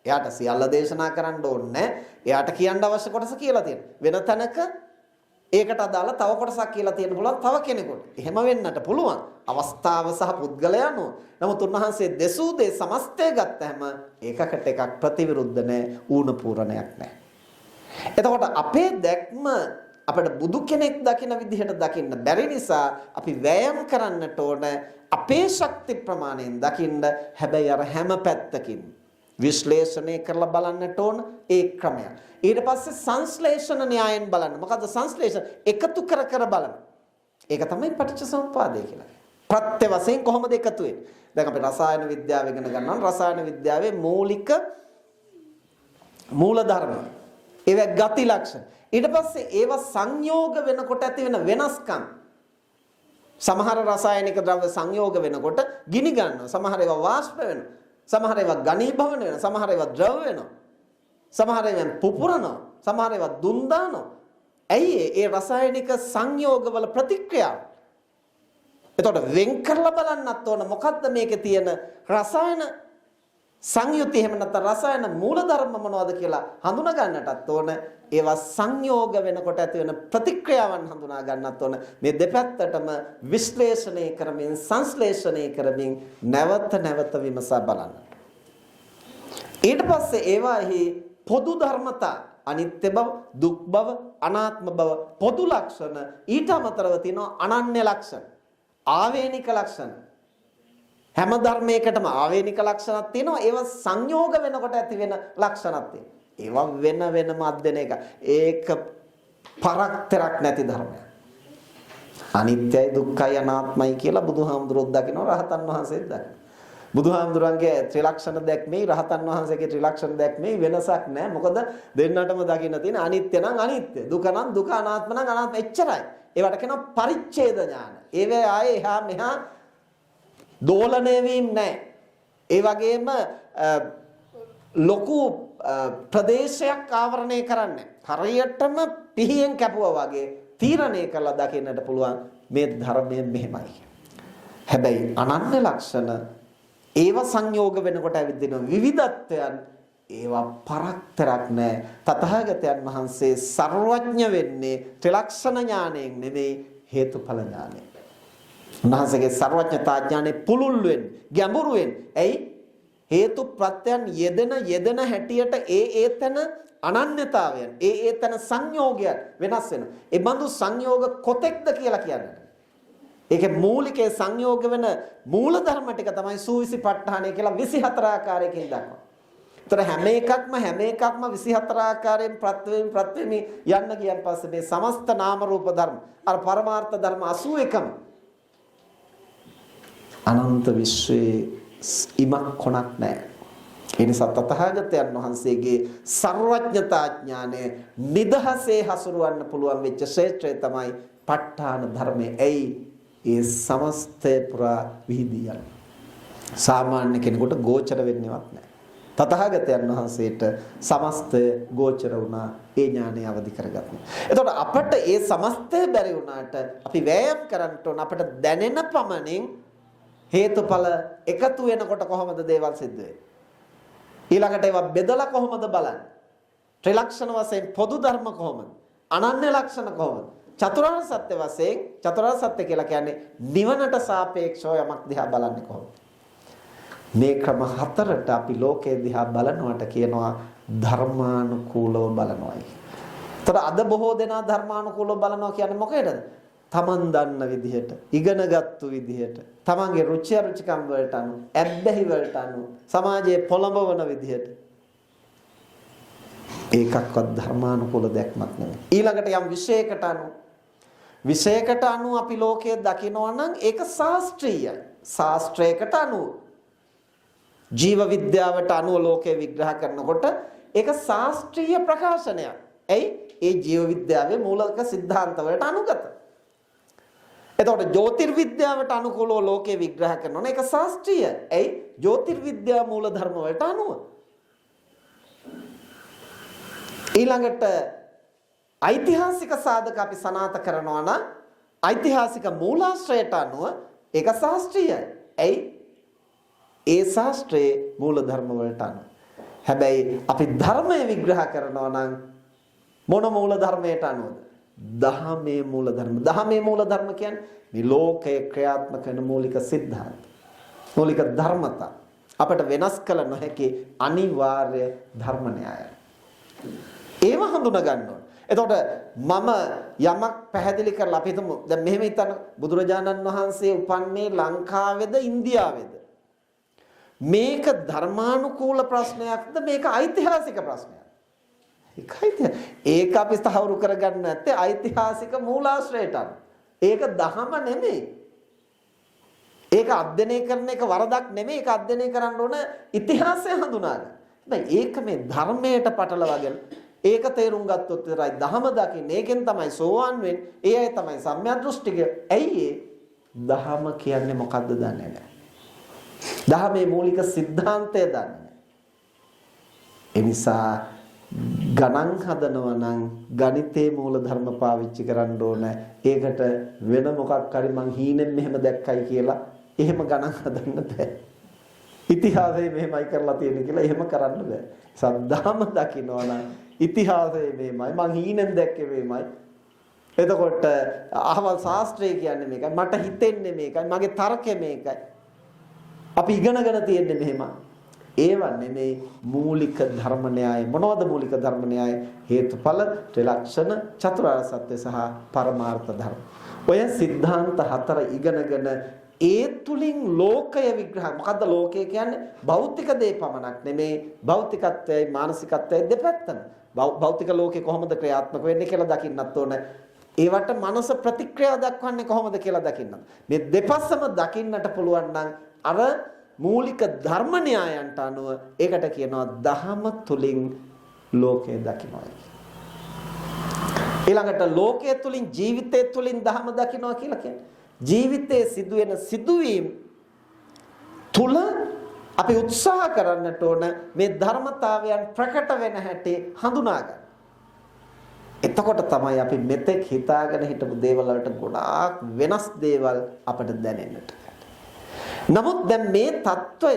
එයාට සියල්ල දේශනා කරන්න ඕනේ නැහැ. එයාට කියන්න අවශ්‍ය කොටස කියලා තියෙනවා. වෙන තැනක ඒකට අදාළ තව කොටසක් කියලා තියෙන්න පුළුවන් තව කෙනෙකුට. එහෙම වෙන්නට පුළුවන්. අවස්ථාව සහ පුද්ගලයා අනුව. නමුත් උන්වහන්සේ දෙසූ දේ සමස්තය ගත්තහම ඒකකට එකක් ප්‍රතිවිරුද්ධ නැහැ, ඌණ පූරණයක් නැහැ. එතකොට අපේ දැක්ම අපිට බුදු කෙනෙක් දකින විදිහට දකින්න බැරි නිසා අපි වෑයම් කරන්නට ඕන අපේ ශක්ති ප්‍රමාණයෙන් දකින්න. හැබැයි අර හැම පැත්තකින් විශ්ලේෂණය කරලා බලන්නට ඕන ඒ ක්‍රමය. ඊට පස්සේ සංශ්ලේෂණ න්‍යායෙන් බලන්න. මොකද්ද සංශ්ලේෂණ? එකතු කර කර බලන්න. ඒක තමයි පටිච්චසමුප්පාදය කියලා. ප්‍රත්‍ය වශයෙන් කොහොමද එකතු වෙන්නේ? දැන් අපි රසායන විද්‍යාව ඉගෙන ගන්නවා. රසායන විද්‍යාවේ මූලික මූල ධර්ම. ඒවා ගති ලක්ෂණ. ඊට පස්සේ ඒවා සංයෝග වෙනකොට ඇති වෙන වෙනස්කම්. සමහර රසායනික ද්‍රව්‍ය සංයෝග වෙනකොට ගිනි ගන්නවා. සමහර ඒවා වාෂ්ප වෙනවා. සමහර ඒවා ඝනීභවන වෙනවා. සමහර ඒවා ද්‍රව වෙනවා. සමහර ඒවා පුපුරනවා. සමහර ඒවා දුම් දානවා. ඇයි ඒ රසායනික සංයෝගවල ප්‍රතික්‍රියාව? එතකොට වෙන් කරලා බලන්නත් ඕන මොකද්ද මේකේ තියෙන රසායන සංයුති එහෙම නැත්නම් රසායන මූලධර්ම මොනවද කියලා හඳුනා ගන්නටත් ඕන. ඒවා සංයෝග වෙනකොට ඇති වෙන ප්‍රතික්‍රියාවන් හඳුනා ගන්නත් ඕන. මේ දෙපැත්තටම විශ්ලේෂණය කරමින් සංශ්ලේෂණය කරමින් නැවත නැවත විමසා බලන්න. ඊට පස්සේ ඒවාෙහි පොදු ධර්මතා අනිත්‍ය බව, දුක් බව, අනාත්ම බව පොදු ලක්ෂණ ඊට අමතරව තියෙනවා අනන්‍ය ලක්ෂණ, ආවේනික ලක්ෂණ. හැම ධර්මයකටම ආවේනික ලක්ෂණක් තියෙනවා. ඒවා සංයෝග වෙනකොට ඇති වෙන ලක්ෂණක් තියෙනවා. ඒවා වෙන වෙනම අධ්‍යයන එක. ඒක පරක්තරක් නැති ධර්මයක්. අනිත්‍යයි දුක්ඛයි අනාත්මයි කියලා බුදුහාමුදුරුවෝ දකිනවා, රහතන් වහන්සේත් දකිනවා. බුදුහාමුදුරන්ගේ ත්‍රිලක්ෂණ දැක්මේ රහතන් වහන්සේගේ ත්‍රිලක්ෂණ දැක්මේ වෙනසක් නැහැ. මොකද දෙන්නටම දකින්න තියෙන අනිත්‍ය නම් අනිත්‍ය, දුක නම් දුක, අනාත්ම නම් අනාත්ම එච්චරයි. ඒවට කියනවා පරිච්ඡේද ඥාන. ඒවේ ආයේ එහා මෙහා දෝලණය වීම නැහැ. ඒ වගේම ලොකු ප්‍රදේශයක් ආවරණය කරන්නේ. හරියටම පිහියෙන් කැපුවා වගේ තීරණය කරලා දකින්නට පුළුවන් මේ ධර්මය මෙහෙමයි. හැබැයි අනන්‍ය ලක්ෂණ ඒව සංයෝග වෙනකොට ඇවිදින විවිධත්වයන් ඒවා පරක්තරක් නැහැ. තථාගතයන් වහන්සේ සර්වඥ වෙන්නේ ත්‍රිලක්ෂණ ඥාණයෙන් නෙමෙයි හේතුඵල ඥාණයෙන්. උන්වහන්සේගේ සර්වඥතා ඥානෙ පුළුල් වෙන්නේ, ගැඹුරු වෙන්නේ. ඇයි? හේතු ප්‍රත්‍යයන් යෙදෙන හැටියට ඒතන අනන්‍යතාවයන්, ඒතන සංයෝගයන් වෙනස් වෙනවා. ඒ බඳු සංයෝග කොතෙක්ද කියලා කියන්නේ. ඒකේ මූලිකයේ සංයෝග වෙන මූල ධර්ම ටික තමයි සූවිසිපට්ඨානය කියලා 24 ආකාරයකින් දක්වනවා. ඒතර හැම එකක්ම 24 ආකාරයෙන් ප්‍රත්‍යෙමි යන්න කියන පස්සේ මේ සමස්ත නාම රූප ධර්ම අර පරමාර්ථ ධර්ම 81ම අනන්ත විශ්වයේ ඉමක් කොනක් නැහැ. ඒ නිසා තථාගතයන් වහන්සේගේ සර්වඥතා ඥානය නිදහසේ හසුරවන්න පුළුවන් වෙච්ච ශ්‍රේෂ්ඨය තමයි ප ဋ ාණ ධර්මයේ. ඇයි? ඒ සමස්තය පුරා විහිදී යන සාමාන්‍ය කෙනෙකුට ගෝචර වෙන්නේවත් නැහැ. තථාගතයන් වහන්සේට සමස්තය ගෝචර වුණා, ඒ ඥානය අවදි කරගත්තා. එතකොට අපට ඒ සමස්තය බැරි වුණාට අපි වෑයම් කරන්න ඕන. අපට දැනෙන පමණින් හේතුඵල එකතු වෙනකොට කොහොමද දේවල් සිද්ධ වෙන්නේ? ඊළඟට ඒවා බෙදලා කොහොමද බලන්නේ? ත්‍රිලක්ෂණ වශයෙන් පොදු ධර්ම කොහොමද? අනන්‍ය ලක්ෂණ කොහොමද? චතුරාර්ය සත්‍ය වශයෙන් චතුරාර්ය සත්‍ය කියලා කියන්නේ නිවනට සාපේක්ෂව යමක් දිහා බලන්නේ කොහොමද? මේ ක්‍රම හතරට අපි ලෝකයේ දිහා බලනවට කියනවා ධර්මානුකූලව බලනවායි. ඒතර අද බොහෝ දෙනා ධර්මානුකූලව බලනවා කියන්නේ මොකේද? තමන් දන්න විදිහට, ඉගෙනගත්තු විදිහට, තමන්ගේ රුචි අරුචිකම් වලට අනුව, ඇබ්බැහි වලට අනුව, සමාජයේ පොළඹවන විදිහට. ඒකක්වත් ධර්මානුකූල දැක්මක් නෙමෙයි. ඊළඟට යම් විශේෂයකට අනුව අපි ලෝකයේ දකිනවා නම් ඒක ශාස්ත්‍රීයයි. ශාස්ත්‍රයකට අනුව ජීව විද්‍යාවට අනුව ලෝකය විග්‍රහ කරනකොට ඒක ශාස්ත්‍රීය ප්‍රකාශනයක්. ඇයි? ඒ ජීව විද්‍යාවේ මූලික સિદ્ધාන්ත වලට අනුගත. එතකොට ජ්‍යොතිර්විද්‍යාවට අනුකූලව ලෝකය විග්‍රහ කරනවා. ඒක ශාස්ත්‍රීයයි. ඇයි? ජ්‍යොතිර්විද්‍යා මූල ධර්ම වලට අනුව. ඊළඟට ඓතිහාසික සාධක අපි සනාථ කරනවා නම් ඓතිහාසික මූලාශ්‍රයට අනුව ඒක ශාස්ත්‍රීයයි. ඇයි? ඒ ශාස්ත්‍රයේ මූල ධර්ම වලට අනුව. හැබැයි අපි ධර්මය විග්‍රහ කරනවා නම් මොන මූල ධර්මයට අනුවද? දහමේ මූල ධර්ම. දහමේ මූල ධර්ම කියන්නේ මේ ලෝකයේ ක්‍රියාත්මක වෙන මූලික සිද්ධාන්ත. මූලික ධර්මතා. අපට වෙනස් කළ නොහැකි අනිවාර්ය ධර්ම න්‍යායයි. ඒව හඳුනා ගන්න ඕන. එතකොට මම යමක් පැහැදිලි කරලා අපි හිතමු දැන් මෙහෙම හිතන්න බුදුරජාණන් වහන්සේ උපන්නේ ලංකාවේද ඉන්දියාවේද? මේක ධර්මානුකූල ප්‍රශ්නයක්ද මේක ඓතිහාසික ප්‍රශ්නයක්ද? ඒක අපි තහවුරු කරගන්න නැත්තේ ඓතිහාසික මූලාශ්‍රයට අනුව. ඒක දහම නෙමෙයි. ඒක අධ්‍යයනය කරන එක වරදක් නෙමෙයි. ඒක අධ්‍යයනය කරන්න ඕන ඉතිහාසය හඳුනා ගන්න. හැබැයි ඒක මේ ධර්මයට පටලවාගෙන ඒක තේරුම් ගත්තොත් විතරයි දහම දකින්නේ. ඒකෙන් තමයි සෝවාන් වෙන්නේ. ඒ අය තමයි සම්‍යක් දෘෂ්ටික. ඇයි දහම කියන්නේ මොකද්ද දන්නේ නැහැ. දහමේ මූලික સિદ્ધාන්තය දන්නේ නැහැ. ඒ නිසා ගණන් හදනවා නම් ගණිතයේ මූල ධර්ම පාවිච්චි කරන්න ඕන. ඒකට වෙන මොකක් හරි මං හීනෙන් මෙහෙම දැක්කයි කියලා එහෙම ගණන් හදන්න බෑ. ඉතිහාසයේ මෙහෙමයි කරලා තියෙන්නේ කියලා එහෙම කරන්න බෑ. සද්ධාම දකින්නවා නම් ඉතිහාසයේ මෙහෙමයි මං හීනෙන් දැක්කේ මෙහෙමයි. එතකොට අහවල් ශාස්ත්‍රය කියන්නේ මේකයි. මට හිතෙන්නේ මේකයි. මගේ තර්කය මේකයි. අපි ඉගෙනගෙන තියෙන්නේ මෙහෙමයි. ඒව නෙමේ මූලික ධර්ම න්‍යාය. මොනවද මූලික ධර්ම න්‍යාය? හේතුඵල, ත්‍රිලක්ෂණ, චතුරාර්ය සත්‍ය සහ පරමාර්ථ ධර්ම. ඔය સિદ્ધාන්ත හතර ඉගෙනගෙන ඒ තුලින් ලෝකය විග්‍රහ. මොකද්ද ලෝකය කියන්නේ? භෞතික දේ පමණක් නෙමේ. භෞතිකත්වයයි මානසිකත්වයයි දෙපැත්තම. භෞතික ලෝකේ කොහොමද ක්‍රියාත්මක වෙන්නේ කියලා දකින්නත් ඕන. ඒවට මනස ප්‍රතික්‍රියා දක්වන්නේ කොහොමද කියලා දකින්නත්. මේ දෙපස්සම දකින්නට පුළුවන් නම් අර මූලික ධර්ම න්‍යායන්ට අනුව ඒකට කියනවා දහම තුලින් ලෝකය දකිනවා. ඊළඟට ලෝකයේ තුලින් ජීවිතයේ තුලින් දහම දකිනවා කියලා කියන්නේ ජීවිතයේ සිදුවෙන සිදුවීම් තුල අපි උත්සාහ කරන්නට ඕන මේ ධර්මතාවයන් ප්‍රකට වෙන හැටි හඳුනා ගන්න. එතකොට තමයි අපි මෙතෙක් හිතාගෙන හිටපු දේවල් වලට ගොඩාක් වෙනස් දේවල් අපට දැනෙන්නට. නමුත් දැන් මේ తত্ত্বය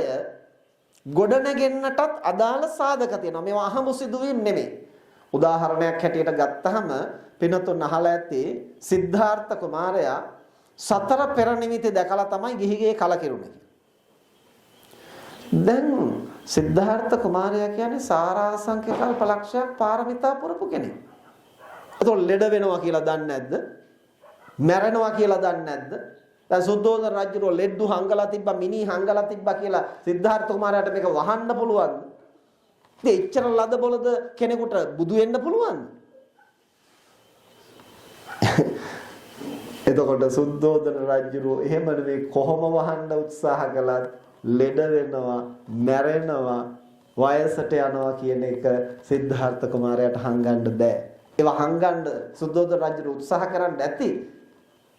ගොඩනගෙන්නටත් අදාළ සාධක තියෙනවා. මේවා අහමු සිදුවීම් නෙමෙයි. උදාහරණයක් හැටියට ගත්තහම පිනතුන් අහලා ඇති සිද්ධාර්ථ කුමාරයා සතර පෙර නිමිති දැකලා තමයි ගිහිගේ කලකිරුනේ. දැන් සිද්ධාර්ථ කුමාරයා කියන්නේ සාරාංශක කල්පලක්ෂයක් පාරමිතා පුරපු කෙනෙක්. එතකොට ලෙඩ වෙනවා කියලා දන්නේ නැද්ද? මැරෙනවා කියලා දන්නේ නැද්ද? දැන් සුද්ධෝදන රජුරෝ ලෙඩ්ඩු හංගලා තිබ්බා මිනි හංගලා තිබ්බා කියලා සිද්ධාර්ථ කුමාරයාට මේක වහන්න පුළුවන්ද? ඉතින් එච්චර ලද බොලද කෙනෙකුට බුදු වෙන්න පුළුවන්ද? එතකොට සුද්ධෝදන රජුරෝ එහෙම නෙවෙයි කොහොම වහන්න උත්සාහ කළත් ලෙඩ වෙනවා මැරෙනවා වයසට යනවා කියන එක සිද්ධාර්ථ කුමාරයාට හංගන්න බෑ. ඒවා හංගන්න සුද්ධෝදන රජුරෝ උත්සාහ කරන්න ඇති.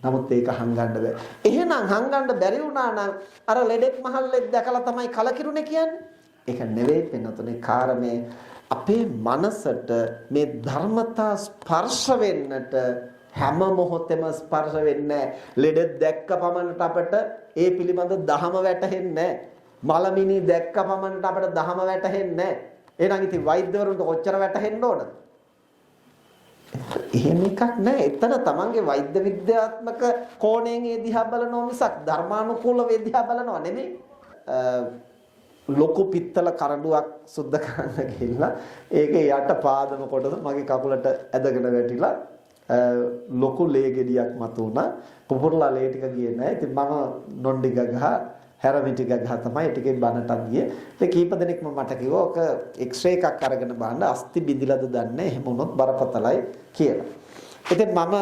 නමුත් ඒක හංගන්න බෑ. එහෙනම් හංගන්න බැරි වුණා නම් අර ලෙඩෙක් මහල්ලෙක් දැකලා තමයි කලකිරුනේ කියන්නේ. ඒක නෙවෙයි වෙනතුනේ කාරණේ අපේ මනසට මේ ධර්මතා ස්පර්ශ වෙන්නට හැම මොහොතෙම ස්පර්ශ වෙන්නේ ලෙඩ දැක්ක පමණට අපට ඒ පිළිබඳ දහම වැටහෙන්නේ නැහැ. මලමිනි දැක්ක පමණට අපට දහම වැටහෙන්නේ නැහැ. එහෙනම් ඉතින් වෛද්‍යවරුන්ට කොච්චර වැටහෙන්න ඕනද? එහෙම එකක් නෑ. එතන තමන්ගේ වෛද්‍ය විද්‍යාත්මක කෝණයෙන් ඒ දිහා බලනවා මිසක් ධර්මානුකූලව ඒ දිහා බලනවා නෙමෙයි. ලොකු පිත්තල කරඬුවක් සුද්ධ කරන්න ගිහිල්ලා ඒකේ යට පාදම කොටස මගේ කකුලට ඇදගෙන වැටිලා ලොකු ලේ ගෙඩියක් මතු වුණා. පුපුරලා ලේ ටික ගියේ නෑ. ඉතින් මම නොණ්ඩි ගගහ හැරමි ටික ගහ තමයි ටිකේ බනටත් ගියේ. ඉතින් කීප දෙනෙක්ම මට කිව්වා ඔක එක්ස්රේ එකක් අරගෙන බලන්න අස්ති බිඳිලාද දන්නේ. එහෙම වුණොත් බරපතලයි කියලා. ඉතින් මම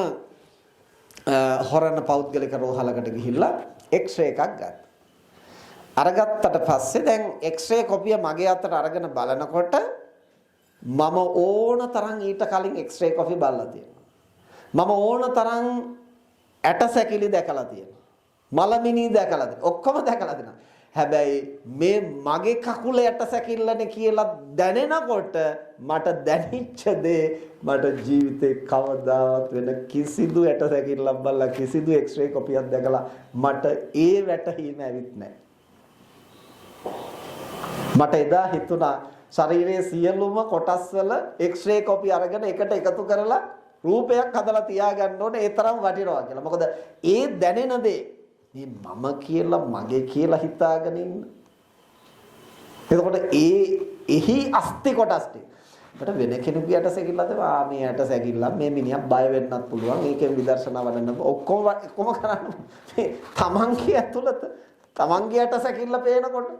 හොරණ පෞද්ගලික රෝහලකට ගිහිල්ලා එක්ස්රේ එකක් ගත්තා. අරගත්තට පස්සේ දැන් එක්ස්රේ කොපිය මගේ අතට අරගෙන බලනකොට මම ඕන තරම් ඊට කලින් එක්ස්රේ කොපිය බලලා තියෙනවා. මම ඕන තරම් ඇටසැකිලි දැකලා තියෙනවා. මලමිනි දැකලා තියෙනවා. ඔක්කොම දැකලා තියෙනවා. හැබැයි මේ මගේ කකුල ඇටසැකිල්ලනේ කියලා දැනෙනකොට මට දැනෙච්ච දේ මට ජීවිතේ කවදාවත් වෙන කිසිදු ඇටසැකිල්ලක් බලලා කිසිදු එක්ස්රේ කොපියක් දැකලා මට ඒ වැටහීම ඇවිත් නැහැ. මට එදා හිතුණා ශරීරයේ සියලුම කොටස් වල එක්ස්රේ කොපි අරගෙන එකට එකතු කරලා රූපයක් හදලා තියාගන්න ඕනේ ඒ තරම් වටිනවා කියලා. මොකද ඒ දැනෙන දේ මේ මම කියලා මගේ කියලා හිතාගෙන ඉන්න. එතකොට එහි අස්ති කොටස් ටික. අපිට වෙන කෙනෙකුගේ යට සැකිල්ලද මේ යට සැකිල්ල මේ මිනිහා බය වෙන්නත් පුළුවන්. ඒකෙන් විදර්ශනා වඩන්න ඔක්කොම කරන්න. මේ තමන්ගේ ඇතුළත තමන්ගේ යට සැකිල්ල පේනකොට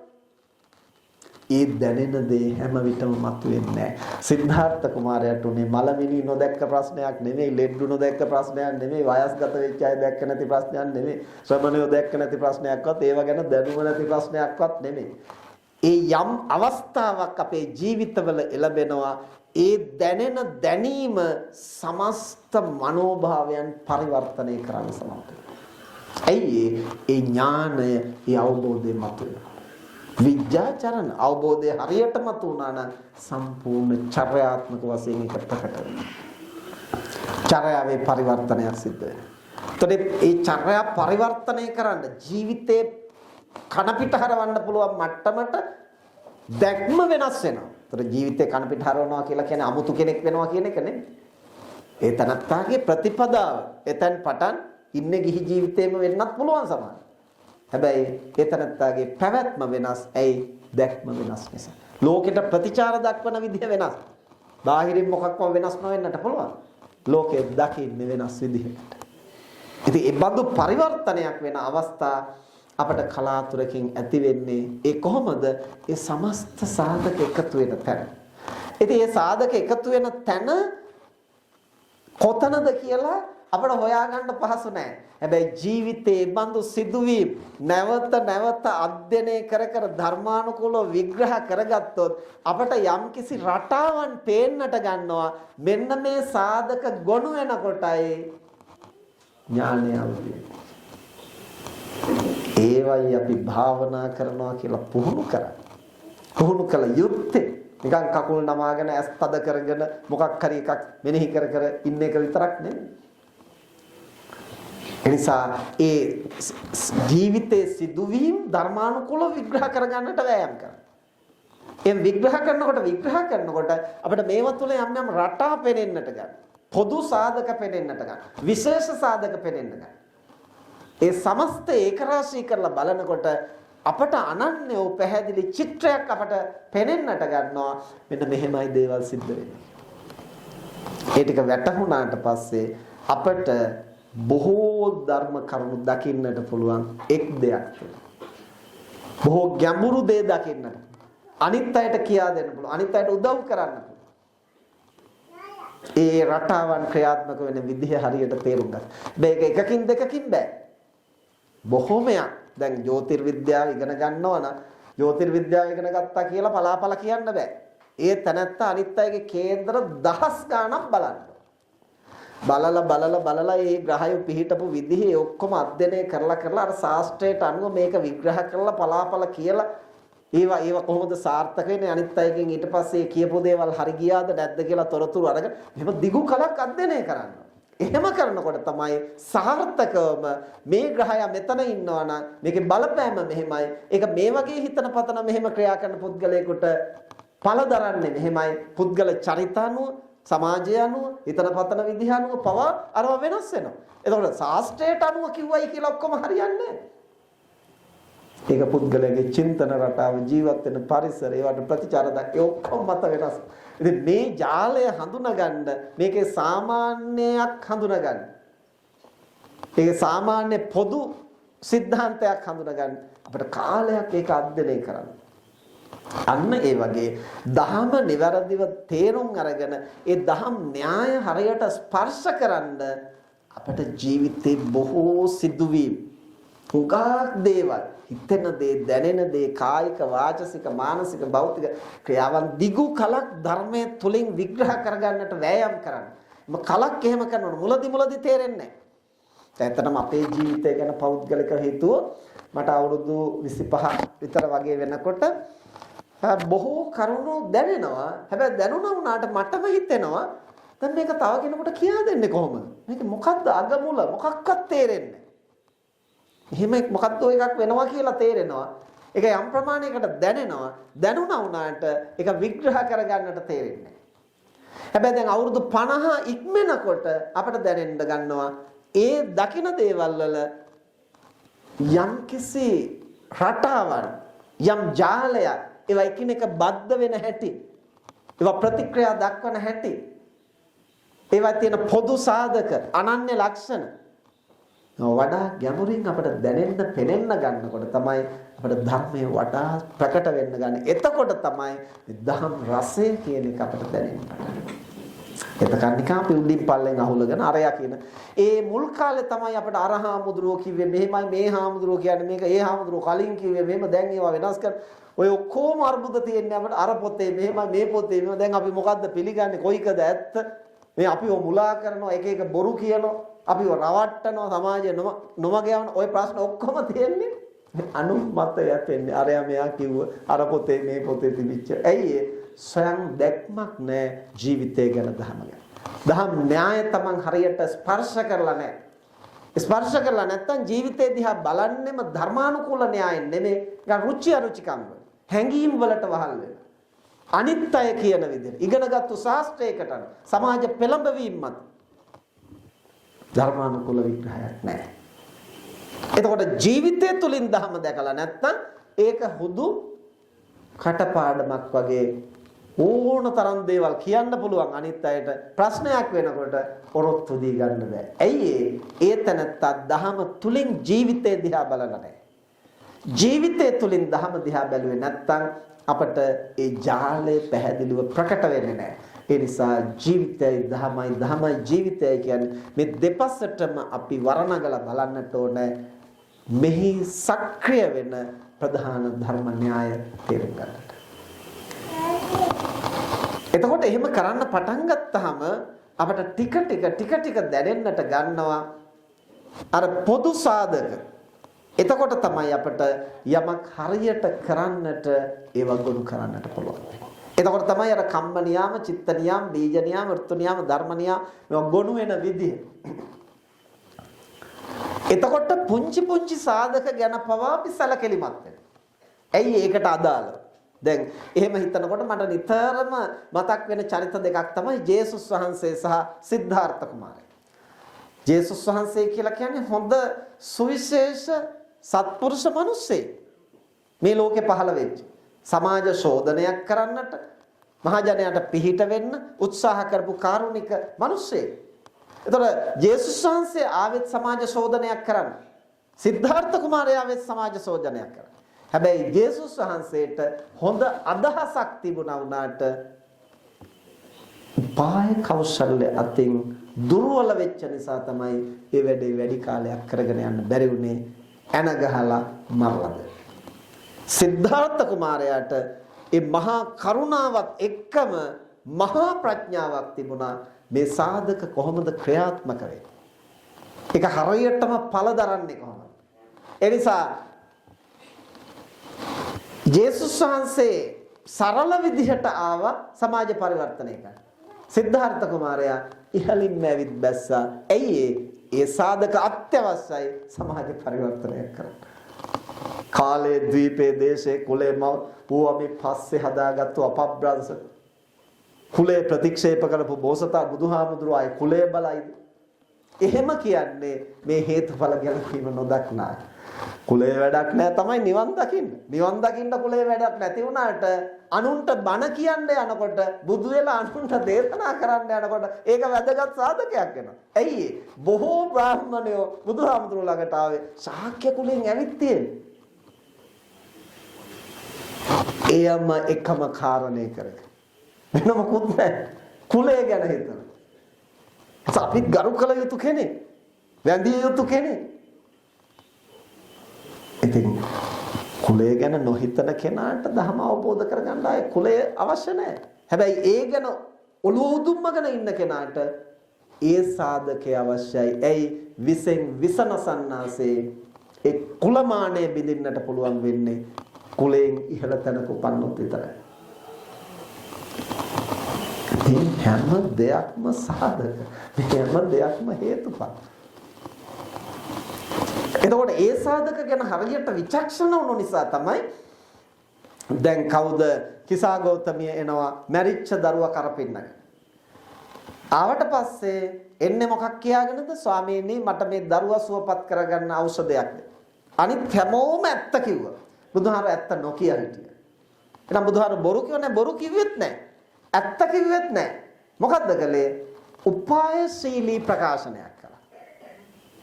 ඒ දැනෙන දේ හැම විටම මතුවෙන්නේ නැහැ. සිද්ධාර්ථ කුමාරයාට උනේ මලමිනි නොදැක්ක ප්‍රශ්නයක් නෙමෙයි, ලෙඩ්ඩු නොදැක්ක ප්‍රශ්නයක් නෙමෙයි, වයස්ගත වෙච්ච අය දැක්ක නැති ප්‍රශ්නයක් නෙමෙයි, ශ්‍රමණයෝ දැක්ක නැති ප්‍රශ්නයක්වත්, ඒව ගැන දැනුම නැති ප්‍රශ්නයක්වත් නෙමෙයි. ඒ යම් අවස්ථාවක් අපේ ජීවිතවල එළබෙනවා. ඒ දැනෙන දැනීම සමස්ත මනෝභාවයන් පරිවර්තනය කරන්න සමර්ථ වෙනවා. ඇයි ඒ ඥානය, ඒ අවබෝධය මතුවෙනවා. විද්‍යාචරණ අවබෝධය හරියටම තුනා නම් සම්පූර්ණ චර්යාත්මක වශයෙන් එක ප්‍රකට වෙනවා. චර්යාවේ පරිවර්තනයක් සිද්ධ වෙනවා. ඒ චර්යා පරිවර්තනය කරන්න ජීවිතේ කන පිට හරවන්න පුළුවන් මට්ටමට දැක්ම වෙනස් වෙනවා. ඒතර ජීවිතේ කන පිට හරවනවා කියලා කියන්නේ අමුතු කෙනෙක් වෙනවා කියන එක නෙමෙයි. ඒ තනත්තාගේ ප්‍රතිපදාව එතෙන් පටන් ඉන්නේ ගිහි ජීවිතේම වෙන්නත් පුළුවන් සමහර. හැබැයි ඒ තනත්තාගේ පැවැත්ම වෙනස්. ඇයි? දැක්ම වෙනස් නිසා. ලෝකෙට ප්‍රතිචාර දක්වන විදිහ වෙනස්. බාහිරින් මොකක්ම වෙනස් නොවෙන්නට පුළුවන්. ලෝකෙ දකින්නේ වෙනස් විදිහකට. ඉතින් ඒ බඳු පරිවර්තනයක් වෙන අවස්ථා අපට කලාතුරකින් ඇති වෙන්නේ ඒ කොහොමද? ඒ සමස්ත සාධක එකතු වෙන තැන. ඉතින් මේ සාධක එකතු වෙන තැන කොතනද කියලා අපිට හොයාගන්න පහසු නෑ. හැබැයි ජීවිතයේ බඳු සිදුවීම් නැවත නැවත අධ්‍යයනය කර කර ධර්මානුකූලව විග්‍රහ කරගත්තොත් අපට යම්කිසි රටාවන් පේන්නට ගන්නවා. මෙන්න මේ සාධක ගොනු වෙනකොටයි ඥානය අවදි වෙන්නේ. ඒවයි අපි භාවනා කරනවා කියලා පුහුණු කරන්නේ. පුහුණු කළ යුත්තේ නිකන් කකුල් නමාගෙන ඇස් තද කරගෙන මොකක් හරි එකක් මෙනෙහි කර කර ඉන්න එක විතරක් නෙමෙයි. එනිසා ඒ ජීවිතයේ සිදුවීම් ධර්මානුකූලව විග්‍රහ කරගන්නට වෑයම් කරනවා. එම් විග්‍රහ කරනකොට අපිට මේව තුළ යම් යම් රටා පෙනෙන්නට ගන්න. පොදු සාධක පෙනෙන්නට ගන්න. විශේෂ සාධක පෙනෙන්න ගන්න. ඒ සමස්ත ඒකරාශී කරලා බලනකොට අපට අනන්‍ය වූ පැහැදිලි චිත්‍රයක් අපට පෙනෙන්නට ගන්නවා. මෙන්න මෙහෙමයි දේවල් සිද්ධ වෙන්නේ. ඒ ටික වැටහුණාට පස්සේ අපට බොහෝ ධර්ම කරුණු දකින්නට පුළුවන් එක් දෙයක් තුළ. බොහෝ ගැඹුරු දේ දකින්නට. අනිත් අයට කියා දෙන්න පුළුවන්. අනිත් අයට උදව් කරන්න පුළුවන්. ඒ රටාවන් ක්‍රියාත්මක වෙන විදිහ හරියට තේරුම් ගන්න. මේක එකකින් දෙකකින් බෑ. බොහෝමයක් දැන් ජ්‍යොතිර්විද්‍යාව ඉගෙන ගන්නවා නම් ජ්‍යොතිර්විද්‍යාව ඉගෙන ගත්තා කියලා පලාපල කියන්න බෑ. ඒ තැනත්තා අනිත් අයගේ කේන්දර දහස් ගණක් බලන්න. බලලා ඒ ග්‍රහය පිහිටපු විදිහේ ඔක්කොම අධ්‍යයනය කරලා අර ශාස්ත්‍රයට අනුව මේක විග්‍රහ කරලා පලාපල කියලා ඒවා කොහොමද සාර්ථක වෙන්නේ අනිත් අයගෙන් ඊට පස්සේ කියපු දේවල් හරි ගියාද නැද්ද කියලා තොරතුරු අරගෙන එහෙම දිගු කලක් අධ්‍යයනය කරනවා. එහෙම කරනකොට තමයි සාර්ථකවම මේ ග්‍රහය මෙතන ඉන්නවා නම් මේකේ බලපෑම මෙහෙමයි. ඒක මේ වගේ හිතන පතන මෙහෙම ක්‍රියා කරන පුද්ගලයෙකුට ඵල දරන්නේ මෙහෙමයි. පුද්ගල චරිත අනුව, සමාජය අනුව, හිතන පතන විදිහ අනුව පවා අරව වෙනස් වෙනවා. එතකොට ශාස්ත්‍රයට අනුව කිව්වයි කියලා ඔක්කොම හරියන්නේ නැහැ. ඒක පුද්ගලයාගේ චින්තන රටාව, ජීවත් වෙන පරිසරය, ඒවට ප්‍රතිචාර දක්වන ඔක්කොම මත වෙනස්. ඉතින් මේ ජාලය හඳුනගන්න මේකේ සාමාන්‍යයක් හඳුනගන්න. ඒකේ සාමාන්‍ය පොදු સિદ્ધාන්තයක් හඳුනගන්න අපිට කාලයක් ඒක අධ්‍යයනය කරන්න. අන්න ඒ වගේ දහම નિවරදිව තේරුම් අරගෙන ඒ දහම් න්‍යාය හරියට ස්පර්ශ කරන්න අපිට ජීවිතේ බොහෝ සිදුවීම් උගාක් දේවල් හිතෙන දේ දැනෙන දේ කායික වාචසික මානසික භෞතික ක්‍රියාවන් දිගු කලක් ධර්මයේ තුලින් විග්‍රහ කරගන්නට වෑයම් කරන්න. කලක් එහෙම කරනකොට මුලදි තේරෙන්නේ නැහැ. ඇත්තටම අපේ ජීවිතය ගැන පෞද්ගලික හිතුවොත් මට අවුරුදු 25 විතර වගේ වෙනකොට බොහෝ කරුණු දැනෙනවා. හැබැයි දැනුණා වුණාට මටම හිතෙනවා දැන් මේක තව කෙනෙකුට කියා දෙන්නේ කොහොමද? මේක මොකද්ද අගමුල මොකක්වත් තේරෙන්නේ නැහැ. එහෙම මොකද්ද එකක් වෙනවා කියලා තේරෙනවා. ඒක යම් ප්‍රමාණයකට දැනෙනවා. දැනුණා වුණාට ඒක විග්‍රහ කරගන්නට තේරෙන්නේ නැහැ. හැබැයි දැන් අවුරුදු 50 ඉක්මනකොට අපිට දැනෙන්න ගන්නවා ඒ දකින දේවල් වල යම්කිසි රටාවක් යම් ජාලයක් ඒවා එකිනෙක බද්ධ වෙන හැටි ඒවා ප්‍රතික්‍රියා දක්වන හැටි ඒවා තියෙන පොදු සාධක අනන්‍ය ලක්ෂණ වඩා ගැඹුරින් අපිට දැනෙන්න පෙනෙන්න ගන්නකොට තමයි අපිට ධර්මයේ වඩා ප්‍රකට වෙන්න ගන්න. එතකොට තමයි ධම් රසය කියන එක අපිට දැනෙන්නේ. එතකන් නිකන් අපි උඩින් පල්ලෙන් අහුලගෙන අරයා කියන. ඒ මුල් කාලේ තමයි අපිට අරහාමුදුරෝ කිව්වේ මෙහෙමයි මේ හාමුදුරෝ කියන්නේ මේක ඒ හාමුදුරෝ කලින් කිව්වේ මෙහෙම දැන් ඒවා වෙනස් කර. ඔය ඔක්කොම අර්බුද තියෙන්නේ අපිට අර පොතේ මෙහෙමයි මේ පොතේ මෙහෙම දැන් අපි මොකද්ද පිළිගන්නේ කොයිකද ඇත්ත? මේ අපිව මුලා කරනවා එක එක බොරු කියනවා අපිව රවට්ටනවා සමාජයේ නොමග යවන ওই ප්‍රශ්න ඔක්කොම තියෙන්නේ අනුමතය ඇතෙන්නේ අරයා මෙයා කිව්ව අර පොතේ මේ පොතේ තිබිච්ච ඇයි ඒ සයන් දැක්මක් නැහැ ජීවිතය ගැන දහම ගැන දහම් න්‍යාය තමන් හරියට ස්පර්ශ කරලා නැහැ ස්පර්ශ කරලා නැත්තම් ජීවිතේ දිහා බලන්නෙම ධර්මානුකූල න්‍යායෙන් නෙමෙයි නිකන් රුචි අරුචිකම් වල හැඟීම් වලට වහල් වෙන අනිත් අය කියන විදිහට ඉගෙනගත්තු ශාස්ත්‍රයකට සමාජ පෙළඹවීම මත ධර්මානුකූල විග්‍රහයක් නැහැ. එතකොට ජීවිතය තුලින් ධර්ම දැකලා නැත්නම් ඒක හුදු කටපාඩමක් වගේ ඕන තරම් දේවල් කියන්න පුළුවන් අනිත් අයට ප්‍රශ්නයක් වෙනකොට ඔරොත්තු දී ගන්න බෑ. ඇයි ඒ තැනත්තා ධර්ම තුලින් ජීවිතය දිහා බලලා නැහැ. ජීවිතය තුලින් ධර්ම දිහා බැලුවේ නැත්නම් අපට ඒ ජාලය පැහැදිලිව ප්‍රකට වෙන්නේ නැහැ. ඒ නිසා ජීවිතයයි ධමයි ජීවිතයයි කියන්නේ මේ දෙපසටම අපි වර්ණගලා බලන්නට ඕනේ. මෙහි සක්‍රිය වෙන ප්‍රධාන ධර්ම න්‍යාය තේරුම් ගන්නට. එතකොට එහෙම කරන්න පටන් ගත්තාම අපට ටික දැනෙන්නට ගන්නවා අර පොදු සාධක. එතකොට තමයි අපට යමක් හරියට කරන්නට ඒව ගොනු කරන්නට පුළුවන්. එතකොට තමයි අර කම්ම නියාම, චිත්ත නියාම, බීජ නියාම, ඍතු නියාම, ධර්ම නියාම මේවා ගොනු වෙන විදිහ. එතකොට පුංචි සාධක ගැන පවා අපි සැලකිලිමත් වෙනවා. ඇයි ඒකට අදාළව? දැන් එහෙම හිතනකොට මට නිතරම මතක් වෙන චරිත දෙකක් තමයි ජේසුස් වහන්සේ සහ සිද්ධාර්ථ කුමාරයා. ජේසුස් වහන්සේ කියලා කියන්නේ හොඳ සුවිශේෂ සත්පුරුෂ මිනිස්සෙක්. මේ ලෝකේ පහළ වෙච්ච සමාජ ශෝධනයක් කරන්නට මහජනයාට පිහිට වෙන්න උත්සාහ කරපු කාරුණික මිනිස්සෙක්. එතකොට ජේසුස් වහන්සේ ආවෙත් සමාජ ශෝධනයක් කරන්න. සිද්ධාර්ථ කුමාරයා ආවෙත් සමාජ ශෝධනයක් කරන්න. හැබැයි ජේසුස් වහන්සේට හොඳ අදහසක් තිබුණා වුණාට පාය කෞශල්‍ය අතින් දුර්වල වෙච්ච නිසා තමයි මේ වැඩේ වැඩි කාලයක් කරගෙන යන්න බැරි වුණේ. ඇන ගහලා මරලද. සිද්ධාර්ථ කුමාරයාට ඒ මහා කරුණාවත් එක්කම මහා ප්‍රඥාවක් තිබුණා. මේ සාධක කොහොමද ක්‍රියාත්මක වෙන්නේ? ඒක හරියටම පළ දරන්නේ කොහොමද? ඒ නිසා ජේසුස් වහන්සේ සරල විදිහට ආව සමාජ පරිවර්තනය කරන්න. සිද්ධාර්ථ කුමාරයා ඉහළින්ම ඇවිත් බැස්සා. ඇයි ඒ සාධක අත්‍යවශ්‍යයි සමාජ පරිවර්තනය කරන්න. කාලේ ද්වීපේ දේශේ කුලේ ඌව මේ පස්සේ හදාගත්තු අපබ්‍රංශ කුලේ ප්‍රතික්ෂේප කරපු බෝසතා බුදුහාමුදුරුවෝ ආයි කුලේ බලයිද? එහෙම කියන්නේ මේ හේතුඵල ගැලපීම නොදක්නා. කුලේ වැඩක් නැහැ තමයි නිවන් දකින්න. නිවන් දකින්න කුලේ වැඩක් නැති වුණාට අනුන්ට බණ කියන්න යනකොට බුදු වෙලා අනුන්ට දේශනා කරන්න යනකොට ඒක වැදගත් සාධකයක් වෙනවා. ඇයි බොහෝ බ්‍රාහ්මණයෝ බුදුහාමුදුරුවෝ ළඟට ආවේ ශාක්‍ය කුලෙන් ඇවිත් තියෙන්නේ. එයම එකම කාරණේ කරගෙන වෙන මොකුත් නැහැ. කුලය ගැන හිතන. අපි ගරු කළ යුතු කෙනෙක්. වැඳිය යුතු කෙනෙක්. ඉතින් කුලය ගැන නොහිතන කෙනාට ධර්ම අවබෝධ කරගන්න ආයේ කුලය අවශ්‍ය නැහැ. හැබැයි ඒ ගැන ඔළුව උදුම්මගෙන ඉන්න කෙනාට ඒ සාධකය අවශ්‍යයි. ඇයි විසෙන් විසනසන්නාසේ ඒ කුලමානය බිඳින්නට පුළුවන් වෙන්නේ කුලයෙන් ඉහළ තැනක උපන්නොත් විතරයි. මේ හැම දෙයක්ම සාධක. මේ හැම දෙයක්ම හේතුඵල. එතකොට ඒ සාධක ගැන හරියට විචක්ෂණ වුණු නිසා තමයි දැන් කවුද කිසා ගෞතමිය එනවා මැරිච්ච දරුවා කරපින්නගෙන. ආවට පස්සේ එන්නේ මොකක් කියාගෙනද? ස්වාමීනි මට මේ දරුවා සුවපත් කරගන්න ඖෂධයක් දෙන්න. අනිත් හැමෝම ඇත්ත කිව්වා. බුදුහාර ඇත්ත නොකිය හිටියා. එහෙනම් බුදුහාර බොරු කිව්වනේ, බොරු කිව්වෙත් නැහැ. ඇත්ත කිව්වෙත් නැහැ. මොකද්ද කළේ? උපායශීලී ප්‍රකාශනයක් කළා.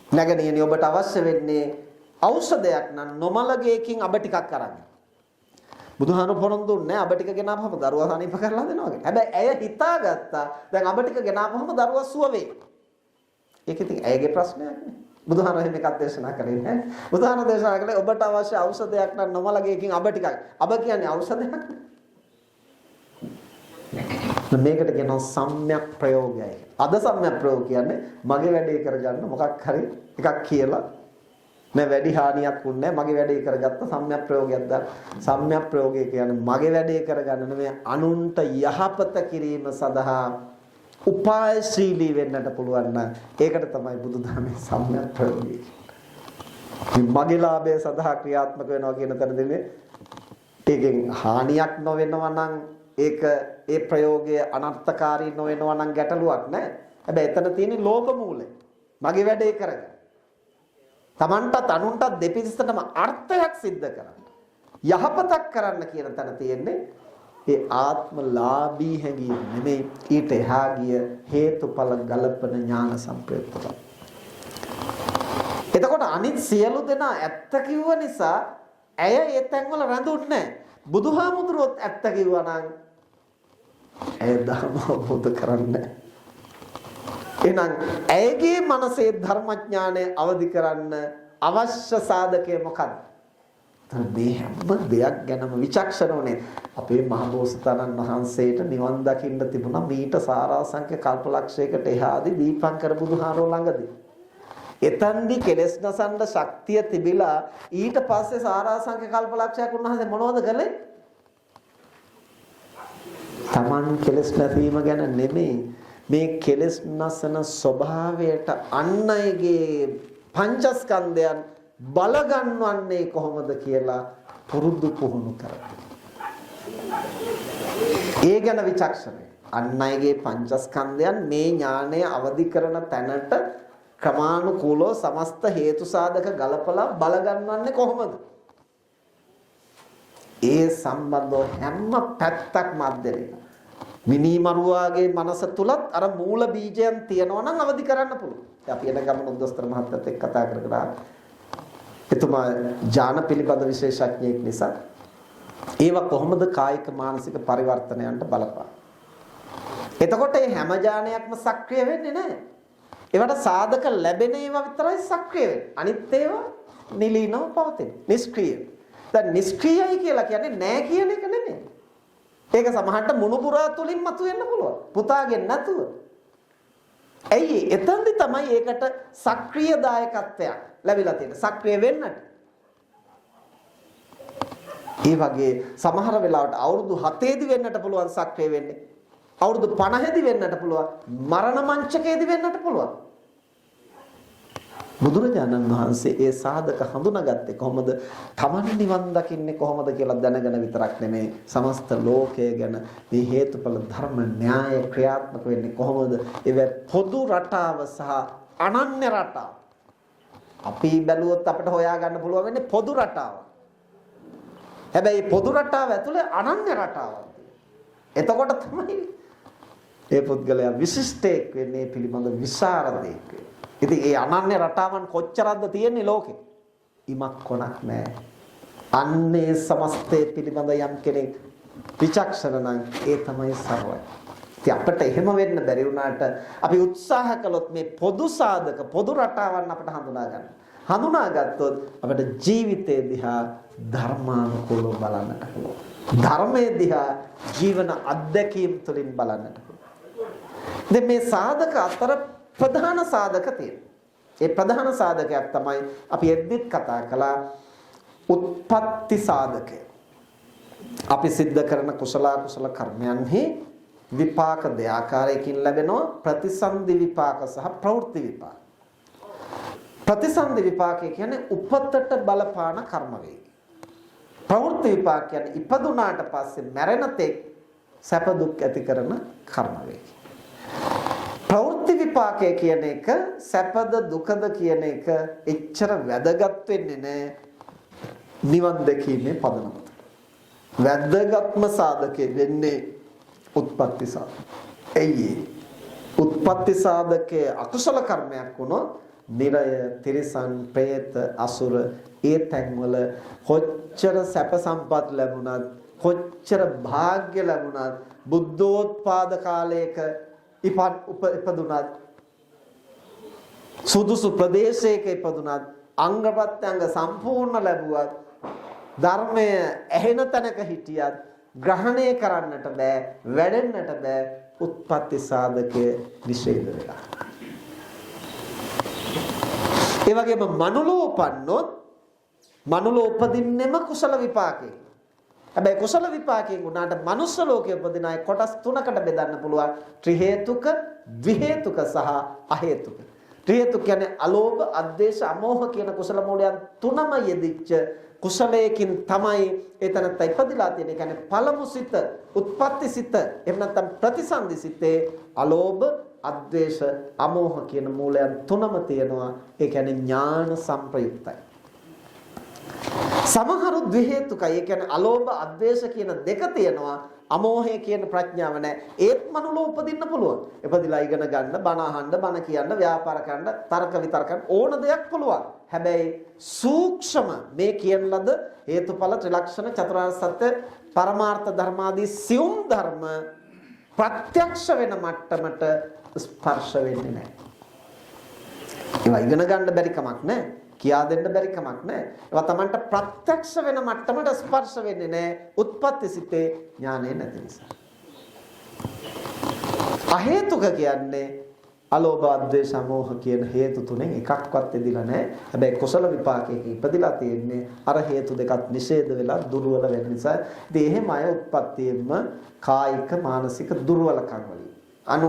නැගණියනි ඔබට අවශ්‍ය වෙන්නේ ඖෂධයක් නම් නොමලගේකින් අබ ටිකක් අරන්. බුදුහාර පොරොන්දුන්නේ අබ ටික ගෙනාවම දරුවා සනීප කරලා දෙනවා වගේ. හැබැයි ඇය හිතාගත්තා දැන් අබ ටික ගෙනාවම දරුවා සුව වෙයි. ඒක ඉතින් ඇයගේ ප්‍රශ්නයක් නේ. බුදුහාර එහෙම එකක් දේශනා කළේ නැහැ. බුදුහාර දේශනා කළේ ඔබට අවශ්‍ය ඖෂධයක් නම් නොමලගේකින් අබ ටිකක්. අබ කියන්නේ ඖෂධයක් නේ. මේකට කියනවා සම්‍යක් ප්‍රයෝගයයි. අද සම්‍යක් ප්‍රයෝග කියන්නේ මගේ වැඩේ කරගන්න මොකක් හරි එකක් කියලා නෑ වැඩි හානියක් වුන්නේ නෑ මගේ වැඩේ කරගත්ත සම්‍යක් ප්‍රයෝගයක් දාන සම්‍යක් ප්‍රයෝගය කියන්නේ මගේ වැඩේ කරගන්න නෙමෙයි අනුන්ට යහපත කිරීම සඳහා උපායශීලී වෙන්නට පුළුවන් නම් ඒකට තමයි බුදුදහමේ සම්‍යක් ප්‍රයෝගය කියන්නේ. මගේ ලාභය සඳහා ක්‍රියාත්මක වෙනවා කියන තැනදී ඒකෙන් හානියක් නොවෙනවා නම් ඒක ඒ ප්‍රයෝගය අනර්ථකාරී නොවෙනවා නම් ගැටලුවක් නැහැ. හැබැයි එතන තියෙන්නේ ලෝභ මූලය. මගේ වැඩේ කරගන්න. තමන්ටත් අනුන්ටත් දෙපිරිසටම අර්ථයක් සිද්ධ කරන්න. යහපතක් කරන්න කියන තැන තියෙන්නේ ඒ ආත්මලාභී හැඟීම නෙමෙයි ඊට එහා ගිය හේතුඵල ගලපන ඥාන සම්ප්‍රයුක්තව. එතකොට අනිත් සියලු දෙනා ඇත්ත කිව්ව නිසා ඇය ඒ තැන්වල රැඳුන්නේ නැහැ. බුදුහාමුදුරුවොත් ඇත්ත කිව්වා නම් ඇය ධර්ම අවබෝධ කරන්නේ. එහෙනම් ඇයගේ මනසේ ධර්මඥානය අවදි කරන්න අවශ්‍ය සාධකය මොකක්ද? මේ හැම දෙයක් ගැනම විචක්ෂණ උනේ. අපේ මහබෝසතාණන් වහන්සේට නිවන් දකින්න තිබුණා මීට සාරාංශක කල්පලක්ෂයකට එහාදී දීපංකර බුදුහාරෝ ළඟදී. එතෙන්දි කෙලෙස් නසන්න ශක්තිය තිබිලා ඊට පස්සේ සාරාංශක කල්පලක්ෂයක් උන්වහන්සේ මොනවද කළේ? තමන් කෙලෙස් නැතිවීම ගැන නෙමෙයි මේ කෙලෙස් නසන ස්වභාවයට අන් අයගේ පංචස්කන්ධයන් බල ගන්නවන්නේ කොහොමද කියලා පුරුදු පුහුණු කරනවා. ඒ ගැන විචක්ෂණය. අන් අයගේ පංචස්කන්ධයන් මේ ඥානය අවදි කරන තැනට ක්‍රමානුකූලව සමස්ත හේතු සාධක ගලපලා බල ගන්නවන්නේ කොහොමද? ඒ සම්බන්ධව හැම පැත්තක්ම අධ්‍යයනය. මිනිමරුවාගේ මනස තුලත් අර මූල බීජයන් තියෙනවා නම් අවදි කරන්න පුළුවන්. අපි එන ගමන උද්දස්තර මහත්තයත් එක්ක කතා කරලා එතුමා ඥාන පිළිබඳ විශේෂඥයෙක් නිසා ඒවා කොහොමද කායික මානසික පරිවර්තනයන්ට බලපාන. එතකොට මේ හැම ඥානයක්ම සක්‍රිය වෙන්නේ නැහැ. ඒවට සාධක ලැබෙන ඒවා විතරයි සක්‍රිය වෙන්නේ. අනිත් ඒවා නිලීනව පවතින. නිෂ්ක්‍රීය. දැන් නිෂ්ක්‍රීයයි කියලා කියන්නේ නැහැ කියන එක නෙමෙයි. ඒක සමහරට මුණුපුරා තුලින් මතුවෙන්න පුළුවන්. පුතාගෙන් නැතුව. ඇයි එතෙන්දි තමයි ඒකට සක්‍රීය දායකත්වයක් ලැබිලා තියෙන්නේ. සක්‍රිය වෙන්නට. ඒ වගේ සමහර වෙලාවට අවුරුදු 7ේදී වෙන්නට පුළුවන් සක්‍රිය වෙන්නේ. අවුරුදු 50ේදී වෙන්නට පුළුවන්. මරණ මංචකයේදී වෙන්නට පුළුවන්. බුදුරජාණන් වහන්සේ ඒ සාධක හඳුනාගත්තේ කොහොමද? තමන් නිවන් දකින්නේ කොහොමද කියලා දැනගෙන විතරක් නෙමෙයි සමස්ත ලෝකය ගැන මේ හේතුඵල ධර්ම න්‍යාය ක්‍රියාත්මක වෙන්නේ කොහොමද? ඒ පොදු රටාව සහ අනන්‍ය රටාව. අපි බැලුවොත් අපිට හොයාගන්න පුළුවන් වෙන්නේ පොදු රටාව. හැබැයි පොදු රටාව ඇතුලේ අනන්‍ය රටාවක්. එතකොට තමයි ඒ පුද්ගලයා විශිෂ්ටයෙක් වෙන්නේ පිළිබඳ විසරදෙක් වෙන්නේ. ඉතින් ඒ අනන්‍ය රටාවන් කොච්චරක්ද තියෙන්නේ ලෝකේ? ඉමක් කොනක් නැහැ. අන්නේ සමස්තයේ පිළිබඳ යම් කෙනෙක් විචක්ෂණ නම් ඒ තමයි සර්වය. ඉතින් අපිට එහෙම වෙන්න බැරි වුණාට අපි උත්සාහ කළොත් මේ පොදු සාධක පොදු රටාවන් අපිට හඳුනා ගන්න. හඳුනාගත්තොත් අපිට ජීවිතය දිහා ධර්මානුකූලව බලන්නට පුළුවන්. ධර්මයේ දිහා ජීවන අත්දැකීම් තුළින් බලන්නට පුළුවන්. දැන් මේ සාධක අතර ප්‍රධාන සාධක තියෙනවා. ඒ ප්‍රධාන සාධකයක් තමයි අපි එද්දිත් කතා කළා උත්පත්ති සාධකය. අපි සිද්ධ කරන කුසල කර්මයන්හි විපාක දෙආකාරයකින් ලැබෙනවා ප්‍රතිසන්දි විපාක සහ ප්‍රවෘත්ති විපාක. ප්‍රතිසන්දි විපාකය කියන්නේ උපතට බලපාන කර්ම වේගය. ප්‍රවෘත්ති විපාක කියන්නේ ඉපදුනාට පස්සේ මැරෙන තෙක් සැප දුක් ඇති කරන කර්ම වේගය. විපාකය කියන එක සැපද දුකද කියන එක එච්චර වැදගත් වෙන්නේ නැහැ නිවන් දැකීමේ පදනමට. වැදගත්ම සාධකේ වෙන්නේ උත්පත්ති සාධක. එයි උත්පත්ති සාධකයේ අකුසල කර්මයක් වුණොත් නිරය, තිරිසන්, പ്രേත, අසුර ඒ තැන්වල කොච්චර සැප සම්පත් ලැබුණත්, කොච්චර වාග්ය ලැබුණත්, බුද්ධෝත්පාද කාලයක ඉපදුණත්, සුදුසු ප්‍රදේශයක ඉපදුණත්, අංග ප්‍රත්‍යංග සම්පූර්ණ ලැබුවත්, ධර්මය ඇහෙන තැනක හිටියත් ග්‍රහණය කරන්නට බෑ, වැඩෙන්නට බෑ. උත්පත්ති සාධකයේ නිෂේධ වෙලා. ඒ වගේම මනුලෝ උපන්නොත් මනුලෝ උපදින්නෙම කුසල විපාකේ. හැබැයි කුසල විපාකයෙන් උනාට මනුස්ස ලෝකයේ උපදින අය කොටස් තුනකට බෙදන්න පුළුවන්. ත්‍රි හේතුක, ද්වි හේතුක සහ අ හේතුක. ත්‍රි හේතුක කියන්නේ අලෝභ, අද්වේෂ, අමෝහ කියන කුසල මූලයන් තුනම යෙදිච්ච කුසලයකින් තමයි එතනත් ඉපදිලා තියෙන්නේ. ඒ කියන්නේ පළමු සිත, උත්පත්ති සිත, එහෙම නැත්නම් ප්‍රතිසන්දි සිතේ අලෝභ, අද්වේෂ, අමෝහ කියන මූලයන් තුනම තියෙනවා. ඒ කියන්නේ ඥාන සංප්‍රයුක්තයි. සමහරු ද්වි හේතුකයි. ඒ කියන්නේ අලෝභ, අද්වේෂ කියන දෙක තියෙනවා. අමෝහය කියන ප්‍රඥාව නැහැ. ඒත් මනුලෝ උපදින්න පුළුවන්. ඉපදිලා ඉගෙන ගන්න, බණ අහන්න, බණ කියන්න, ව්‍යාපාර කරන්න, තර්ක විතර්ක කරන්න ඕන දෙයක් පුළුවන්. හැබැයි සූක්ෂම මේ කියන ලද හේතුඵල ත්‍රිලක්ෂණ චතුරාර්ය සත්‍ය පරමාර්ථ ධර්මාදී සියුම් ධර්ම ප්‍රත්‍යක්ෂ වෙන මට්ටමට ස්පර්ශ වෙන්නේ නැහැ. ඒවා ඉගෙන ගන්න බැරි කමක් නැහැ. කියා දෙන්න බැරි කමක් නැහැ. ඒවා Tamanට ප්‍රත්‍යක්ෂ වෙන මට්ටමට ස්පර්ශ වෙන්නේ නැහැ. උත්පත්ති සිතේ ඥානය නැති නිසා. අහේතුක කියන්නේ අලෝභ, අද්වේෂ, අමෝහ කියන හේතු තුනෙන් එකක්වත් එදිලා නැහැ. හැබැයි කුසල විපාකයක ඉපදිලා තියෙන්නේ අර හේතු දෙකත් නිෂේධ වෙලා දුර්වල වෙන නිසා. ඉතින් එහෙම අය උත්පත්තියෙම කායික, මානසික දුර්වලකම් වලින් අනු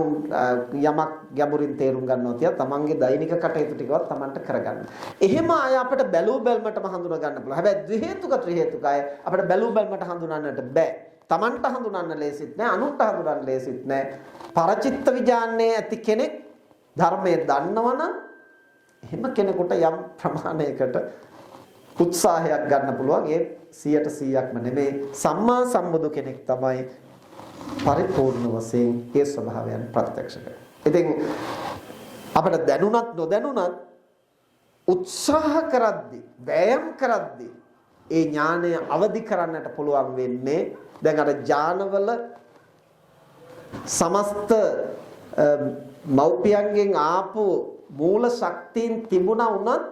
යමක් ගැඹුරින් තේරුම් ගන්නවා තියා තමන්ගේ දෛනික කටයුතු ටිකවත් තමන්ට කරගන්න. එහෙම අය අපිට බැලූ බැල්මටම හඳුනා ගන්න පුළුවන්. හැබැයි ද්වි හේතුක, ත්‍රි හේතුක අය අපිට බැලූ බැල්මට හඳුනන්නට බෑ. තමන්ට හඳුනන්න ලේසිත් නෑ, අනුන්ට හඳුනන්න ලේසිත් නෑ. පරචිත්ත විඥානයේ ඇති කෙනෙක් ධර්මයේ දන්නවනම් එහෙම කෙනෙකුට යම් ප්‍රමාණයකට උත්සාහයක් ගන්න පුළුවන්. ඒ 100%ක්ම නෙමෙයි. සම්මා සම්බුදු කෙනෙක් තමයි පරිපූර්ණ වශයෙන් ඒ ස්වභාවයන් ප්‍රත්‍යක්ෂ කරගන්න. ඉතින් අපිට දැනුණත් නොදැනුණත් උත්සාහ කරද්දී, වෑයම් කරද්දී ඒ ඥානය අවදි කරන්නට පුළුවන් වෙන්නේ දැන් අර ඥානවල සමස්ත මෞපියන්ගෙන් ආපු මූල ශක්තියින් තිබුණා වුණත්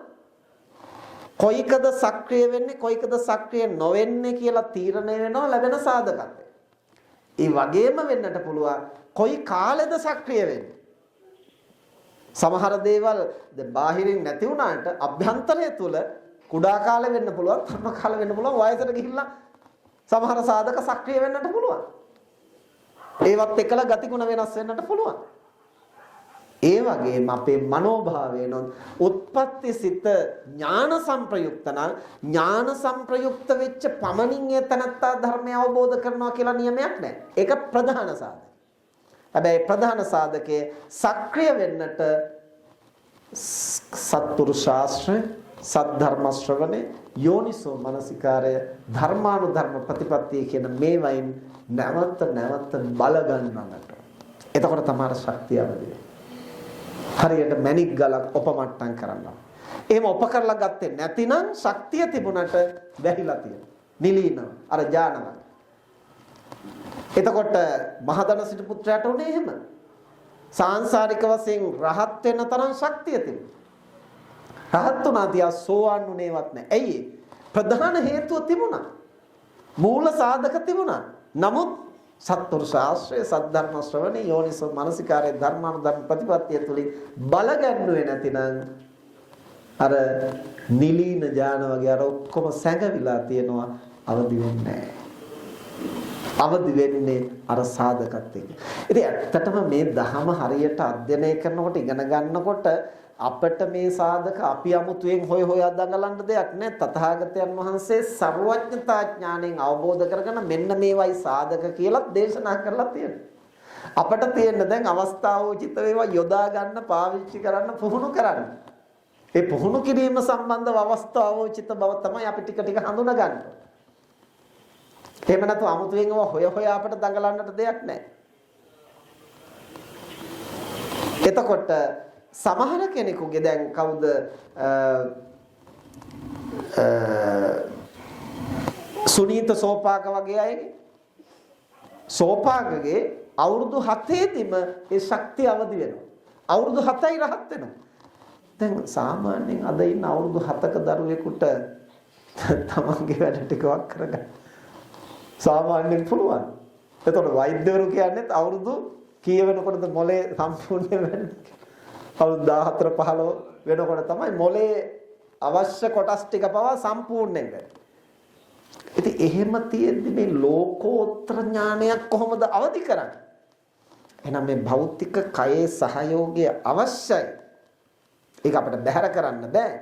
කොයිකද සක්‍රිය වෙන්නේ, කොයිකද සක්‍රිය නොවෙන්නේ කියලා තීරණය වෙනවා ලැබෙන සාධකත්වය. ඒ වගේම වෙන්නට පුළුවන් කොයි කාලෙද සක්‍රිය වෙන්නේ. සමහර දේවල් දැන් බාහිරින් නැති වුණාට අභ්‍යන්තරය තුල කුඩා කාලේ වෙන්න පුළුවන්, තරුණ කාලේ වෙන්න පුළුවන්, වයසට ගිහිල්ලා සමහර සාධක සක්‍රිය වෙන්නට පුළුවන්. ඒවත් එක්කලා ගතිගුණ වෙනස් වෙන්නට පුළුවන්. ඒ වගේම අපේ මනෝභාවයනොත් උත්පත්ති සිත ඥාන සංප්‍රයුක්ත නම් ඥාන සංප්‍රයුක්ත වෙච්ච පමණින් ඒ තනත්තා ධර්මය අවබෝධ කරනවා කියලා නියමයක් නැහැ. ඒක ප්‍රධාන සාධකය. හැබැයි ප්‍රධාන සාධකයේ සක්‍රිය වෙන්නට සත්පුරුෂ ශාස්ත්‍රය, සද්ධර්ම ශ්‍රවණය, යෝනිසෝ මනසිකාරය, ධර්මානුධර්ම ප්‍රතිපත්තිය කියන මේ වයින් නැවත නැවත බල ගන්නවට. එතකොට තමයි ශක්තිය අවදි වෙන්නේ. හරියට මැණික් ගලක් ඔපමට්ටම් කරනවා. එහෙම ඔප කරලා ගත්තේ නැතිනම් ශක්තිය තිබුණට වැහිලා තියෙනවා. නිලීනවා. අර ඥානවත්. එතකොට මහදන සිටු පුත්‍රයාට උනේ එහෙම. සාංශාරික වශයෙන් රහත් වෙන තරම් ශක්තිය තිබුණා. රහත් වුණා තියා සෝවන් උනේවත් නැහැ. ඇයි? ප්‍රධාන හේතුව තිබුණා. මූල සාධක තිබුණා. නමුත් සත්පුරුෂ ශාස්ත්‍රය, සද්ධර්ම ශ්‍රවණය, යෝනිසෝ මනසිකාරය, ධර්මානුධර්ම ප්‍රතිපත්තිය තුලින් බලගන්නුවේ නැතිනම් අර නිලීන ඥාන වගේ අර ඔක්කොම සැඟවිලා තියෙනවා, අවදි වෙන්නේ නැහැ. අවදි වෙන්නේ අර සාධකත් එක්ක. ඉතින් ඇත්තටම මේ ධහම හරියට අධ්‍යයනය කරනකොට, ඉගෙන ගන්නකොට අපිට මේ සාධක අපි අමුතුවෙන් හොය දඟලන්න දෙයක් නෑ. තථාගතයන් වහන්සේ සර්වඥතා ඥාණයෙන් අවබෝධ කරගෙන මෙන්න මේවයි සාධක කියලා දේශනා කරලා තියෙනවා. අපට තියෙන දැන් අවස්ථාවෝචිත ඒවා යොදා ගන්න පාවිච්චි කරන්න පුහුණු කරන්න. ඒ පුහුණු කිරීම සම්බන්ධව අවස්ථාවෝචිත බව තමයි අපි ටික ටික හඳුනා ගන්න. එහෙම නැතු අමුතුවෙන් හොය හොයා අපට දඟලන්නට දෙයක් නැහැ. එතකොට සමහර කෙනෙකුගේ දැන් කවුද සුනීත සෝපාක වගේ අයගේ සෝපාකගේ අවුරුදු 7 ඒ ශක්තිය අවදි වෙනවා. අවුරුදු 7යි රහත් වෙනවා. දැන් සාමාන්‍යයෙන් අද ඉන්න අවුරුදු 7ක දරුවෙකුට තමන්ගේ වැඩ ටිකක් කරගන්න සාමාන්‍යයෙන් පුළුවන්. එතකොට වෛද්‍යවරු කියන්නේ අවුරුදු කීය වෙනකොටද මොලේ සම්පූර්ණ වෙන්නේ? අවුරුදු 14 15 වෙනකොට තමයි මොලේ අවශ්‍ය කොටස් ටික පවා සම්පූර්ණයෙන් වෙන්නේ. ඉතින් එහෙම තියෙද්දි මේ ලෝකෝත්තර ඥානයක් කොහොමද අවදි කරන්නේ? එහෙනම් මේ භෞතික කයේ සහයෝගය අවශ්‍යයි. ඒක අපිට බැහැර කරන්න බෑ.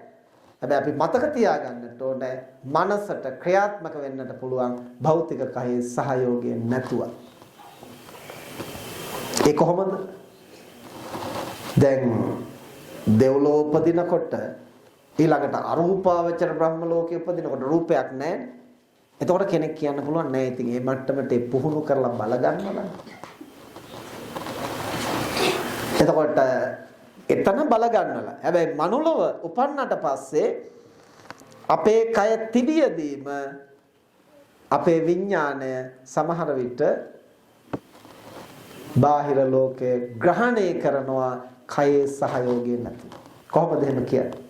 හැබැයි අපි මතක තියාගන්නට ඕනේ මනසට ක්‍රියාත්මක වෙන්නට පුළුවන් භෞතික කයේ සහයෝගය නැතුව. ඒ කොහොමද? දැන් දෙව්ලෝ උපදිනකොට ඊළඟට අරූපාවචර බ්‍රහ්ම ලෝකයේ උපදිනකොට රූපයක් නැහැ. එතකොට කෙනෙක් කියන්න පුළුවන් නෑ ඉතින් මේ මට්ටමට පුහුණු කරලා බල ගන්නවා. එතකොට එතන බල ගන්නලා. හැබැයි මනුලව උපන්නට පස්සේ අපේ කය තිබියදීම අපේ විඥාණය සමහර විට බාහිර ලෝකේ ග්‍රහණය කරනවා කයේ සහයෝගය නැති. කොහොමද එහෙම කියන්නේ?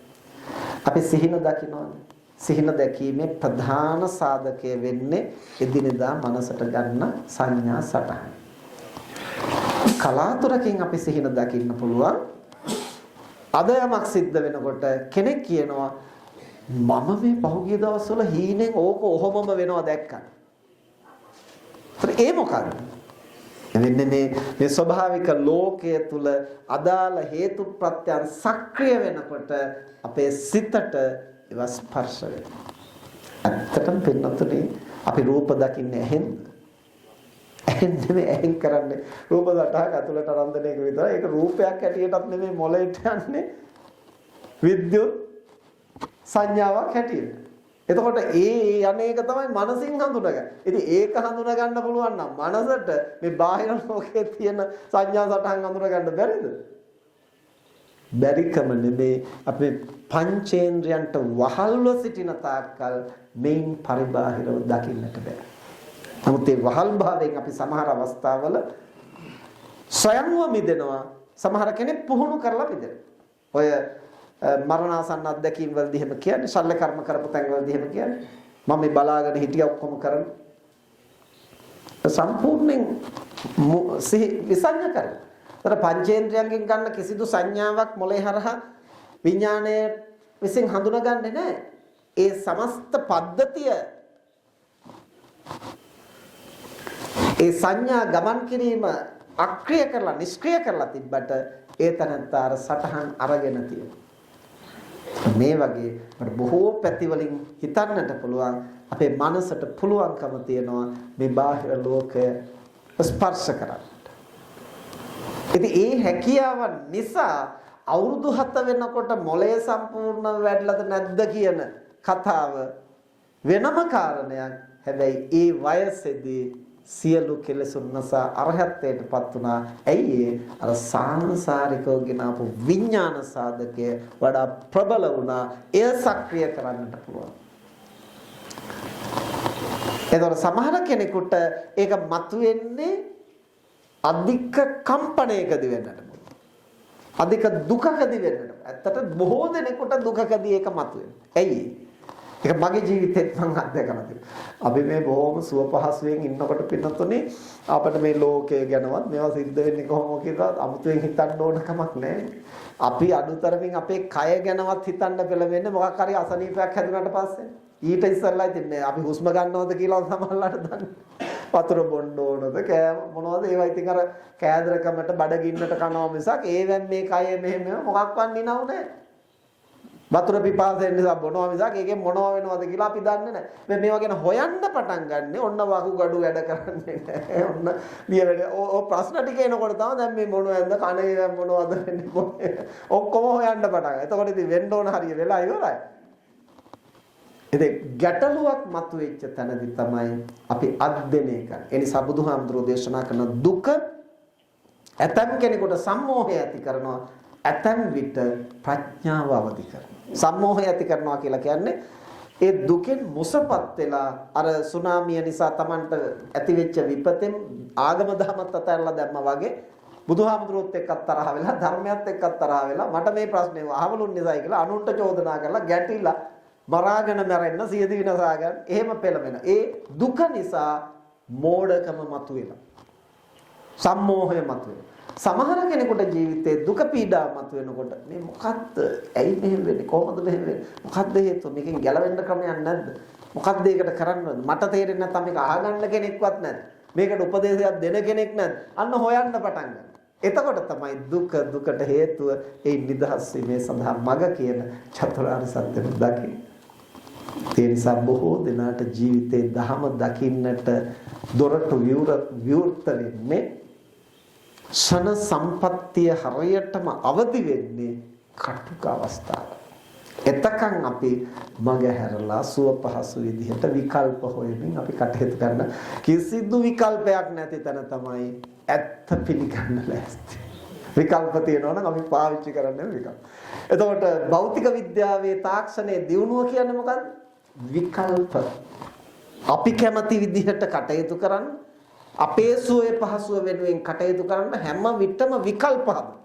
අපි සිහින දකින්නවානේ. සිහින දැකීමේ ප්‍රධාන සාධකය වෙන්නේ එදිනෙදා මනසට ගන්න සංඥා සටහන. කලාතුරකින් අපි සිහින දකින්න පුළුවන්. අද යමක් සිද්ධ වෙනකොට කෙනෙක් කියනවා මම මේ පහුගිය දවස්වල හීනෙන් ඕක ඔහොමම වෙනවා දැක්කා. ඒ මොකක්ද? මේ ස්වභාවික ලෝකයේ තුල අදාළ හේතු ප්‍රත්‍යයන් සක්‍රිය වෙනකොට අපේ සිතට ඒවා ස්පර්ශ වෙනවා. ඇත්තටම පින්නතුනේ අපි රූප දකින්නේ ඇහෙන්. ඇහෙන් නෙමෙයි ඇහෙන් කරන්නේ රූප දටහක් ඇතුළට අරන් එක විතරයි. ඒක රූපයක් හැටියටත් නෙමෙයි මොළයට යන්නේ විද්‍යුත් සංඥාවක් හැටියට. එතකොට ඒ අනේක තමයි මනසින් හඳුනගන්නේ. ඉතින් ඒක හඳුනා ගන්න පුළුවන් නම් මනසට මේ බාහිර ලෝකයේ තියෙන සංඥා සටහන් හඳුනා ගන්න බැරිද? බැරිකම නෙමේ අපේ පංචේන්ද්‍රයන්ට වහල්ව සිටින තාක්කල් මේන් පරිබාහිරව දකින්නට බෑ. නමුත් ඒ වහල් භාවයෙන් අපි සමහර අවස්ථාවල ස්වයංව මිදෙනවා. සමහර කෙනෙක් පුහුණු කරලා මිදෙනවා. ඔය මරණාසන්න අත්දැකීම් වලදී එහෙම කියන්නේ ශල්‍ය කර්ම කරපු තැන් වලදී එහෙම කියන්නේ මම මේ බලාගෙන හිටියා ඔක්කොම කරන සම්පූර්ණයෙන් විසංඥා කරනවා. ඒතර පංචේන්ද්‍රයන්ගෙන් ගන්න කිසිදු සංඥාවක් මොලේ හරහා විඥාණය විසින් හඳුනාගන්නේ නැහැ. ඒ සමස්ත පද්ධතිය ඒ සංඥා ගමන් කිරීම අක්‍රිය කරලා නිෂ්ක්‍රිය කරලා තිබ්බට ඒ තනතර සටහන් අරගෙන තියෙනවා. මේ වගේ අපිට බොහෝ පැති වලින් හිතන්නට පුළුවන් අපේ මනසට පුළුවන්කම තියෙනවා මේ බාහිර ලෝකය ස්පර්ශ කරන්න. ඉතින් ඒ හැකියාව නිසා අවුරුදු 7 වෙනකොට මොළය සම්පූර්ණ වැඩිලාද නැද්ද කියන කතාව වෙනම කාරණයක්. හැබැයි ඒ වයසේදී සියලු කෙලෙසුන් නැසා අරහත්ත්වයටපත් වුණා. ඇයි අර සාංශාරිකව ගෙන ආපු විඥාන සාධකය වඩා ප්‍රබල වුණා. එය සක්‍රිය කරන්නට පුළුවන්. එතකොට සමහර කෙනෙකුට ඒක මතුවෙන්නේ අධික කම්පණයකදී වෙන්නට පුළුවන්. අධික දුකකදී වෙන්නට. ඇත්තට බොහෝ දෙනෙකුට දුකකදී ඒක මතුවෙනවා. ඇයි? ඒක මගේ ජීවිතේත් මම අත්දැකලා තියෙනවා. අපි මේ බොහොම සුව පහසුවෙන් ඉන්නකොට පින්නතුනේ අපිට මේ ලෝකය ගැනවත් මේවා සිද්ධ වෙන්නේ කොහොමද කියලා අමුතුවෙන් හිතන්න ඕන කමක් නැහැ. අපි අඩුතරමින් අපේ කය ගැනවත් හිතන්න පෙළඹෙන්නේ මොකක් හරි අසනීපයක් හැදුනට පස්සේ. ඊට ඉස්සෙල්ලා ඉතින් අපි හුස්ම ගන්නවද කියලා සමහරවිට දන්නේ. වතුර බොන්න ඕනද කෑම මොනවද ඒවා ඉතින් අර කෑදරකමට බඩගින්නට කනවා මිසක් ඒවෙන් මේ කය මෙහෙම මොකක්වත් නිනවු නැහැ. වතුර පිපාසයෙන් නිසා බොනවා මිසක් ඒකෙන් මොනවා වෙනවද කියලා අපි දන්නේ නැහැ. මේ මේවා ගැන හොයන්න පටන් ගන්නෙ ඔන්න වකුගඩු වැඩ කරන්නේ නැහැ. ඔන්න දිය වැඩ ඔය ප්‍රශ්න ටික එනකොට තමයි දැන් මේ මොනවද කනේ මොනවද වෙන්නේ ඔක්කොම හොයන්න පටන් ගන්නවා. එතකොට ඉතින් වෙන්න ඕන හරිය වෙලා ඉවරයි. ඉතින් ගැටලුවක් මතුවෙච්ච තැනදී තමයි අපි අධ්‍යයනය කරන්නේ. ඒ නිසා බුදුහාමුදුරෝ දේශනා කරන දුක ඇතම් කෙනෙකුට සම්මෝහය ඇති කරනවා. ඇතම් විට ප්‍රඥාව අවදි කරනවා. සම්මෝහය ඇති කරනවා කියලා කියන්නේ ඒ දුකෙන් මුසපත් වෙලා අර සුනාමිය නිසා Tamanට ඇතිවෙච්ච විපතෙන් ආගම දහමත් අතහැරලා දැම්මා වගේ බුදුහාමුදුරුවොත් එක්කත් තරහ වෙලා ධර්මයත් එක්කත් තරහ වෙලා මට මේ ප්‍රශ්නේ අහවලුන් නිසායි කියලා අනුන්ට චෝදනා කරලා ගැටිලා මරාගෙන මැරෙන්න සියදි විනාසා ගන්න එහෙම පෙළමෙන. ඒ දුක නිසා මෝඩකම මතුවෙලා. සම්මෝහය මතුවෙලා. සමහර කෙනෙකුට ජීවිතේ දුක පීඩාව මතුවෙනකොට මේ මොකද්ද? ඇයි මෙහෙම වෙන්නේ? කොහොමද මෙහෙම වෙන්නේ? මොකද්ද හේතුව? මේකෙන් ගැලවෙන්න ක්‍රමයක් නැද්ද? මොකද්ද ඒකට කරන්න ඕනේ? මට තේරෙන්නේ නැත්නම් මේක අහගන්න කෙනෙක්වත් නැද්ද? මේකට උපදේශයක් දෙන කෙනෙක් නැද්ද? අන්න හොයන්න පටන් ගන්න. එතකොට තමයි දුකට හේතුව ඒ නිදහස් වීමේ සඳහා මඟ කියන චතුරාර්ය සත්‍යය දකින්නේ. ඒ නිසා බොහෝ දෙනාට ජීවිතේ ධහම දකින්නට දොරටු විවෘත වෙන්නේ ශන සම්පත්තිය හරියටම අවදි වෙන්නේ කටුක අවස්ථාව. එතකන් අපි මග හැරලා සුව පහසු විදිහට විකල්ප හොයමින් අපි කටයුතු කරන කිසිදු විකල්පයක් නැති තැන තමයි ඇත්ත පිළිගන්න ලෑස්ති. විකල්ප තියෙනවා නම් අපි පාවිච්චි කරන්නේ විකල්ප. එතකොට භෞතික විද්‍යාවේ තාක්ෂණයේ දියුණුව කියන්නේ මොකක්ද? විකල්ප. අපි කැමති විදිහට කටයුතු කරන්න අපේ සුවේ පහසුව වෙනුවෙන් කටයුතු කරන්න හැම විටම විකල්ප හදනවා.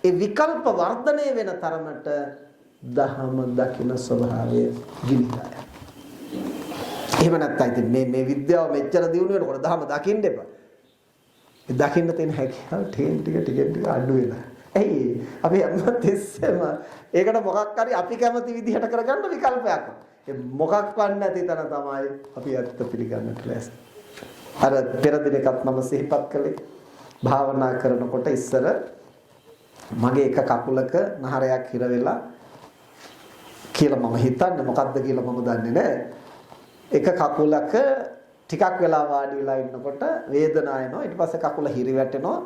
ඒ විකල්ප වර්ධනය වෙන තරමට දහම දකින ස්වභාවය ගිලිහලා යනවා. එහෙම නැත්නම් ඉතින් මේ විද්‍යාව මෙච්චර දියුණු වෙනකොට දහම දකින්න එපා. ඒ දකින්න තියෙන හැකියාව ටික අඩු වෙනවා. ඇයි? අපි හැමතිස්සෙම ඒකට මොකක් හරි අපි කැමති විදිහට කරගන්න විකල්පයක්. ඒ මොකක්වත් නැති තැන තමයි අපි ඇත්ත පිළිගන්නට ලෑස්ති. අර පෙර දිනකත් මම සිහිපත් කළේ භාවනා කරනකොට ඉස්සර මගේ එක කකුලක නහරයක් හිර වෙලා කියලා මම හිතන්නේ මොකද්ද කියලා මම දන්නේ නැහැ. එක කකුලක ටිකක් වෙලා වාඩි වෙලා ඉන්නකොට වේදනාව එනවා. ඊට පස්සේ කකුල හිරි වැටෙනවා.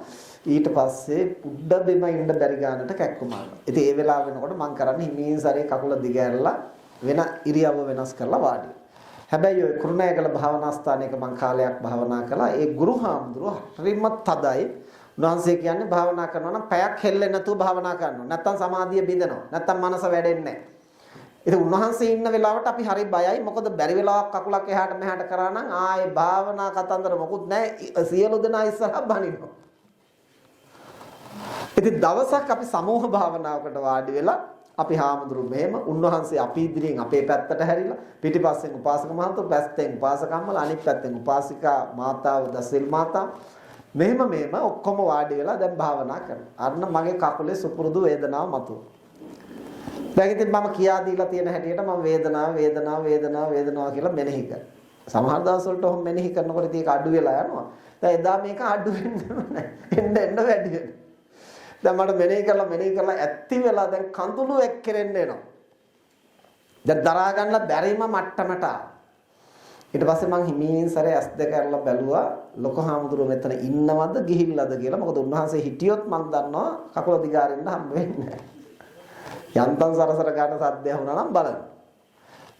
ඊට පස්සේ උඩ බිම ඉන්න බැරි ගන්නට කැක්කුම ආනවා. ඉතින් ඒ වෙලාව වෙනකොට මම කරන්නේ හිමින් සැරේ කකුල දිග ඇරලා වෙන ඉරියව්ව වෙනස් කරලා වාඩි. හැබැයි ඔය කුරුණෑගල භාවනා ස්ථානයක මම කාලයක් භාවනා කළා. ඒ ගුරුහාමුදුරුවෝ හරිම තදයි. උන්වහන්සේ කියන්නේ භාවනා කරනවා නම් පැයක් හෙල්ලෙන්නේ නැතුව භාවනා කරනවා. නැත්තම් සමාධිය බිඳෙනවා. නැත්තම් මනස වැඩෙන්නේ නැහැ. ඉතින් උන්වහන්සේ ඉන්න වෙලාවට අපි හරි බයයි. මොකද බැරි වෙලාවක් කකුලක් එහාට මෙහාට කරා නම් ආයේ භාවනා කතන්දර මොකුත් නැහැ. සියලු දෙනා ඉස්සරහ බනිනවා. ඉතින් දවසක් අපි සමූහ භාවනාවකට වාඩි වෙලා අපි හාමුදුරු මෙහෙම උන්වහන්සේ අපි ඉදිරියෙන් අපේ පැත්තට හැරිලා පිටිපස්සෙන් උපාසක මහතුරු පැත්තෙන් උපාසකම්මල අනිත් පැත්තෙන් උපාසිකා මාතාව දසිල් මාතාව මෙහෙම ඔක්කොම වාඩි වෙලා දැන් භාවනා කරනවා. අන්න මගේ කකුලේ සුපුරුදු වේදනාව මතුව. දැන් ඉතින් මම කියා දීලා තියෙන හැටියට මම වේදනාව කියලා මෙනෙහි කරා. සමහර දවස් වලට ඔහොම මෙනෙහි කරනකොට ඉතින් ඒක අඩු වෙලා යනවා. දැන් එදා මේක අඩු වෙන්නේ නැහැ. එන්න වැඩි වෙනවා. දැන් මට මෙනෙහි කරලා ඇත්ති වෙලා දැන් කඳුළු එක්කෙරෙන්න එනවා. දැන් දරා ගන්න බැරිම මට්ටමට ඊට පස්සේ මං හිමින් සැරේ S2 කරලා බැලුවා ලොකු හාමුදුරුවෝ මෙතන ඉන්නවද ගිහිල්ලාද කියලා. මොකද උන්වහන්සේ හිටියොත් මං දන්නවා කකුල දිගාරින්න හම්බ වෙන්නේ නැහැ. යන්තම් සරසර ගන්න සද්දය වුණා නම් බලන්න.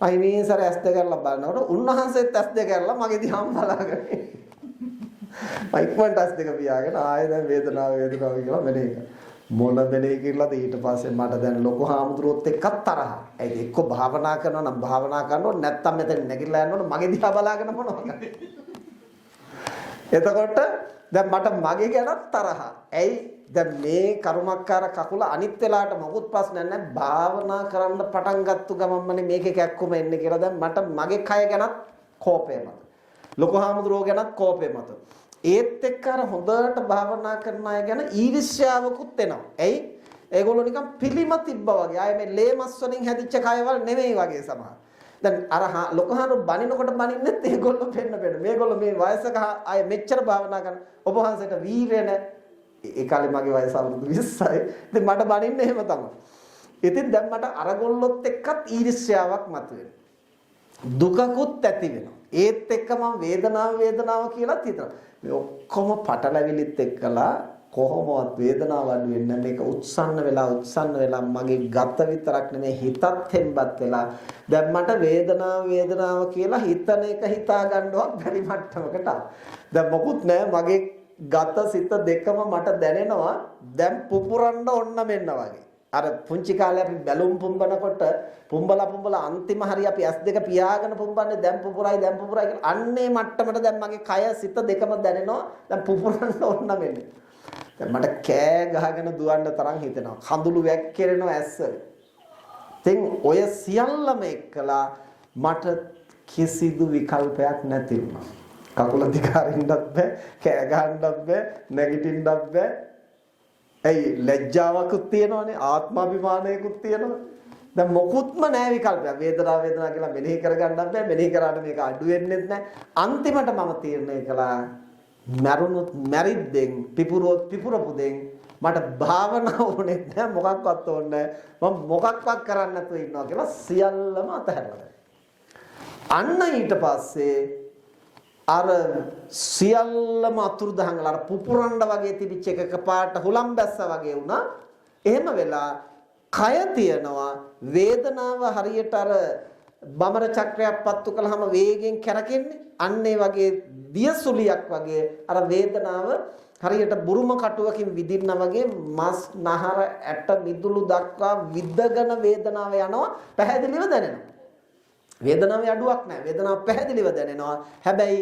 මම හිමින් සැරේ S2 කරලා බලනකොට උන්වහන්සේත් S2 කරලා මගේ දිහාම බලාගෙන මයික්මන්ටස් දෙක පියාගෙන ආයෙ දැන් වේදනාව කියලා මෙනෙහි කරා. මොන මෙනෙහි කිරලාද ඊට පස්සේ මට දැන් ලොකු හාමුදුරුවොත් එක්ක තරහ. ඒත් එක්ක භාවනා කරනවා නම් භාවනා කරනොත් නැත්තම් මෙතන නැගිටලා යනකොට මගේ දිහා බලාගෙන මොනවද? එතකොට දැන් මට මගේ ගැනත් තරහ. ඇයි දැන් මේ කර්මකාර කකුල අනිත් වෙලාවට මොකුත් ප්‍රශ්නයක් නැහැ. භාවනා කරන්න පටන් ගත්ත ගමන්මනේ මේකේ කැක්කුම එන්නේ කියලා දැන් මට මගේ කය ගැනත් කෝපය මත. ලොකු හාමුදුරුවෝ ගැනත් කෝපය මත. ඒත් එක්ක අර හොඳට භාවනා කරන අය ගැන ඊර්ෂ්‍යාවකුත් එනවා. එයි ඒගොල්ලෝ නිකන් පිළිම තිබ්බා වගේ. ආයේ මේ ලේ මස් වලින් හැදිච්ච කයවල් නෙමෙයි වගේ සමහර. දැන් අර ලොකු හාමුදුරුවෝ බනිනකොට බනින්නෙත් ඒගොල්ලෝ පෙන්න. මේගොල්ලෝ මේ වයසක අය මෙච්චර භාවනා කරන ඔබ වහන්සේට වීරය නැ. ඒ කාලේ මගේ වයස අවුරුදු 20යි. ඉතින් මට බනින්නේ එහෙම තමයි. ඉතින් දැන් මට අරගොල්ලොත් එක්කත් ඊර්ෂ්‍යාවක් මතුවෙනවා. දුකකුත් ඇති වෙනවා. ඒත් එක්ක මම වේදනාව කියලාත් හිතනවා. මේ ඔක්කොම පටලැවිලිත් එක්කලා කොහොමවත් වේදනාව අඩු වෙන්නේ මේක උත්සන්න වෙලා මගේ ගත විතරක් නෙමෙයි හිතත් හෙම්බත් වෙලා දැන් මට වේදනාව කියලා හිතන එක හිතා ගන්නවත් බැරි මට්ටමකට ආවා. දැන් මොකුත් නැහැ මගේ ගත සිත දෙකම මට දැනෙනවා දැන් පුපුරන්න ඕන්න මෙන්න වගේ. අර පුංචි කාලේ අපි බැලුම් පුම්බනකොට පුම්බලා අන්තිම හරිය අපි S2 පියාගෙන පුම්බන්නේ දැන් පුපුරයි කියලා අන්නේ මට්ටමට දැන් මගේ කය සිත දෙකම දැනෙනවා දැන් පුපුරන්න ඕන්න මෙන්න. දැන් මට කෑ ගහගෙන දුවන්න තරම් හිතෙනවා. කඳුළු වැක්කිරෙනවා ඇස්වල. ඉතින් ඔය සියල්ලම එක්කලා මට කිසිදු විකල්පයක් නැති වුණා. කකුල දිගාරින්නත් බෑ, කෑ ගහන්නත් බෑ, නැගිටින්නත් බෑ. ඇයි ලැජ්ජාවකුත් තියෙනවනේ, ආත්මාභිමානයකුත් තියෙනවා. දැන් මොකුත්ම නැහැ විකල්පයක්. වේදනාව කියලා මෙනෙහි කරගන්නත් බෑ. මෙනෙහි කරාට මේක අඩු වෙන්නේ නැහැ. අන්තිමට මම තීරණය කළා මරුණොත් මැරිද්දෙන් පිපුරපු දෙන් මට භාවනාව ඕනේ නැහැ මොකක්වත් ඕනේ නැහැ මම මොකක්වත් කරන්න නැතුව ඉන්නවා කියලා සියල්ලම අතහැරලා අන්න ඊට පස්සේ අර සියල්ලම අතුරුදහන් වල අර පුපුරන්න වගේ තිබිච්ච එකක පාට හුලම් බැස්සා වගේ වුණා එහෙම වෙලා කය තියනවා වේදනාව හරියට අර බමර චක්‍රයක් පත්තු කළාම වේගෙන් කැරකෙන්නේ අන්න ඒ වගේ දියසුලියක් වගේ අර වේදනාව හරියට බුරුම කටුවකින් විදින්න වගේ මස් නහර ඇට මිදුළු දක්වා විදගෙන වේදනාව යනවා පැහැදිලිව දැනෙනවා වේදනාවේ අඩුවක් නැහැ වේදනාව පැහැදිලිව දැනෙනවා හැබැයි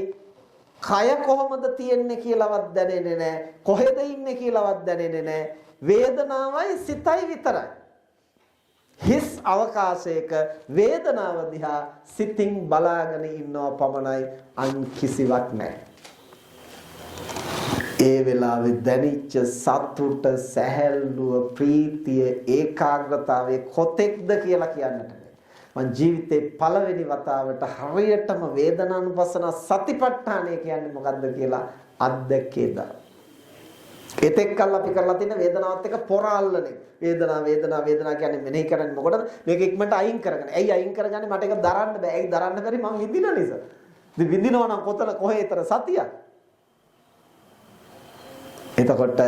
කය කොහොමද තියෙන්නේ කියලාවත් දැනෙන්නේ නැහැ කොහෙද ඉන්නේ කියලාවත් දැනෙන්නේ නැහැ වේදනාවයි සිතයි විතරයි හිස් අවකාශයක වේදනාව දිහා සිතින් බලාගෙන ඉන්නව පමණයි අන් කිසිවක් නැහැ. ඒ වෙලාවේ දැනිච්ච සතුට, සැහැල්ලුව, ප්‍රීතිය, ඒකාග්‍රතාවය කොතෙක්ද කියලා කියන්නට බෑ. මං ජීවිතේ පළවෙනි වතාවට හරියටම වේදනානුපස්සන සතිපට්ඨානය කියන්නේ මොකද්ද කියලා අත්දැකේදා. ඒතෙක් කල් අපි කරලා තියෙන වේදනාවත් එක්ක පොරාල්ලනේ වේදනාව කියන්නේ මෙනෙහි කරන්නේ මොකටද මේක ඉක්මනට අයින් කරගන්න. ඇයි අයින් කරගන්නේ මට ඒක දරන්න බෑ. ඇයි දරන්න බැරි මං විඳින නිසා. ඉතින් විඳිනවා නම් කොහෙතර සතියක්. එතකොට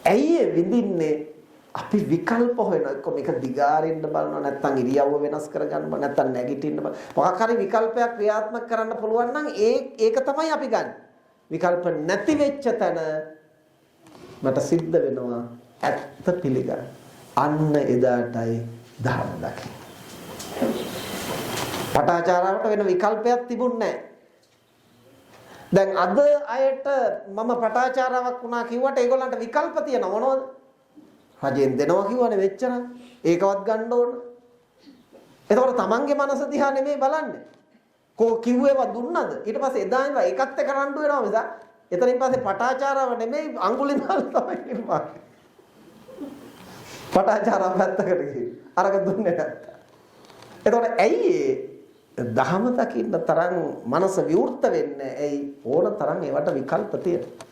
ඇයි විඳින්නේ අපි විකල්ප හොයනවා. එක්ක මේක දිගාරින්න බලනවා නැත්නම් ඉරියව්ව වෙනස් කරගන්න බෑ නැත්නම් නැගිටින්න බෑ. මොකක් හරි විකල්පයක් ක්‍රියාත්මක කරන්න පුළුවන් නම් ඒක තමයි අපි ගන්න. විකල්ප නැති වෙච්ච තැන මට සිද්ධ වෙනවා ඇත්ත පිළිගන්න. අන්න එදාටයි ධර්ම දකින්න. පටාචාරාවට වෙන විකල්පයක් තිබුණේ නැහැ. දැන් අද අයට මම පටාචාරාවක් වුණා කිව්වට ඒගොල්ලන්ට විකල්ප තියෙනව මොනවද? රජෙන් දෙනවා කිව්වනේ වෙච්චන. ඒකවත් ගන්න ඕන. එතකොට තමන්ගේ මනස දිහා නෙමෙයි බලන්නේ. කෝ කිව්වේව දුන්නද? ඊට පස්සේ එදා ඉඳලා ඒකත් එක්ක රණ්ඩු වෙනවා මිස එතනින් පස්සේ පටාචාරාව නෙමෙයි අඟුලිමාල තමයි ඉන්නේ. පටාචාරාව පැත්තකට ගිහින් අරක දුන්නේ නැත්තා. එතකොට ඇයි දහම දකින්න තරම් මනස විවෘත වෙන්නේ? ඇයි ඕන තරම් ඒවට විකල්ප තියෙනවා.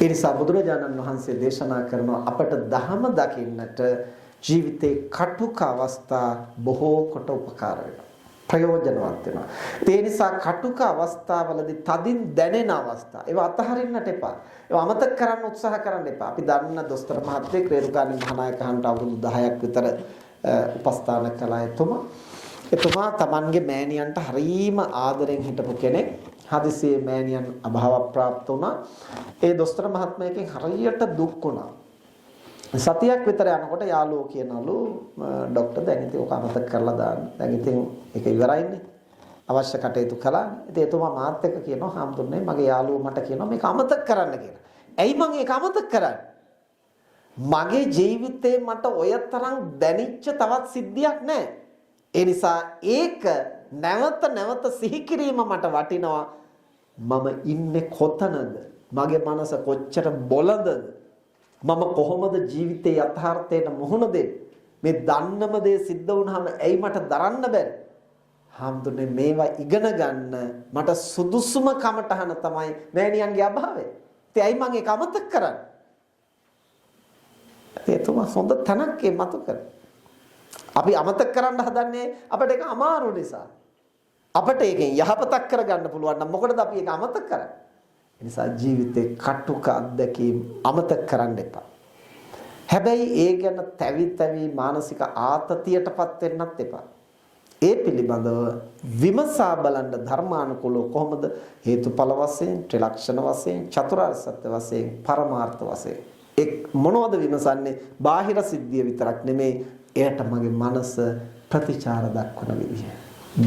ඒ නිසා බුදුරජාණන් වහන්සේ දේශනා කරනවා අපට දහම දකින්නට ජීවිතේ කටුක අවස්ථා බොහෝ කොට උපකාර වෙනවා. ප්‍රයෝජනවත් වෙනවා. ඒ නිසා කටුක අවස්ථාවලදී තදින් දැනෙන අවස්ථා ඒවා අතහරින්නට එපා. ඒවා අමතක කරන්න උත්සාහ කරන්න එපා. අපි දන්න දොස්තර මහත්තයෙක් රේරුකාණේ මහානායකහන්ට අවුරුදු 10ක් විතර උපස්ථාන කළා එතුමා තමන්ගේ මෑණියන්ට හරීම ආදරෙන් හිටපු කෙනෙක්. හදිසියේ මෑණියන් අභාව ප්‍රාප්ත වුණා. ඒ දොස්තර මහත්මයාගෙන් හරියට දුක් වුණා. සතියක් විතර යනකොට යාළුවෝ කියනලු ડોක්ටර් දැන් ඉතින් ඔක අමතක කරලා දාන්න. දැන් ඉතින් ඒක ඉවරයිනේ. අවශ්‍ය කටයුතු කළා. ඉතින් එතුමා මාත් එක්ක කියනවා හාමුදුරනේ මගේ යාළුවෝ මට කියනවා මේක අමතක කරන්න කියලා. ඇයි මං ඒක අමතක කරන්නේ? මගේ ජීවිතේ මට ඔය තරම් දැනිච්ච තවත් සිද්ධියක් නැහැ. ඒ නිසා ඒක නැවත නැවත සිහි කිරීම මට වටිනවා. මම ඉන්නේ කොතනද? මගේ මනස කොච්චර බොළඳද? මම කොහොමද ජීවිතේ යථාර්ථයට මුහුණ දෙන්නේ? මේ දන්නම දේ සිද්ධ වුණාම ඇයි මට දරන්න බැරි? හාමුදුරනේ මේවා ඉගෙන ගන්න මට සුදුසුම කමටහන තමයි මෑණියන්ගේ අභාවය. ඉතින් ඇයි මම ඒක අමතක කරන්නේ? එතුමා හොඳ තැනක් මතු කර. අපි අමතක කරන්න හදන්නේ අපිට ඒක අමාරු නිසා. අපිට ඒකෙන් යහපතක් කරගන්න පුළුවන් නම් මොකටද අපි ඒක අමතක කරන්නේ? ඒ නිසා ජීවිතේ කටුක අත්දැකීම් අමතක කරන්න එපා. හැබැයි ඒ ගැන තැවි මානසික ආතතියටපත් වෙන්නත් එපා. ඒ පිළිබඳව විමසා බලන්න ධර්මානුකූලව කොහොමද හේතුඵල වශයෙන්, ත්‍රිලක්ෂණ වශයෙන්, චතුරාර්ය සත්‍ය වශයෙන්, පරමාර්ථ වශයෙන් එක් මොනවද විමසන්නේ? බාහිර සිද්ධිය විතරක් නෙමෙයි, එයට මගේ මනස ප්‍රතිචාර දක්වන විදිය.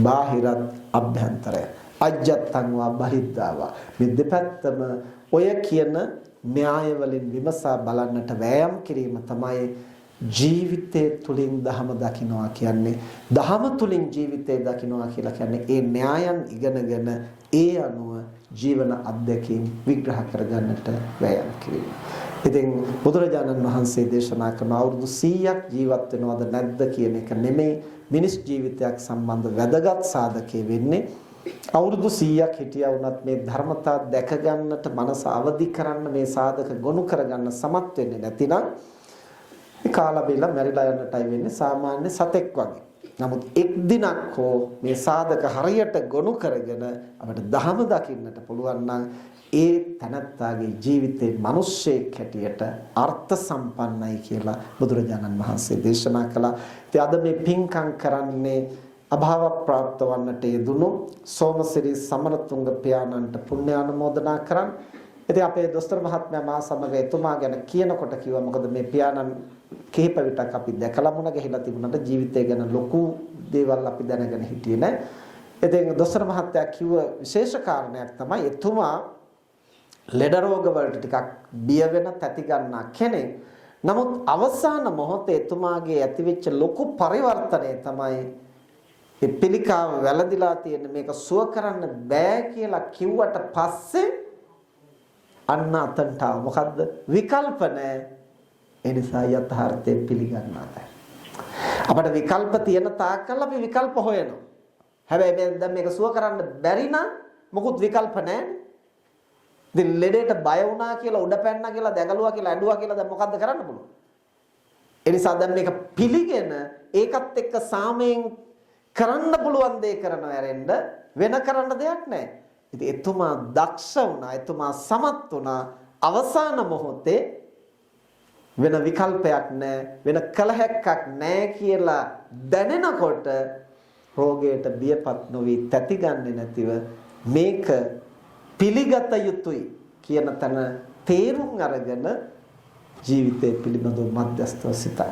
බාහිරත් අභ්‍යන්තරය. අජත්තං වා බහිද්ධාවා. මේ දෙපැත්තම ඔය කියන න්‍යාය වලින් විමසා බලන්නට වෑයම් කිරීම තමයි ජීවිතයේ තුලින් ධහම දකින්නවා කියන්නේ. ධහම තුලින් ජීවිතය දකින්නවා කියලා කියන්නේ ඒ න්‍යායන් ඉගෙනගෙන ඒ අනුව ජීවන අත්දැකීම් විග්‍රහ කරගන්නට වෑයම් කිරීම. ඉතින් බුදුරජාණන් වහන්සේ දේශනා කරන අවුරුදු 100ක් ජීවත් වෙනවද නැද්ද කියන එක නෙමෙයි මිනිස් ජීවිතයක් සම්බන්ධ වැදගත් සාධකයේ වෙන්නේ. අවුරුදු 100ක් හිටියා වුණත් මේ ධර්මතා දැක ගන්නට මනස අවදි කරන්න මේ සාධක ගොනු කරගන්න සමත් වෙන්නේ නැතිනම් කාලා බීලා මැරිලා යන්නටයි වෙන්නේ සාමාන්‍ය සතෙක් වගේ. නමුත් එක් දිනක් හෝ මේ සාධක හරියට ගොනු කරගෙන අපිට ධහම දකින්නට පුළුවන් නම් ඒ තනත්තාගේ ජීවිතේ මිනිස්සෙක් හැටියට අර්ථ සම්පන්නයි කියලා බුදුරජාණන් වහන්සේ දේශනා කළා. ඉතින් අද මේ පින්කම් කරන්නේ අභාව ප්‍රාප්ත වන්නට යෙදුණු සෝමසිරි සමරතුංග පියාණන්ට පුණ්‍ය ආනුමෝදනා කරන්. ඉතින් අපේ දොස්තර මහත්මයා මා සමග එතුමා ගැන කියනකොට කිව්වා මොකද මේ පියාණන් කිහිප විටක් අපි දැකලා මුණ ගැහිලා තිබුණාට ජීවිතය ගැන ලොකු දේවල් අපි දැනගෙන හිටියේ නෑ. ඉතින් දොස්තර මහත්තයා කිව්ව විශේෂ කාරණයක් තමයි එතුමා ලෙඩ රෝග වලට ටිකක් බිය වෙන තැති ගන්නා කෙනෙක්. නමුත් අවසාන මොහොතේ එතුමාගේ ඇතිවෙච්ච ලොකු පරිවර්තනය තමයි ඒ පිළිකාව වැළඳිලා තියෙන මේක සුව කරන්න බෑ කියලා කිව්වට පස්සේ අන්න අතන්ට මොකද්ද විකල්ප නැහැ. ඒ නිසා යථාර්ථය පිළිගන්නවා. අපිට විකල්ප තියෙන තාක්කල් අපි විකල්ප හොයනවා. හැබැයි දැන් මේක සුව කරන්න බැරි නම් මොකුත් විකල්ප නැහැ. ඉතින් ලෙඩේට බය වුණා කියලා උඩ පැන්නා කියලා දැඟලුවා කියලා ඇඬුවා කියලා දැන් මොකද්ද කරන්න පුළුවන්? ඒ නිසා දැන් මේක පිළිගෙන ඒකත් එක්ක සාමයෙන් කරන්න පුළුවන් දේ කරනවා ඇරෙන්න වෙන කරන්න දෙයක් නැහැ. ඉතින් එතුමා දක්ෂ වුණා, එතුමා සමත් වුණා අවසාන මොහොතේ වෙන විකල්පයක් නැහැ, වෙන කලහයක්ක් නැහැ කියලා දැනෙනකොට රෝගයට බියපත් නොවි තැති ගන්නේ නැතිව මේක පිළිගත යුතුයි කියන තැන තේරුම් අරගෙන ජීවිතය පිළිබඳව මධ්‍යස්ථව සිතයි.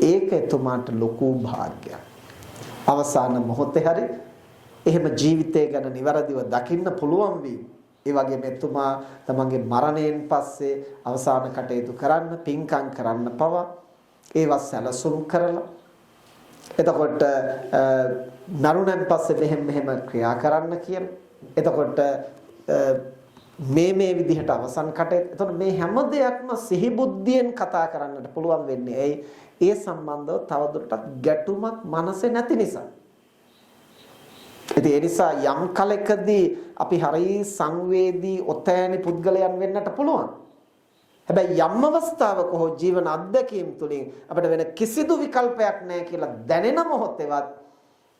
ඒක එතුමාට ලොකු භාග්‍යයක්. අවසාන මොහොතේ හරි එහෙම ජීවිතය ගැන નિවරදිව දකින්න පුළුවන් වීම. ඒ වගේම එතුමා තමන්ගේ මරණයෙන් පස්සේ අවසාන කටයුතු කරන්න, පින්කම් කරන්න පවා ඒවා සැලසුම් කරලා එතකොට නරුණන් පස්සේ මෙහෙම ක්‍රියා කරන්න කියන. එතකොට මේ විදිහට අවසන් කටයුතු. එතකොට මේ හැම දෙයක්ම සිහි බුද්ධියෙන් කතා කරන්නට පුළුවන් වෙන්නේ. ඒ සම්බන්ධව තවදුරටත් ගැටුමක් මනසේ නැති නිසා. ඉතින් ඒ නිසා යම් කලකදී අපි හරි සංවේදී ඔතෑණි පුද්ගලයන් වෙන්නට පුළුවන්. හැබැයි යම් අවස්ථාවක හෝ ජීවන අත්දැකීම් තුළින් අපිට වෙන කිසිදු විකල්පයක් නැහැ කියලා දැනෙන මොහොතේවත්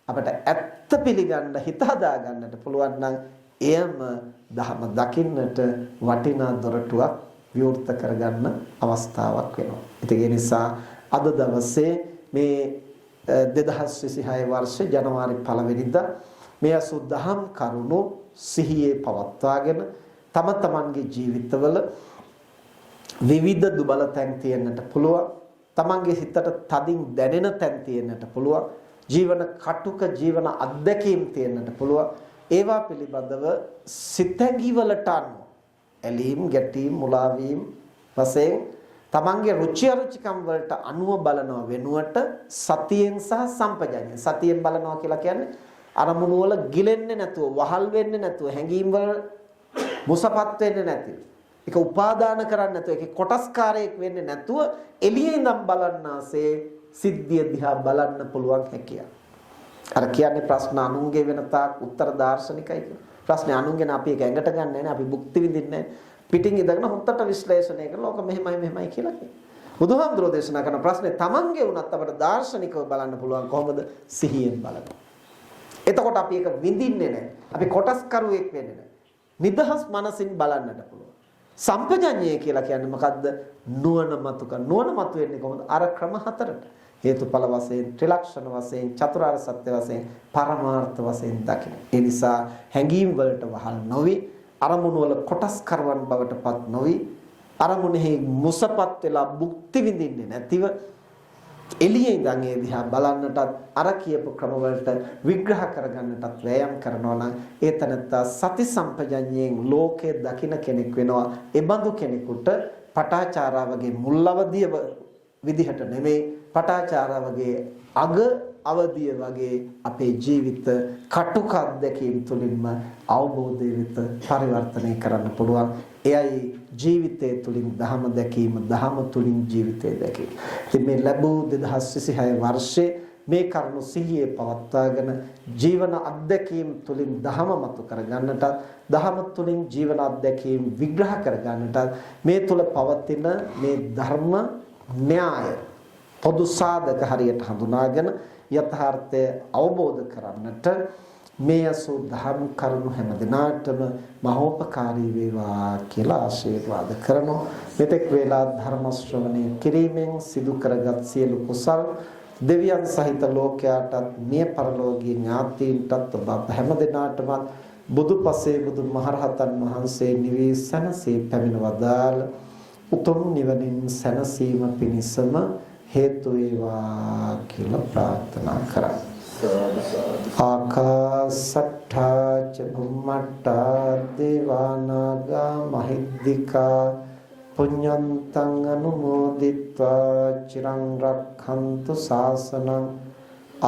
අපිට ඇත්ත පිළිගන්න හිත හදා ගන්නට පුළුවන් නම් එයම ධර්ම දකින්නට වටිනා දොරටුවක් විවෘත කරගන්න අවස්ථාවක් වෙනවා. ඉතින් ඒ නිසා අද දවසේ මේ 2026 වර්ෂ ජනවාරි 1 වෙනිදා මේ අසුද්ධහම් කරුණු සිහියේ පවත්වාගෙන තම තමන්ගේ ජීවිතවල විවිධ දුබල තැන් තියෙන්නට පුළුවන්. තමන්ගේ හිතට තදින් දැනෙන තැන් තියෙන්නට පුළුවන්. ජීවන කටුක ජීවන අත්දැකීම් තියෙන්නට පුළුවන්. ඒවා පිළිබඳව සිතැඟි වලට අනුව ඇලීම් ගැටීම් මුලාවීම් වශයෙන් තමන්ගේ රුචි අරුචිකම් වලට අනුව බලනවා වෙනුවට සතියෙන් සහ සම්පජඤ්ඤයෙන් සතියෙන් බලනවා කියලා කියන්නේ අරමුණු වල ගිලෙන්නේ නැතුව වහල් වෙන්නේ නැතුව හැඟීම් වල මුසපත් වෙන්නේ නැතිව ඒක උපාදාන කරන්නේ නැතුව ඒක කොටස්කාරයක් වෙන්නේ නැතුව එළියේ ඉඳන් බලන්නාසේ සිද්ධිය දිහා බලන්න පුළුවන් හැකියාව. අර කියන්නේ ප්‍රශ්න අනුන්ගේ වෙන තාක් උත්තර දාර්ශනිකයි කියලා. ප්‍රශ්නේ අනුන්ගෙන අපි ඒක ඇඟට ගන්නෑ නේ අපි භුක්ති විඳින්නේ නැහැ. පිටින් ඉඳගෙන හොත්තට විශ්ලේෂණය කරලා ඕක මෙහෙමයි කියලා කියනවා. බුදුහාමුදුරෝ දේශනා කරන ප්‍රශ්නේ තමන්ගේ වුණත් අපිට දාර්ශනිකව බලන්න පුළුවන් කොහොමද? සිහියෙන් බලනවා. එතකොට අපි ඒක විඳින්නේ නැහැ. අපි කොටස් කරුවෙක් වෙන්නේ නැහැ. නිදහස් මනසින් බලන්නට පුළුවන්. සම්පජඤ්ඤය කියලා කියන්නේ මොකද්ද? නුවණ මතු කර. නුවණ මතු වෙන්නේ කොහොමද? අර ක්‍රම හතරට. හේතුඵල වශයෙන්, ත්‍රිලක්ෂණ වශයෙන්, චතුරාර්ය සත්‍ය වශයෙන්, පරමාර්ථ වශයෙන් දකින. ඒ නිසා හැඟීම් වලට වහල් නොවි, අරමුණු වල කොටස් කරවන් බවටපත් නොවි, අරමුණෙහි මුසපත් වෙලා භුක්ති විඳින්නේ නැතිව එළියේ ඉඳන් ඒ දිහා බලන්නටත් අර කියපු ක්‍රම වලට විග්‍රහ කරගන්නටත් වෑයම් කරනවා නම් ඒ තනත්තා සති සම්පජඤ්ඤයෙන් ලෝකයේ දකින කෙනෙක් වෙනවා. ඒ බඳු කෙනෙකුට පටාචාරා වගේ මුල් අවදිය විදිහට නෙමෙයි, පටාචාරා වගේ අග අවදිය වගේ අපේ ජීවිත කටුක අත්දැකීම් තුළින්ම අවබෝධය වෙත පරිවර්තනය කරන්න පුළුවන්. එයයි ජීවිතය තුළින් ධහම දැකීම, ධහම තුළින් ජීවිතය දැකීම. ඉතින් මේ ලැබූ 2026 වර්ෂයේ මේ කරුණු සිහියේ පවත්වාගෙන ජීවන අත්දැකීම් තුළින් ධහම මතු කරගන්නට, ධහම තුළින් ජීවන අත්දැකීම් විග්‍රහ කරගන්නට, මේ තුළ පවතින මේ ධර්ම න්‍යාය පොදු සාධක හරියට හඳුනාගෙන යථාර්ථය අවබෝධ කරන්නට මේ අසු දහම් කරුණු හැම දිනාටම මහෝපකාරී වේවා කියලා ආශිර්වාද කරනවා. මෙතෙක් වේලා ධර්ම ශ්‍රවණය කිරීමෙන් සිදු කරගත් සියලු කුසල් දෙවියන් සහිත ලෝකයාටත් මිය පරලෝකීය ඥාතීන්ටත් ඔබ හැම දිනාටම බුදුපසේ බුදු මහරහතන් වහන්සේ නිවී සැනසී පැමිණ වදාළ උතුම් නිවනින් සැනසීම පිණිසම හේතු වේවා කියලා ප්‍රාර්ථනා කරා. ආකාසට්ඨා ච බුම්මට්ඨා දේවානාගා මහිද්దికා පුඤ්ඤන්තං අනුමෝදිත්වා චිරං රක්ඛන්තු ශාසනං.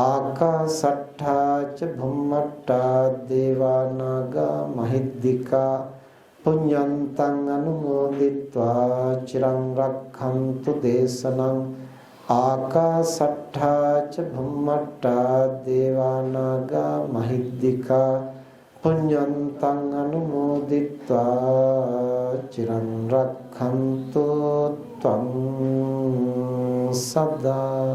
ආකාසට්ඨා ච බුම්මට්ඨා දේවානාගා මහිද්దికා පුඤ්ඤන්තං අනුමෝදිත්වා චිරං රක්ඛන්තු දේශනං. ආකාසට්ඨා ච භුම්මට්ඨා දේවානාගා මහිද්దికා පුඤ්ඤන්තං අනුමෝදිත්වා චිරං රක්ඛන්තු ත්වං සදා.